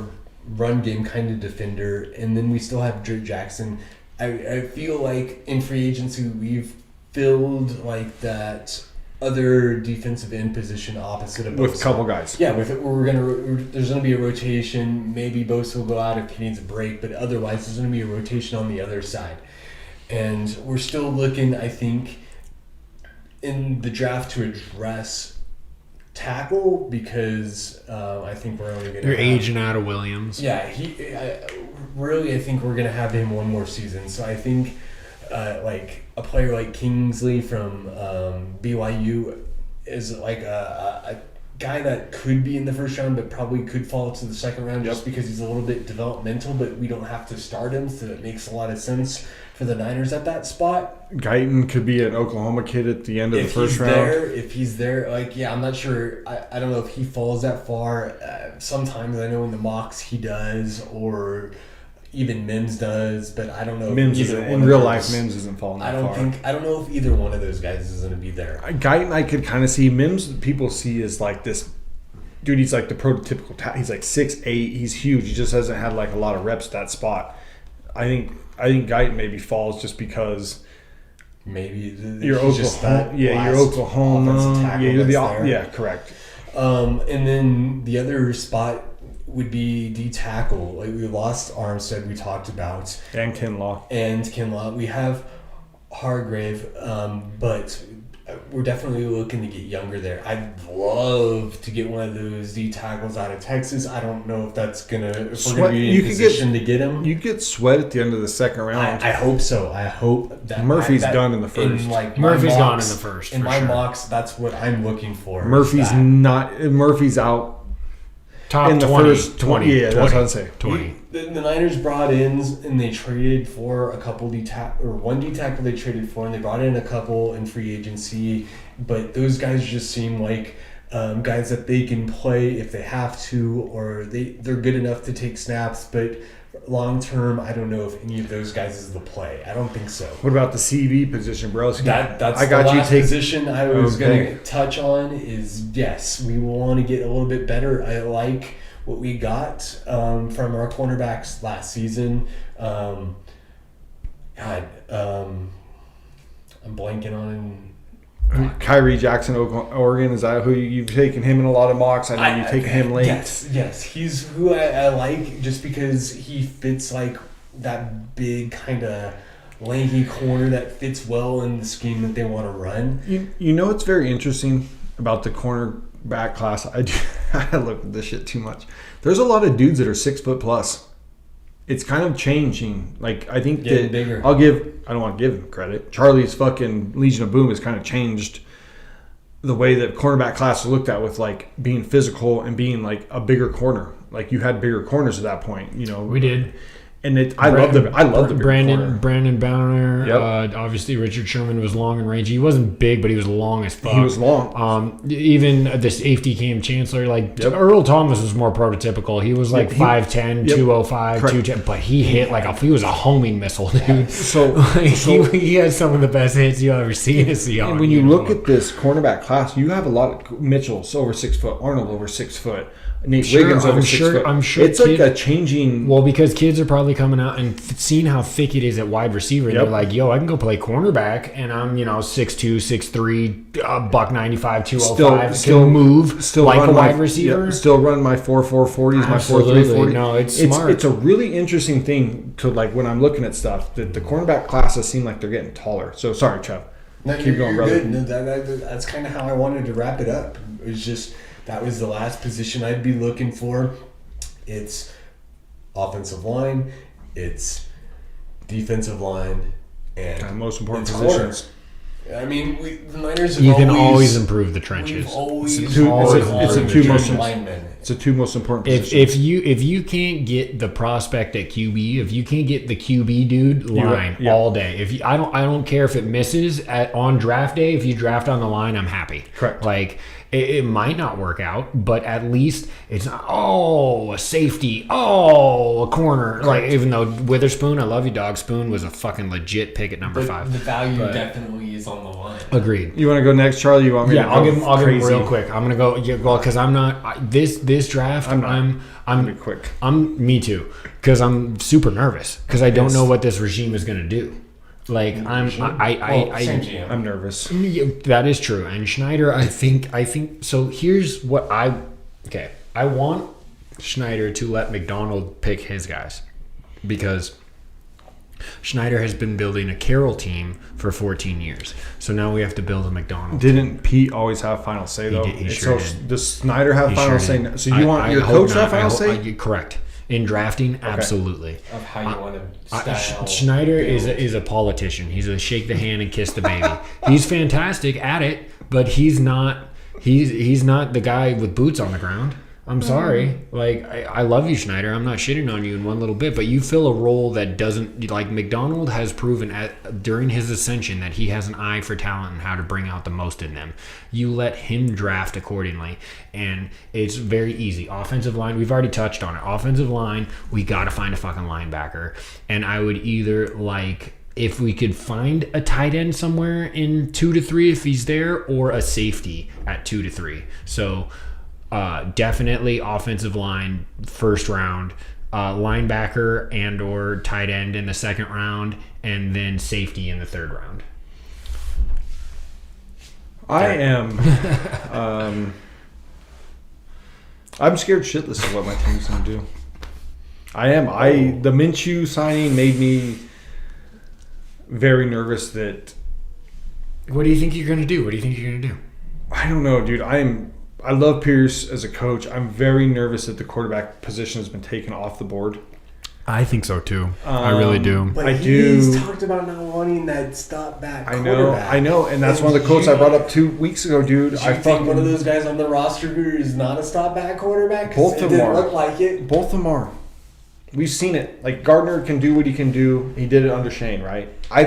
run game kind of defender, and then we still have Drew Jackson. I feel like in free agency we've filled like that other defensive end position opposite of with Bosa. a couple guys. Yeah, there's gonna be a rotation. Maybe Bosa will go out if he needs a break, but otherwise there's gonna be a rotation on the other side, and we're still looking, I think, in the draft to address tackle because I think we're only gonna you're have- aging out of Williams. Yeah, I think we're gonna have him one more season. So I think like a player like Kingsley from BYU is like a guy that could be in the first round, but probably could fall to the second round just because he's a little bit developmental. But we don't have to start him, so it makes a lot of sense for the Niners at that spot. Guyton could be an Oklahoma kid at the end of the first round. If he's there, like, yeah, I'm not sure. I don't know if he falls that far. Sometimes I know in the mocks he does, or even Mims does, but I don't know. Mims if isn't, either in one real of life. those- Mims isn't falling that I don't far. I don't know if either one of those guys is going to be there. Guyton, I could kind of see. Mims, people see as like this dude. He's like the prototypical. He's like 6'8". He's huge. He just hasn't had like a lot of reps at that spot. I think Guyton maybe falls just because maybe Your Oklahoma, your Oklahoma, correct. And then the other spot would be D tackle. Like we lost Armstead, we talked about, and Kinlaw. We have Hargrave, but we're definitely looking to get younger there. I'd love to get one of those D tackles out of Texas. I don't know if we're gonna be in position to get him. You get Sweat at the end of the second round. I hope so. I hope that Murphy's done in the first. Murphy's gone in the first. In my mocks, that's what I'm looking for. Murphy's out. Top in the 20, first 20. Yeah, that's what I'd say. 20. The Niners brought in and they traded for a couple one D tackle they traded for, and they brought in a couple in free agency. But those guys just seem like guys that they can play if they have to, or they're good enough to take snaps. But long term, I don't know if any of those guys is the play. I don't think so. What about the CB position, bro? That's the last position I was going to touch on. Is yes, we want to get a little bit better. I like what we got from our cornerbacks last season. I'm blanking on. Kyrie Jackson, Oregon, is that who you've taken him in a lot of mocks? I know you've taken him late. Yes, he's who I like just because he fits like that big kind of lanky corner that fits well in the scheme that they want to run. You know what's very interesting about the cornerback class? I look at this shit too much. There's a lot of dudes that are 6 foot plus. It's kind of changing. Like, I think that bigger. I don't want to give him credit. Charlie's fucking Legion of Boom has kind of changed the way that cornerback class is looked at, with like being physical and being like a bigger corner. Like, you had bigger corners at that point, you know. We did. And I love the bigger corner. Brandon Bowner. Yep. Obviously, Richard Sherman was long and rangy. He wasn't big, but he was long as fuck. He was long. Even the safety Cam Chancellor, Earl Thomas was more prototypical. He was like 5'10", 205, 210, but he hit he was a homing missile, dude. So he had some of the best hits you'll ever see in a Seahawks. And when you look at this cornerback class, you have a lot of Mitchell's over 6 foot, Arnold over 6 foot. Nate Wiggins over 6 foot. I'm sure it's like a changing. Well, because kids are probably coming out and seeing how thick it is at wide receiver. And they're like, yo, I can go play cornerback, and I'm 6'2", 6'3", buck 95, 205. Still move. Still like a wide receiver. Yep, still run my 4.4 40s, my 4.3 40. No, it's smart. It's a really interesting thing to like when I'm looking at stuff that the cornerback classes seem like they're getting taller. So sorry, Trev. No, keep going, brother. Good. No, that's kind of how I wanted to wrap it up. It was just. That was the last position I'd be looking for. It's offensive line, it's defensive line, and most important positions. I mean, the Niners have you can always improve the trenches. It's the two most important positions. If you can't get the prospect at QB, if you can't get the QB dude line all day, I don't care if it misses on draft day. If you draft on the line, I'm happy. Correct. Like. It might not work out, but at least it's not, a safety, a corner. Correct. Like, even though Witherspoon, I love you, dog. Spoon was a fucking legit pick at number 5. The value definitely is on the line. Agreed. You want to go next, Charlie? You want me to go? I'll give him real quick. I'm gonna go. Because I'm not this draft. I'm be quick. Me too. Because I'm super nervous because I don't know what this regime is gonna do. Like I'm nervous. That is true. And Schneider, I think so. Here's what I want Schneider to let McDonald pick his guys, because Schneider has been building a Carroll team for 14 years. So now we have to build a McDonald. Didn't Pete always have final say though? He sure did. Does Snyder have final say? So you want your coach to have final say? Correct. In drafting, absolutely. Of how you want to style. Schneider is a politician. He's a shake the hand and kiss the baby. He's fantastic at it, but he's not the guy with boots on the ground. I'm sorry. Like, I love you, Schneider. I'm not shitting on you in one little bit, but you fill a role that doesn't... Like, McDonald has proven during his ascension that he has an eye for talent and how to bring out the most in them. You let him draft accordingly, and it's very easy. Offensive line, we've already touched on it. Offensive line, we got to find a fucking linebacker. And I would either, like... If we could find a tight end somewhere in 2 to 3 if he's there, or a safety at 2 to 3. So... definitely offensive line first round, linebacker and or tight end in the second round, and then safety in the third round. I am. I'm scared shitless of what my team's going to do. I am. The Minshew signing made me very nervous that... What do you think you're going to do? I don't know, dude. I love Pierce as a coach. I'm very nervous that the quarterback position has been taken off the board. I think so too. I really do. But he's talked about not wanting that stop back quarterback. I know, and that's one of the quotes I brought up 2 weeks ago, dude. I think one of those guys on the roster who is not a stop back quarterback. Both of them are. Look like it. Both of them are. We've seen it. Like Gardner can do what he can do. He did it under Shane, right? I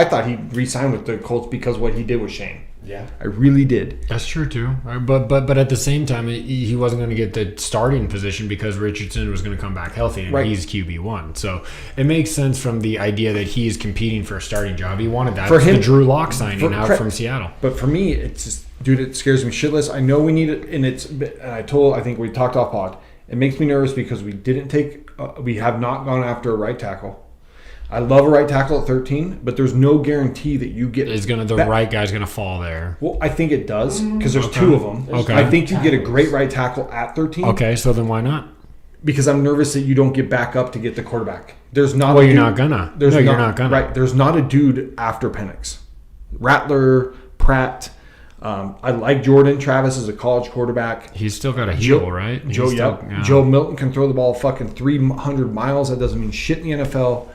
thought he re-signed with the Colts because of what he did with Shane. Yeah, I really did. That's true too. But at the same time, he wasn't going to get the starting position because Richardson was going to come back healthy, and he's QB1. So it makes sense from the idea that he is competing for a starting job. He wanted that. For him, the Drew Lock signing out from Seattle. But for me, it's just, dude, it scares me shitless. I know we need it, and I think we talked off pod. It makes me nervous because we have not gone after a right tackle. I love a right tackle at 13, but there's no guarantee that you get... The right guy's going to fall there. Well, I think it does, because there's two of them. Okay. I think you get a great right tackle at 13. Okay, so then why not? Because I'm nervous that you don't get back up to get the quarterback. There's not. Well, you're not gonna. You're not gonna. Right. There's not a dude after Penix. Rattler, Pratt. I like Jordan Travis as a college quarterback. He's still got a heel, right? Joe Milton can throw the ball fucking 300 miles. That doesn't mean shit in the NFL.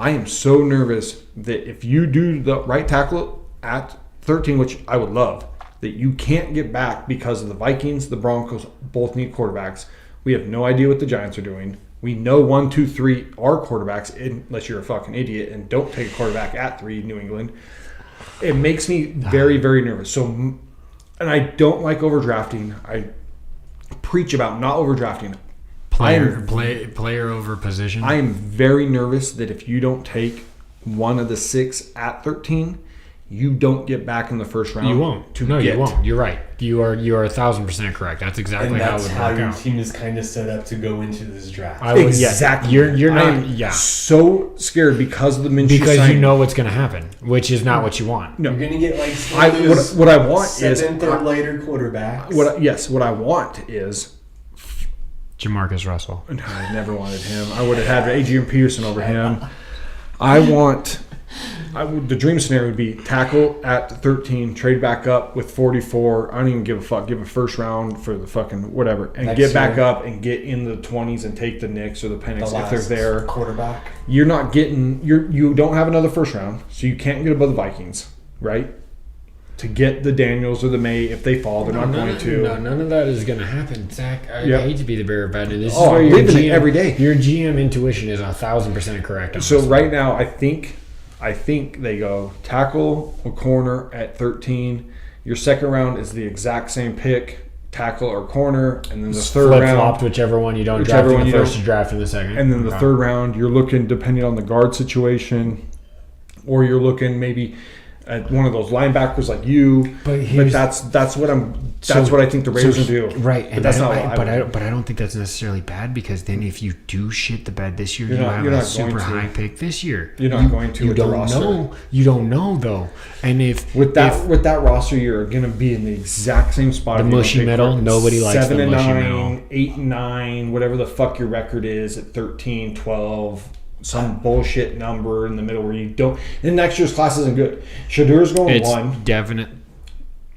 I am so nervous that if you do the right tackle at 13, which I would love, that you can't get back because of the Vikings, the Broncos both need quarterbacks. We have no idea what the Giants are doing. We know 1, 2, 3 are quarterbacks, unless you're a fucking idiot and don't take a quarterback at 3, New England. It makes me very, very nervous. So, and I don't like overdrafting. I preach about not overdrafting. Player over position. I am very nervous that if you don't take one of the 6 at 13, you don't get back in the first round. You won't. You won't. You're right. You are 1,000% correct. That's exactly how it would work out. And that's how your team is kind of set up to go into this draft. Exactly. You're not. I'm so scared because of the Minshew because signing. you know what's going to happen, which is not what you want. No, you're going to get like what I want is 7th or later quarterbacks. What I want is Jamarcus Russell. No, I never wanted him. I would have had Adrian Peterson over him. The dream scenario would be tackle at 13, trade back up with 44. I don't even give a fuck. Give a first round for the fucking whatever, and get back up and get in the 20s and take the Knicks or the Penix if they're there. Quarterback. You're not getting. You don't have another first round, so you can't get above the Vikings, right? To get the Daniels or the May if they fall, they're not going to. No, none of that is going to happen, Zach. I hate to be the bearer of bad news. This is where your GM, every day. Your GM intuition is 1,000% correct. So right now, I think they go tackle or corner at 13. Your second round is the exact same pick, tackle or corner, and then the third round flip-flopped whichever one you don't draft in the first, you draft in the second. And then the third round, you're looking depending on the guard situation, or you're looking maybe at one of those linebackers like you. But that's what I think the Raiders will do. Right, but that's not what I don't think that's necessarily bad, because then if you do shit the bed this year, you have a super high pick this year. You're not going to. You don't know. You don't know though. And if with that roster, you're going to be in the exact same spot. The mushy middle. Nobody likes the mushy middle. 8-9, whatever the fuck your record is at 13, 12. Some bullshit number in the middle where you don't. And next year's class isn't good. Shadur's going it's 1. Definite.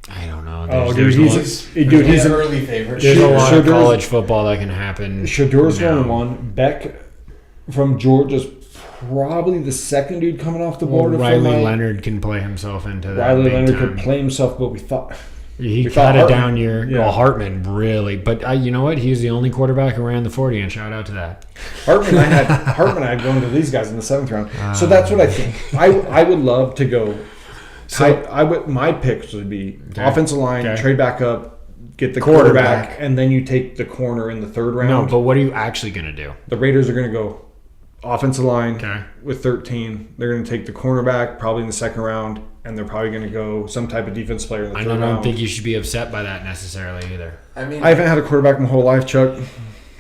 I don't know. He's an early favorite. There's a lot of college football that can happen. Shadur's going 1. Beck from Georgia's probably the second dude coming off the board. Riley Leonard can play himself into that. Riley Leonard could play himself, but we thought. He had a down year. Yeah. Well, Hartman, really. But you know what? He was the only quarterback who ran the 40, and shout out to that. Hartman, I had going to these guys in the 7th round. So that's what I think. I would love to go. So my picks would be offensive line, trade back up, get the quarterback, and then you take the corner in the 3rd round. No, but what are you actually going to do? The Raiders are going to go offensive line with 13. They're going to take the cornerback probably in the 2nd round. And they're probably going to go some type of defense player in the 3rd round. I don't think you should be upset by that necessarily either. I mean, I haven't had a quarterback my whole life, Chuck.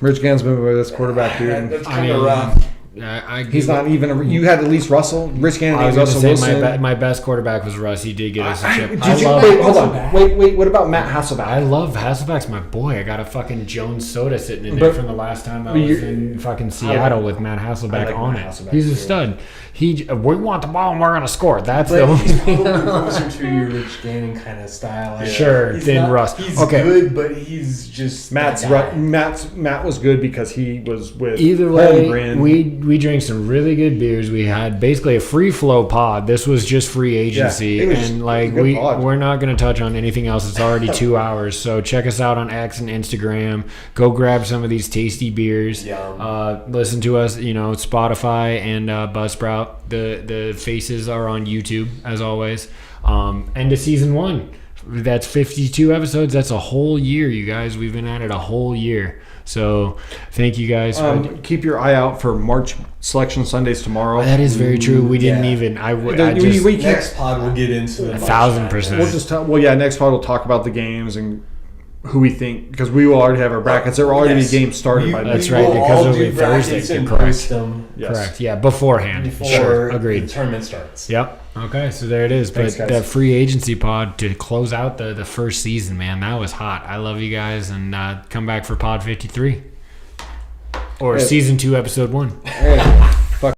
Rich Gann's been with this quarterback, dude. That's kind of rough. He's not even. You had at least Russell, Rich Gannon. I was going to Russell say Wilson. my best quarterback was Russ. He did get us a chip. Wait, hold on. Wait. What about Matt Hasselbeck? I love Hasselbeck's my boy. I got a fucking Jones soda sitting in there from the last time I was in fucking Seattle with Matt Hasselbeck on it. He's a stud. We want the ball and we're going to score. That's the only thing. He's probably closer to your Rich Gannon kind of style. Like, sure, than Russ. He's good, but he's just Matt was good because he was with either way. We drank some really good beers. We had basically a free flow pod. This was just free agency, and like we're not going to touch on anything else. It's already 2 hours. So check us out on X and Instagram. Go grab some of these tasty beers. Listen to us, Spotify and Buzzsprout. The faces are on YouTube as always. End of season 1. That's 52 episodes. That's a whole year, you guys. We've been at it a whole year. So thank you guys. Keep your eye out for March Selection Sundays tomorrow. That is very true. We didn't even. Next pod we'll get into the 1,000%. We'll just next pod we'll talk about the games and who we think, because we will already have our brackets. There will already be games started by that's right, because it'll be Thursday. Correct. Yes. Correct. Yeah, beforehand. Sure. Agreed. The tournament starts. Yep. Okay, so there it is. Thanks, but guys. the free agency pod to close out the first season, man, that was hot. I love you guys, and come back for pod 53 or season 2, episode 1.